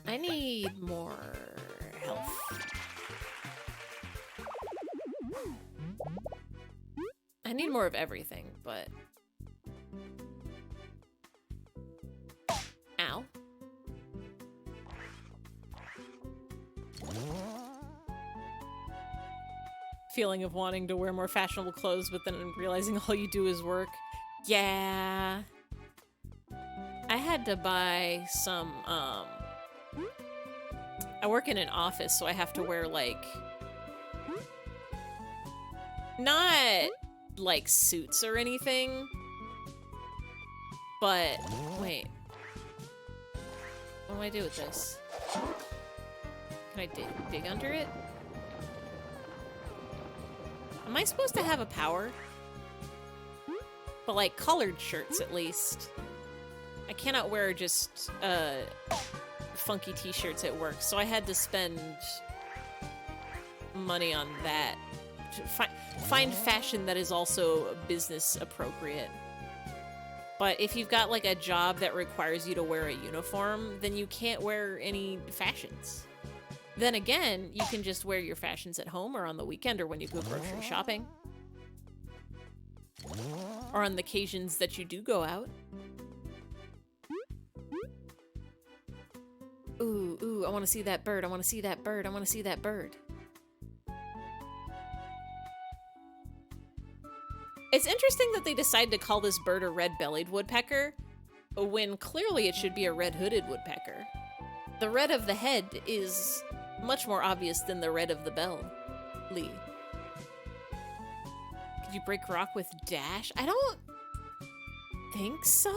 I need more health. I need more of everything, but... Ow. Feeling of wanting to wear more fashionable clothes, but then realizing all you do is work. Yeah. I had to buy some, I work in an office, so I have to wear, like... Not, like, suits or anything. But, wait. What do I do with this? Can I dig under it? Am I supposed to have a power? But, like, colored shirts, at least. I cannot wear just, funky t-shirts at work, so I had to spend money on that. Find fashion that is also business appropriate. But if you've got, like, a job that requires you to wear a uniform, then you can't wear any fashions. Then again, you can just wear your fashions at home or on the weekend or when you go grocery shopping. Or on the occasions that you do go out. Ooh, ooh, I want to see that bird, I want to see that bird, I want to see that bird. It's interesting that they decide to call this bird a red-bellied woodpecker, when clearly it should be a red-hooded woodpecker. The red of the head is much more obvious than the red of the bell, Lee. Could you break rock with dash? I don't think so.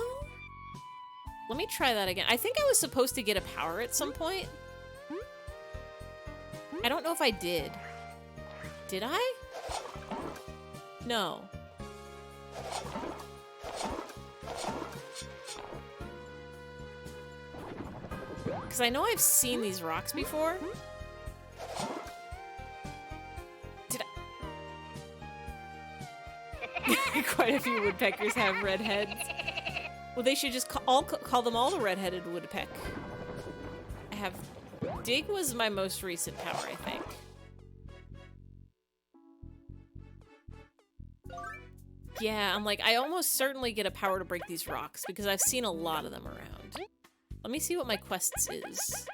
Let me try that again. I think I was supposed to get a power at some point. I don't know if I did. Did I? No. Because I know I've seen these rocks before. Did I? Quite a few woodpeckers have red heads. Well, they should just call them all the red-headed woodpeck. I have... Dig was my most recent power, I think. Yeah, I'm like, I almost certainly get a power to break these rocks because I've seen a lot of them around. Let me see what my quests is.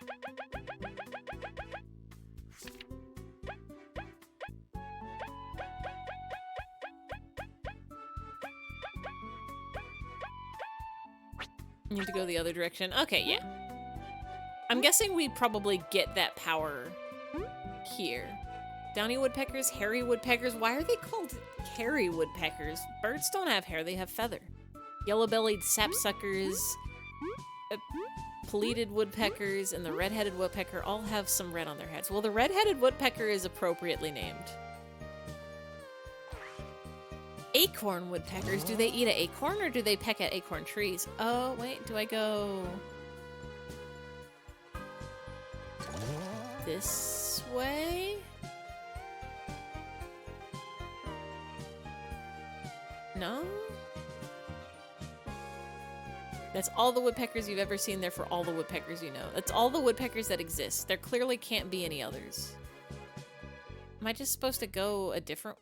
Need to go the other direction. Okay, yeah. I'm guessing we probably get that power here. Downy woodpeckers, hairy woodpeckers. Why are they called hairy woodpeckers? Birds don't have hair, they have feather. Yellow-bellied sapsuckers, pleated woodpeckers, and the red-headed woodpecker all have some red on their heads. Well, the red-headed woodpecker is appropriately named. Acorn woodpeckers. Do they eat an acorn or do they peck at acorn trees? Oh, wait, do I go this way? No? That's all the woodpeckers you've ever seen there for all the woodpeckers you know. That's all the woodpeckers that exist. There clearly can't be any others. Am I just supposed to go a different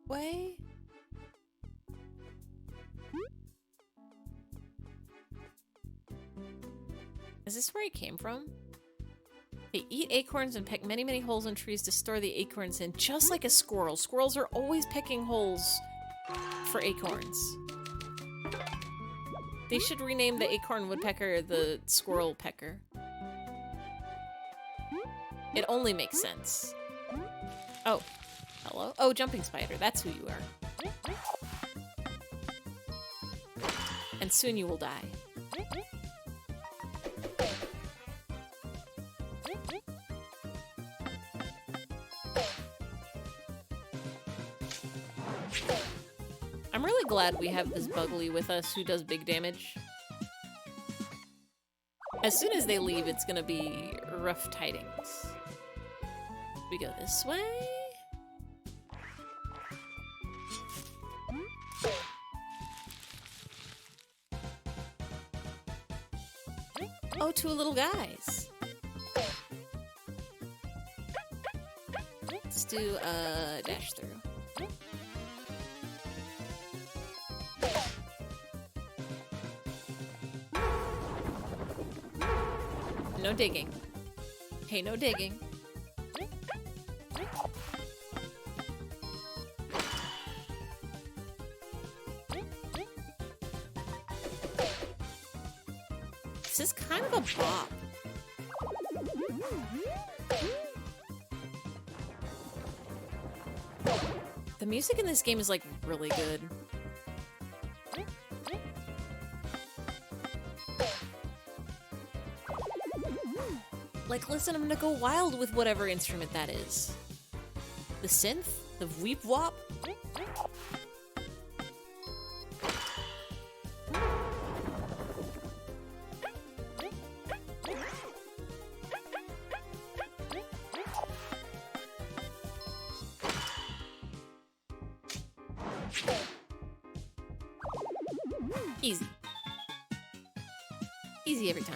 way? Is this where he came from? They eat acorns and peck many, many holes in trees to store the acorns in, just like a squirrel. Squirrels are always pecking holes for acorns. They should rename the acorn woodpecker the squirrel pecker. It only makes sense. Oh, hello? Oh, jumping spider, that's who you are. And soon you will die. I'm really glad we have this Buggly with us who does big damage. As soon as they leave, it's gonna be rough tidings. We go this way. Oh, two little guys. Let's do a dash through. No digging. Hey, no digging. This is kind of a bop. The music in this game is like really good. Like, listen, I'm gonna go wild with whatever instrument that is. The synth? The weep wop? Easy. Easy every time.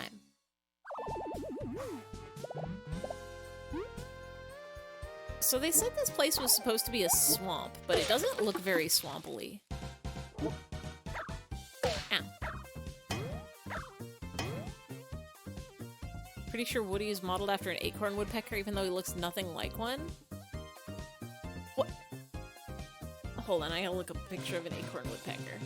So they said this place was supposed to be a swamp, but it doesn't look very swampily. Ow. Pretty sure Woody is modeled after an acorn woodpecker, even though he looks nothing like one. What? Hold on, I gotta look up a picture of an acorn woodpecker.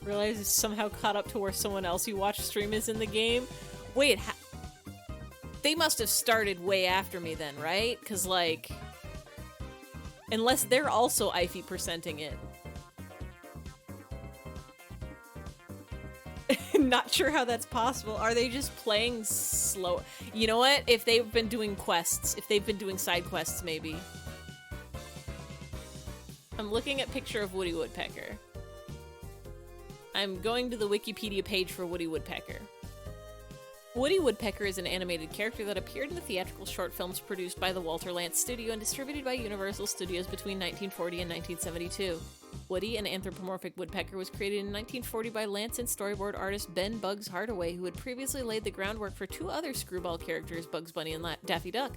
Realize it's somehow caught up to where someone else you watch stream is in the game. Wait, they must have started way after me then, right? Because, like, unless they're also eyfey percenting it. Not sure how that's possible. Are they just playing slow? You know what? If they've been doing quests, if they've been doing side quests, maybe. I'm looking at picture of Woody Woodpecker. I'm going to the Wikipedia page for Woody Woodpecker. Woody Woodpecker is an animated character that appeared in the theatrical short films produced by the Walter Lantz Studio and distributed by Universal Studios between 1940 and 1972. Woody, an anthropomorphic woodpecker, was created in 1940 by Lantz and storyboard artist Ben Bugs Hardaway, who had previously laid the groundwork for two other screwball characters, Bugs Bunny and Daffy Duck,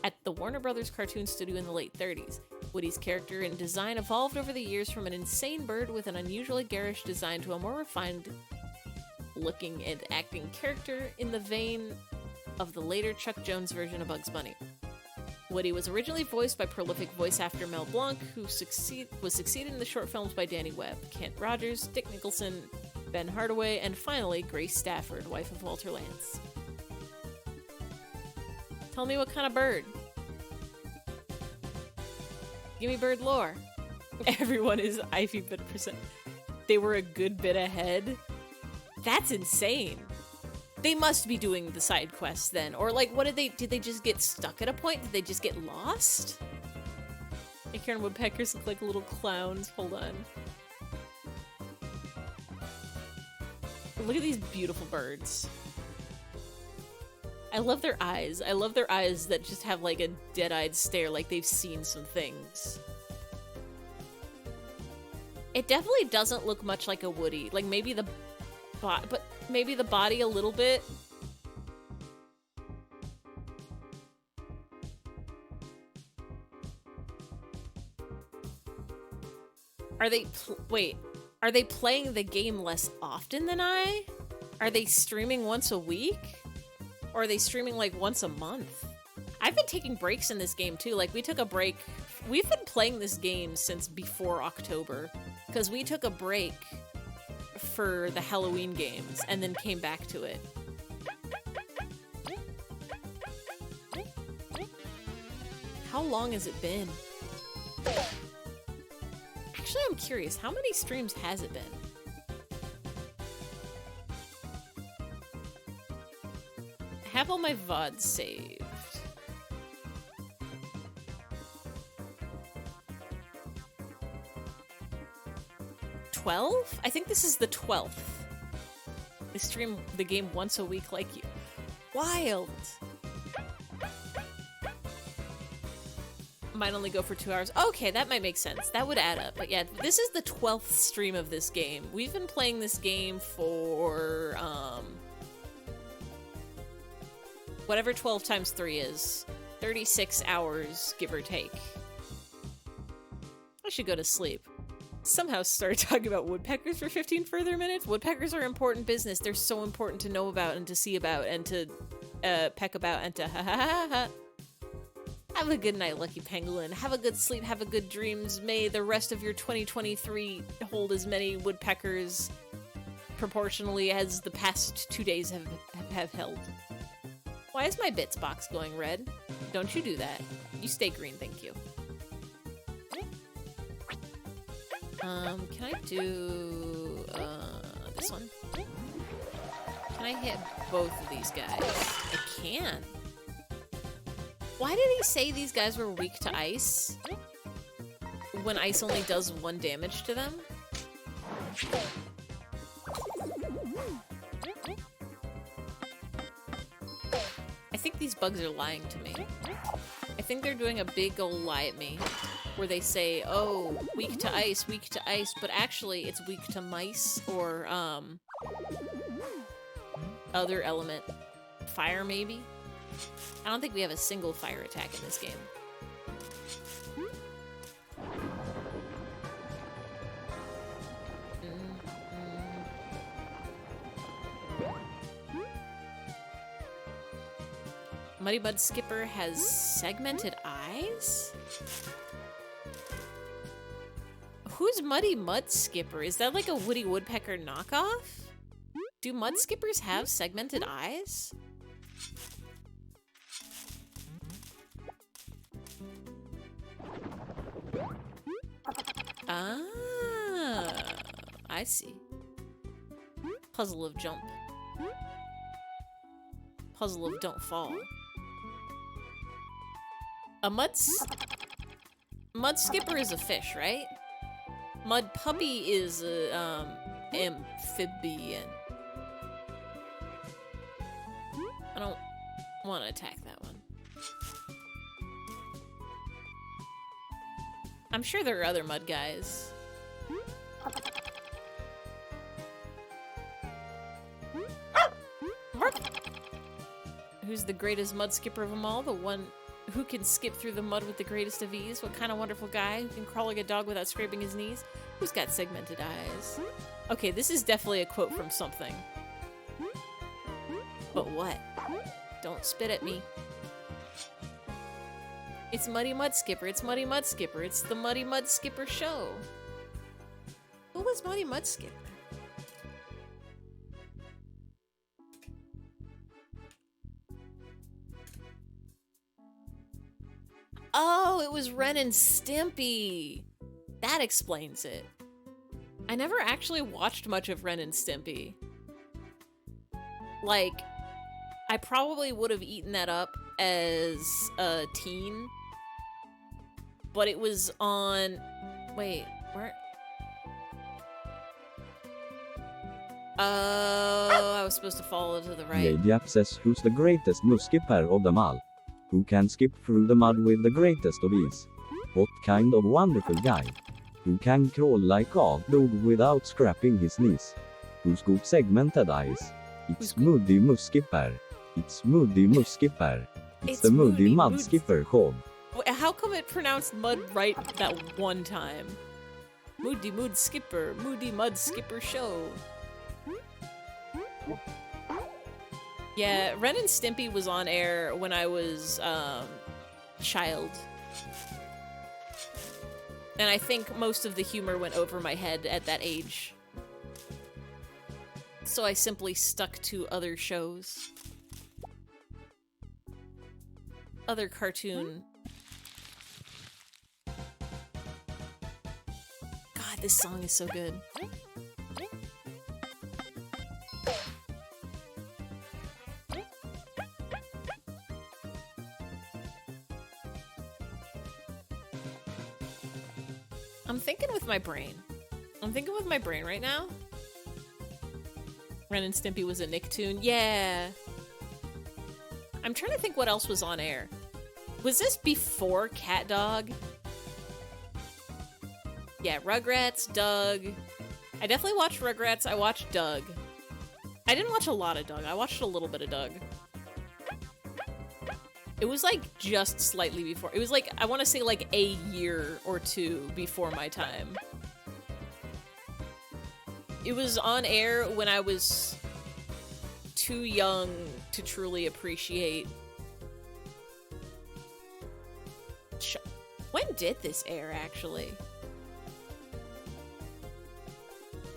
at the Warner Brothers cartoon studio in the late 30s. Woody's character and design evolved over the years from an insane bird with an unusually garish design to a more refined looking and acting character in the vein of the later Chuck Jones version of Bugs Bunny. Woody was originally voiced by prolific voice actor Mel Blanc, who was succeeded in the short films by Danny Webb, Kent Rogers, Dick Nicholson, Ben Hardaway, and finally Grace Stafford, wife of Walter Lantz. Tell me what kind of bird. Give me bird lore. Everyone is eyfey bit percent. They were a good bit ahead. That's insane. They must be doing the side quests then. Or like, what did they just get stuck at a point? Did they just get lost? Acorn woodpeckers look like little clowns. Hold on. Look at these beautiful birds. I love their eyes. I love their eyes that just have like a dead-eyed stare, like they've seen some things. It definitely doesn't look much like a Woody. Like maybe the but maybe the body a little bit. Are they wait, are they playing the game less often than I? Are they streaming once a week? Or are they streaming like once a month? I've been taking breaks in this game too. Like we took a break. We've been playing this game since before October because we took a break for the Halloween games and then came back to it. How long has it been? Actually, I'm curious. How many streams has it been? I have all my VODs saved. $12? I think this is the 12th. I stream the game once a week like you. Wild! Might only go for 2 hours. Okay, that might make sense. That would add up. But yeah, this is the 12th stream of this game. We've been playing this game for, whatever 12 times 3 is. 36 hours, give or take. I should go to sleep. Somehow started talking about woodpeckers for 15 further minutes. Woodpeckers are important business. They're so important to know about and to see about and to peck about and to ha ha ha ha. Have a good night, Lucky Pangolin. Have a good sleep, have a good dreams. May the rest of your 2023 hold as many woodpeckers proportionally as the past 2 days have held. Why is my bits box going red? Don't you do that. You stay green, thank you. Can I do, this one? Can I hit both of these guys? I can. Why did he say these guys were weak to ice? When ice only does 1 damage to them? I think these bugs are lying to me. I think they're doing a big ol' lie at me. Where they say, oh, weak to ice, but actually it's weak to mice or, other element. Fire, maybe? I don't think we have a single fire attack in this game. Muddy Bud Skipper has segmented eyes? Who's Muddy Mud Skipper? Is that like a Woody Woodpecker knockoff? Do mud skippers have segmented eyes? Ah, I see. Puzzle of jump. Puzzle of don't fall. A mud skipper is a fish, right? Mud puppy is a amphibian. I don't want to attack that one. I'm sure there are other mud guys. Who's the greatest mud skipper of them all? The one who can skip through the mud with the greatest of ease? What kind of wonderful guy who can crawl like a dog without scraping his knees? Who's got segmented eyes? Okay, this is definitely a quote from something. But what? Don't spit at me. It's Muddy Mud Skipper. It's Muddy Mud Skipper. It's the Muddy Mud Skipper show. Who was Muddy Mud Skipper? Oh, it was Ren and Stimpy. That explains it. I never actually watched much of Ren and Stimpy. Like, I probably would have eaten that up as a teen. But it was on... Wait, where... Oh, I was supposed to follow to the right. Yap says who's the greatest skipper of them all? Who can skip through the mud with the greatest of ease? What kind of wonderful guy? Who can crawl like a dog without scraping his knees? Who's got segmented eyes? It's Moody Mus Skipper. It's Moody Mus Skipper. It's the Moody Mud Skipper Hob. How come it pronounced mud right that one time? Moody Mud Skipper. Moody Mud Skipper show. Yeah, Ren and Stimpy was on air when I was, child. And I think most of the humor went over my head at that age. So I simply stuck to other shows. Other cartoon. God, this song is so good. I'm thinking with my brain. I'm thinking with my brain right now. Ren and Stimpy was a Nicktoon. Yeah. I'm trying to think what else was on air. Was this before Cat Dog? Yeah, Rugrats, Doug. I definitely watched Rugrats. I watched Doug. I didn't watch a lot of Doug. I watched a little bit of Doug. It was like just slightly before. It was like, I want to say like a year or two before my time. It was on air when I was too young to truly appreciate. When did this air, actually?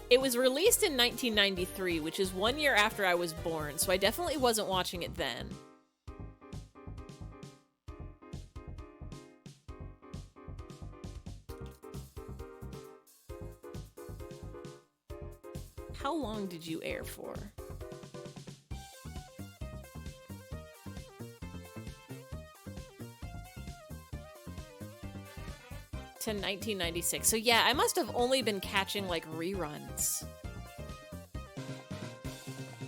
It was released in 1993, which is 1 year after I was born, so I definitely wasn't watching it then. How long did you air for? To 1996. So yeah, I must have only been catching like reruns.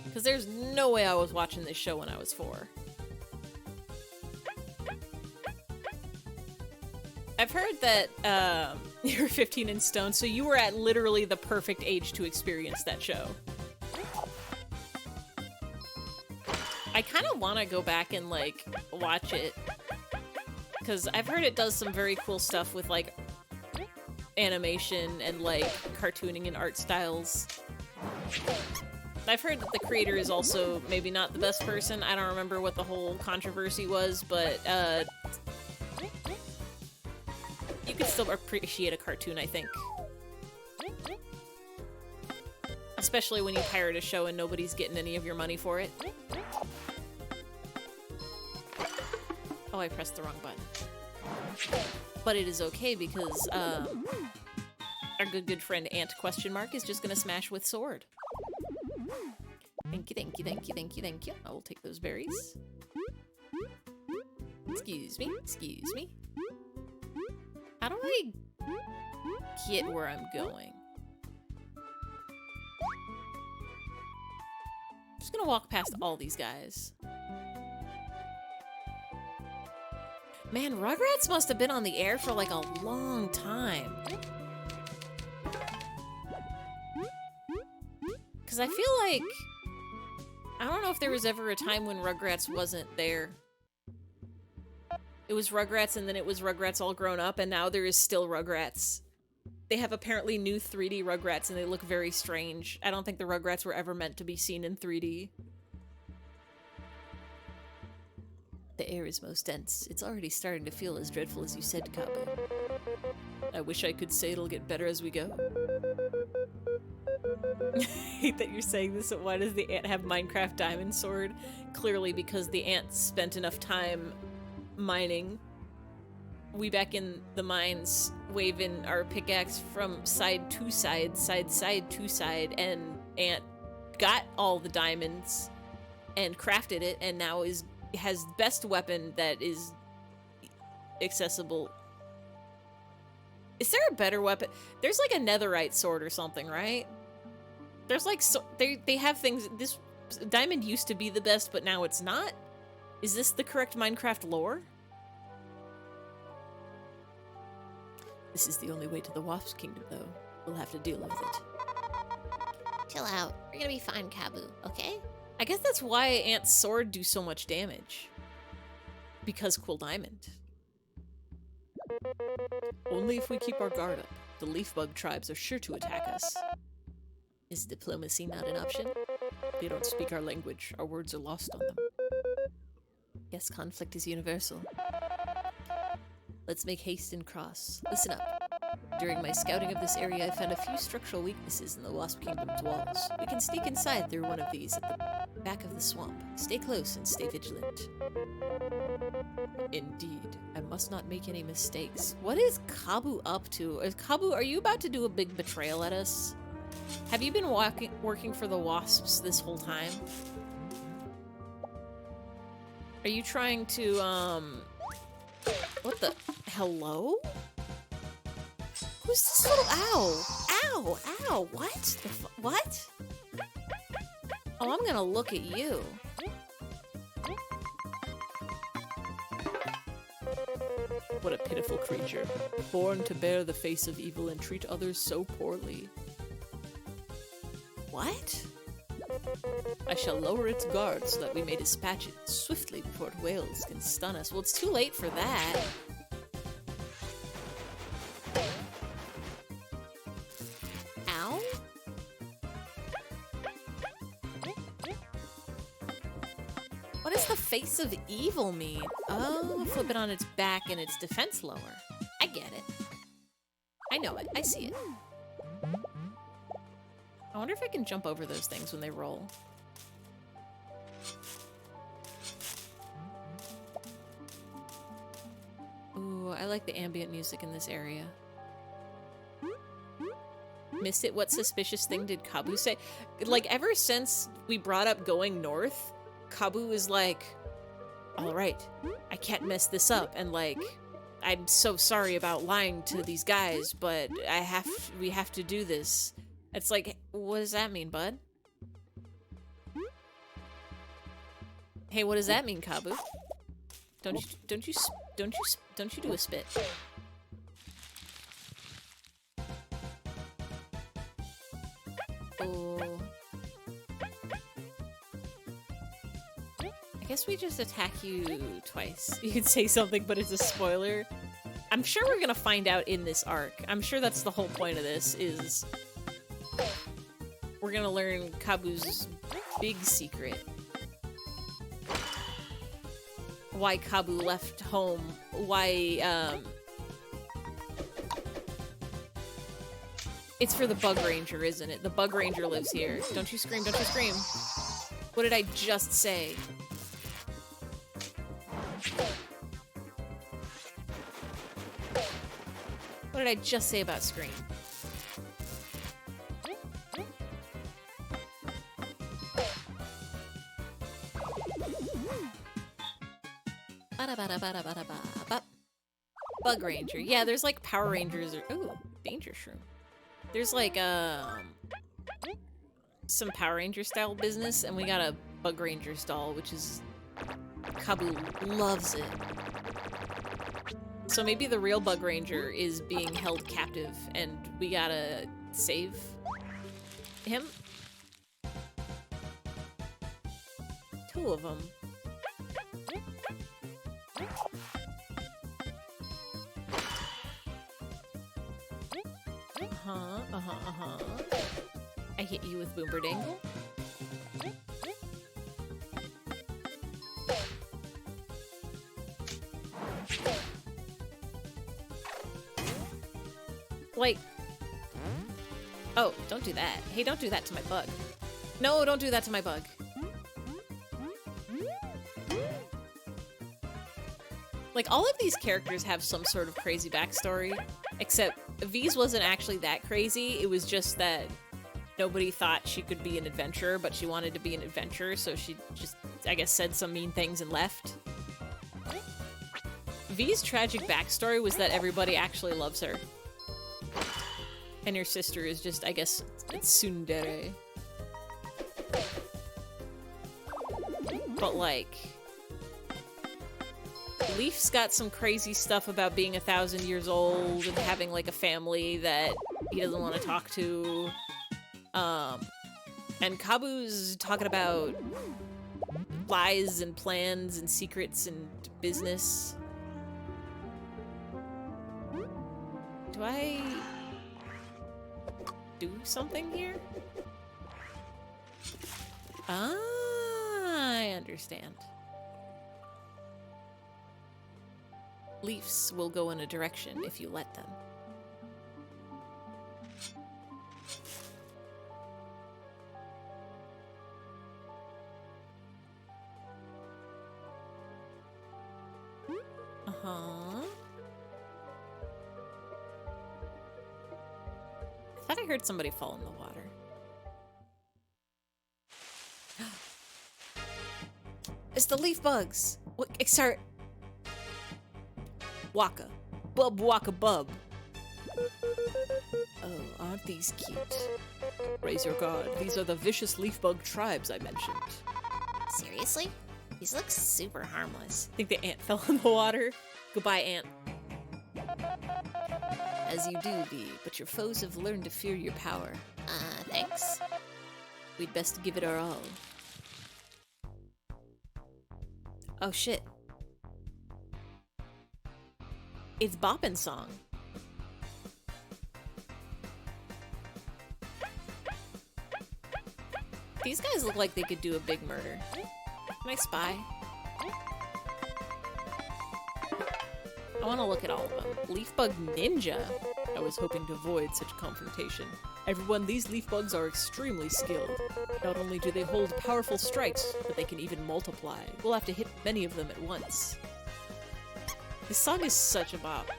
Because there's no way I was watching this show when I was 4. I've heard that you're 15 and stoned, so you were at literally the perfect age to experience that show. I kind of want to go back and like watch it, because I've heard it does some very cool stuff with like animation and like cartooning and art styles. I've heard that the creator is also maybe not the best person. I don't remember what the whole controversy was, but you can still appreciate a cartoon, I think. Especially when you pirate a show and nobody's getting any of your money for it. Oh, I pressed the wrong button. But it is okay because our good friend Ant question mark is just gonna smash with sword. Thank you, thank you, thank you, thank you, thank you. I will take those berries. Excuse me, excuse me. How do I get where I'm going? I'm just gonna walk past all these guys. Man, Rugrats must have been on the air for like a long time. Because I feel like... I don't know if there was ever a time when Rugrats wasn't there. It was Rugrats and then it was Rugrats all grown up, and now there is still Rugrats. They have apparently new 3D Rugrats and they look very strange. I don't think the Rugrats were ever meant to be seen in 3D. The air is most dense. It's already starting to feel as dreadful as you said, Kabu. I wish I could say it'll get better as we go. I hate that you're saying this, but why does the ant have Minecraft Diamond Sword? Clearly because the ant spent enough time mining. We back in the mines waving our pickaxe from side to side, side to side, and ant got all the diamonds and crafted it, and now has best weapon that is accessible. Is there a better weapon? There's like a netherite sword or something, right? There's like they have things. This diamond used to be the best, but now it's not. Is this the correct Minecraft lore? This is the only way to the Wasp Kingdom, though. We'll have to deal with it. Chill out. You're gonna be fine, Kabu, okay? I guess that's why Ant's sword do so much damage. Because Cool Diamond. Only if we keep our guard up. The Leafbug tribes are sure to attack us. Is diplomacy not an option? They don't speak our language. Our words are lost on them. Yes, conflict is universal. Let's make haste and cross. Listen up. During my scouting of this area, I found a few structural weaknesses in the Wasp Kingdom's walls. We can sneak inside through one of these at the back of the swamp. Stay close and stay vigilant. Indeed. I must not make any mistakes. What is Kabu up to? Kabu, are you about to do a big betrayal at us? Have you been working for the wasps this whole time? Are you trying to, what the? Hello? Who's this little ow? Ow! Ow! What? What? Oh, I'm gonna look at you. What a pitiful creature. Born to bear the face of evil and treat others so poorly. What? I shall lower its guard so that we may dispatch it swiftly before it wails can stun us. Well, it's too late for that. Ow? What does the face of evil mean? Oh, flip it on its back and its defense lower. I get it. I know it. I see it. I wonder if I can jump over those things when they roll. Ooh, I like the ambient music in this area. Missed it? What suspicious thing did Kabu say? Like, ever since we brought up going north, Kabu is like, alright, I can't mess this up, and like, I'm so sorry about lying to these guys, but we have to do this. It's like, what does that mean, bud? Hey, what does that mean, Kabu? Don't you do a spit? Oh. I guess we just attack you twice. You could say something, but it's a spoiler. I'm sure we're gonna find out in this arc. I'm sure that's the whole point of this, is we're gonna learn Kabu's big secret. Why Kabu left home, why, It's for the Bug Ranger, isn't it? The Bug Ranger lives here. Don't you scream, don't you scream. What did I just say? What did I just say about Scream? Bug Ranger. Yeah, there's like Power Rangers or ooh, Danger Shroom. There's like some Power Ranger style business, and we got a Bug Ranger stall, which is Kabu loves it. So maybe the real Bug Ranger is being held captive, and we gotta save him. 2 of them. I hit you with Boomberdangle. Like... Oh, don't do that. Hey, don't do that to my bug. No, don't do that to my bug. Like, all of these characters have some sort of crazy backstory, except V's wasn't actually that crazy. It was just that nobody thought she could be an adventurer, but she wanted to be an adventurer, so she just, I guess, said some mean things and left. V's tragic backstory was that everybody actually loves her. And her sister is just, I guess, it's tsundere. But, like... Leaf's got some crazy stuff about being 1,000 years old and having, like, a family that he doesn't want to talk to. And Kabu's talking about lies and plans and secrets and business. Do I do something here? Ah, I understand. Leafs will go in a direction if you let them. Uh-huh. I thought I heard somebody fall in the water. It's the leaf bugs! What, sorry. Waka. Bub waka bub. Oh, aren't these cute? Raise your guard. These are the vicious leaf bug tribes I mentioned. Seriously? These look super harmless. I think the ant fell in the water. Goodbye, ant. As you do, Bee, but your foes have learned to fear your power. Thanks. We'd best give it our all. Oh, shit. It's Boppin's song. These guys look like they could do a big murder. Can I spy? I want to look at all of them. Leafbug Ninja. I was hoping to avoid such confrontation. Everyone, these leaf bugs are extremely skilled. Not only do they hold powerful strikes, but they can even multiply. We'll have to hit many of them at once. This song is such a bop.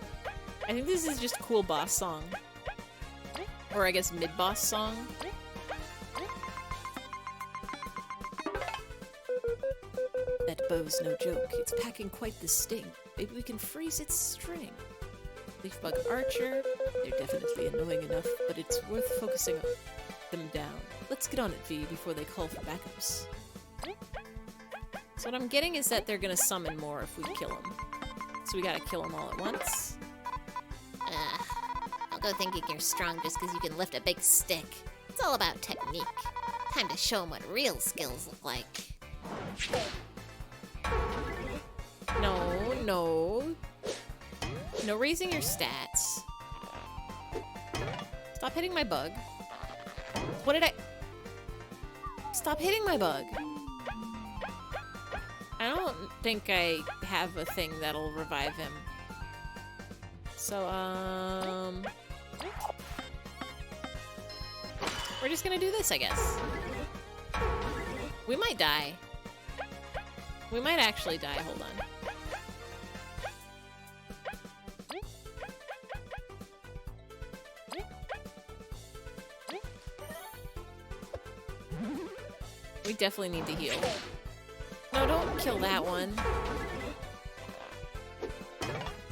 I think this is just a cool boss song. Or I guess mid-boss song. That bow's no joke. It's packing quite the sting. Maybe we can freeze its string. Leafbug Archer. They're definitely annoying enough, but it's worth focusing on them down. Let's get on it, V, before they call for backups. So what I'm getting is that they're gonna summon more if we kill them. So we gotta kill them all at once. Don't go thinking you're strong just because you can lift a big stick. It's all about technique. Time to show them what real skills look like. No, no. No raising your stats. Stop hitting my bug. What did I... Stop hitting my bug. I don't think I have a thing that'll revive him. So, We're just gonna do this, I guess. We might die. We might actually die. Hold on. We definitely need to heal. No, don't kill that one.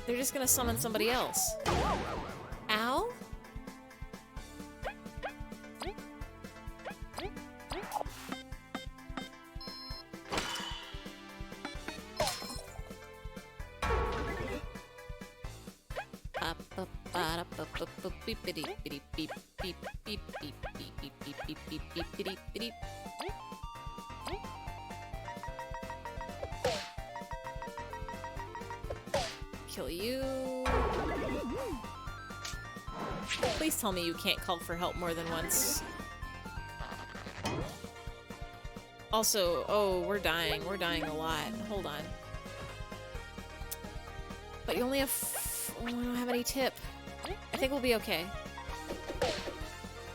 They're just gonna summon somebody else. Ow? Kill you. Please tell me you can't call for help more than once. Also, oh, we're dying. We're dying a lot. Hold on. But you only have... Oh, I don't have any tip. I think we'll be okay.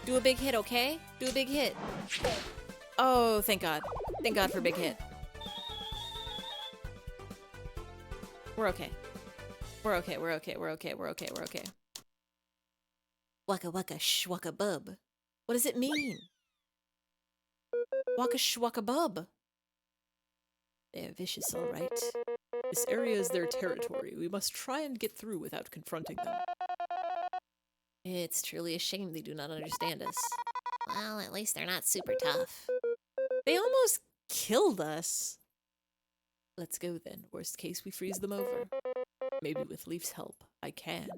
Do a big hit, okay? Do a big hit. Oh, thank God. Thank God for big hit. We're okay. We're okay, we're okay, we're okay, we're okay, we're okay. Waka waka shwaka bub. What does it mean? Waka shwaka bub. They're vicious, all right. This area is their territory. We must try and get through without confronting them. It's truly a shame they do not understand us. Well, at least they're not super tough. They almost killed us. Let's go then. Worst case, we freeze them over. Maybe with Leaf's help, I can.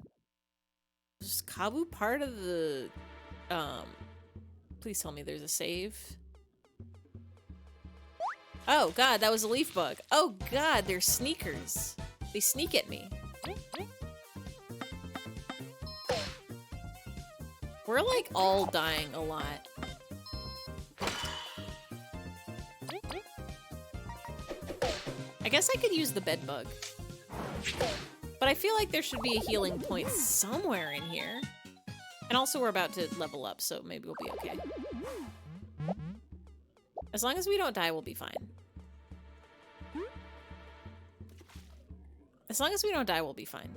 Is Kabu part of the... Please tell me there's a save. Oh God, that was a leaf bug. Oh God, they're sneakers. They sneak at me. We're like all dying a lot. I guess I could use the bed bug. But I feel like there should be a healing point somewhere in here. And also we're about to level up, so maybe we'll be okay. As long as we don't die, we'll be fine. As long as we don't die, we'll be fine.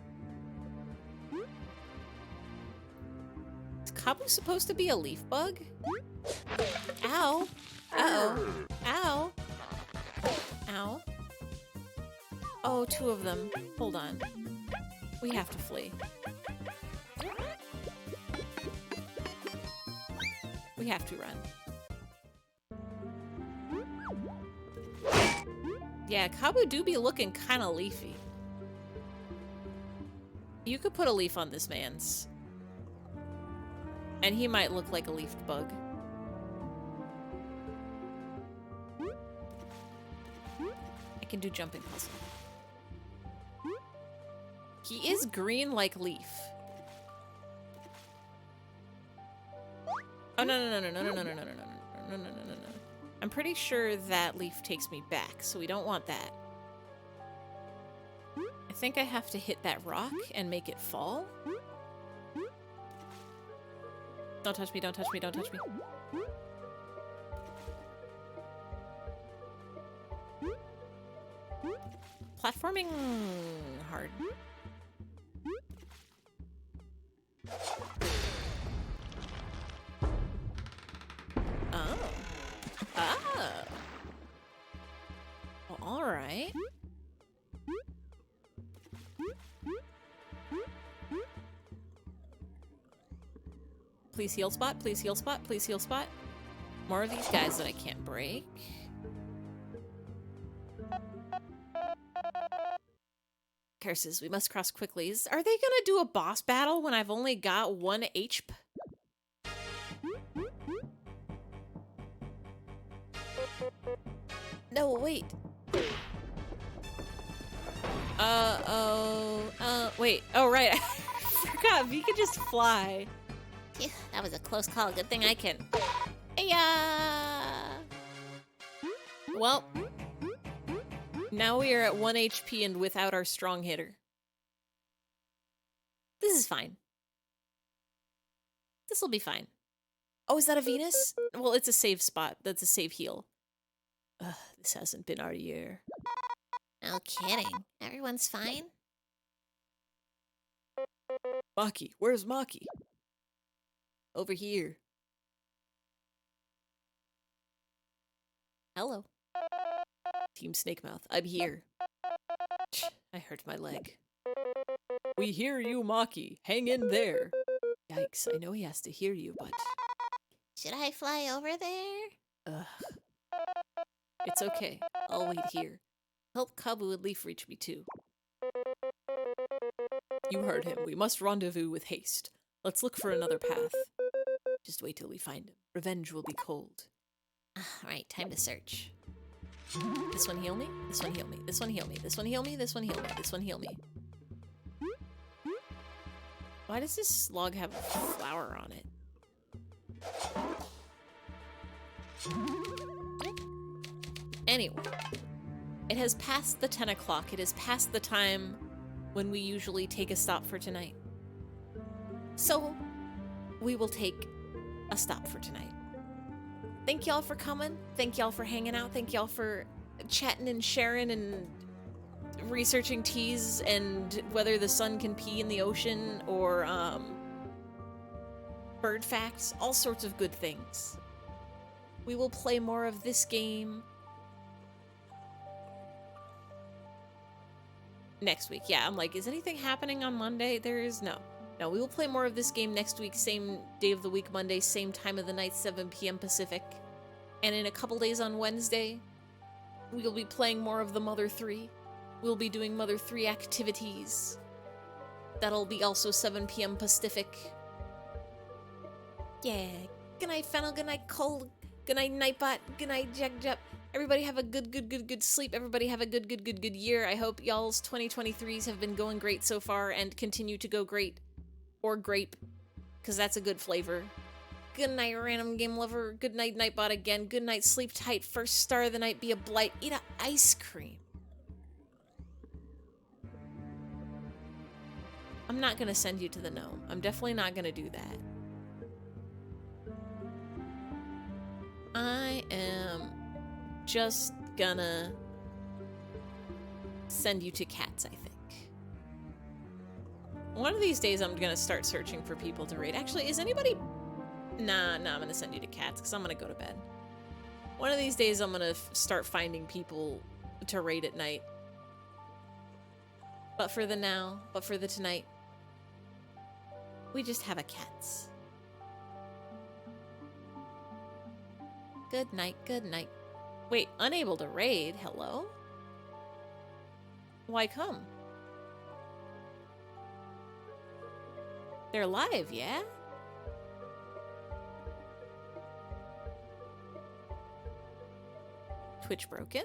Is Kabu supposed to be a leaf bug? Ow. Uh-oh. Ow. Ow. Oh, two of them. Hold on. We have to flee. We have to run. Yeah, Kabu do be looking kind of leafy. You could put a leaf on this man's. And he might look like a leafed bug. I can do jumping puzzle. He is green like leaf. Oh, no. I'm pretty sure that leaf takes me back, so we don't want that. I think I have to hit that rock and make it fall. Don't touch me, don't touch me, don't touch me. Platforming hard. Oh. Oh. Well, all right. Please heal spot, please heal spot, please heal spot. More of these guys that I can't break. Curses, we must cross quickly. Are they gonna do a boss battle when I've only got 1 HP? No, wait. Wait. Oh, right. I forgot. V can just fly. Phew, that was a close call. Good thing I can. Yeah. Well, now we are at 1 HP and without our strong hitter. This is fine. This will be fine. Oh, is that a Venus? Well, it's a save spot. That's a save heal. Ugh, this hasn't been our year. No kidding. Everyone's fine? Maki, where's Maki? Over here. Hello. Team Snakemouth, I'm here. I hurt my leg. We hear you, Maki. Hang in there. Yikes, I know he has to hear you, but... Should I fly over there? Ugh. It's okay. I'll wait here. Help Kabu and Leaf reach me too. You heard him. We must rendezvous with haste. Let's look for another path. Just wait till we find him. Revenge will be cold. Alright, time to search. This one heal me? This one heal me? This one heal me? This one heal me? This one heal me? This one heal me? Why does this log have a flower on it? Anyway, it has passed the 10 o'clock. It has passed the time when we usually take a stop for tonight. So, we will take a stop for tonight. Thank y'all for coming. Thank y'all for hanging out. Thank y'all for chatting and sharing and researching teas and whether the sun can pee in the ocean or bird facts, all sorts of good things. We will play more of this game next week. Yeah, I'm like, is anything happening on Monday? There is no. No, we will play more of this game next week, same day of the week, Monday, same time of the night, 7 p.m. Pacific. And in a couple days on Wednesday, we'll be playing more of the Mother 3. We'll be doing Mother 3 activities. That'll be also 7 p.m. Pacific. Yeah. Good night, Fennel. Good night, Cole. Good night, Nightbot. Good night, Jack Jep. Everybody have a good sleep. Everybody have a good year. I hope y'all's 2023s have been going great so far and continue to go great. Or grape, because that's a good flavor. Good night, random game lover. Good night, Nightbot again. Good night, sleep tight. First star of the night, be a blight. Eat a ice cream. I'm not gonna send you to the gnome. I'm definitely not gonna do that. I am just gonna send you to cats, I think. One of these days I'm gonna start searching for people to raid. Actually, is anybody... Nah, I'm gonna send you to cats because I'm gonna go to bed. One of these days I'm gonna start finding people to raid at night. But for the now, but for the tonight, we just have a cats. Good night, good night. Wait, unable to raid? Hello? Why come? They're live, yeah? Twitch broken?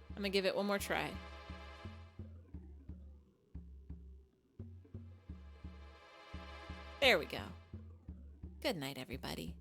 I'm gonna give it one more try. There we go. Good night, everybody.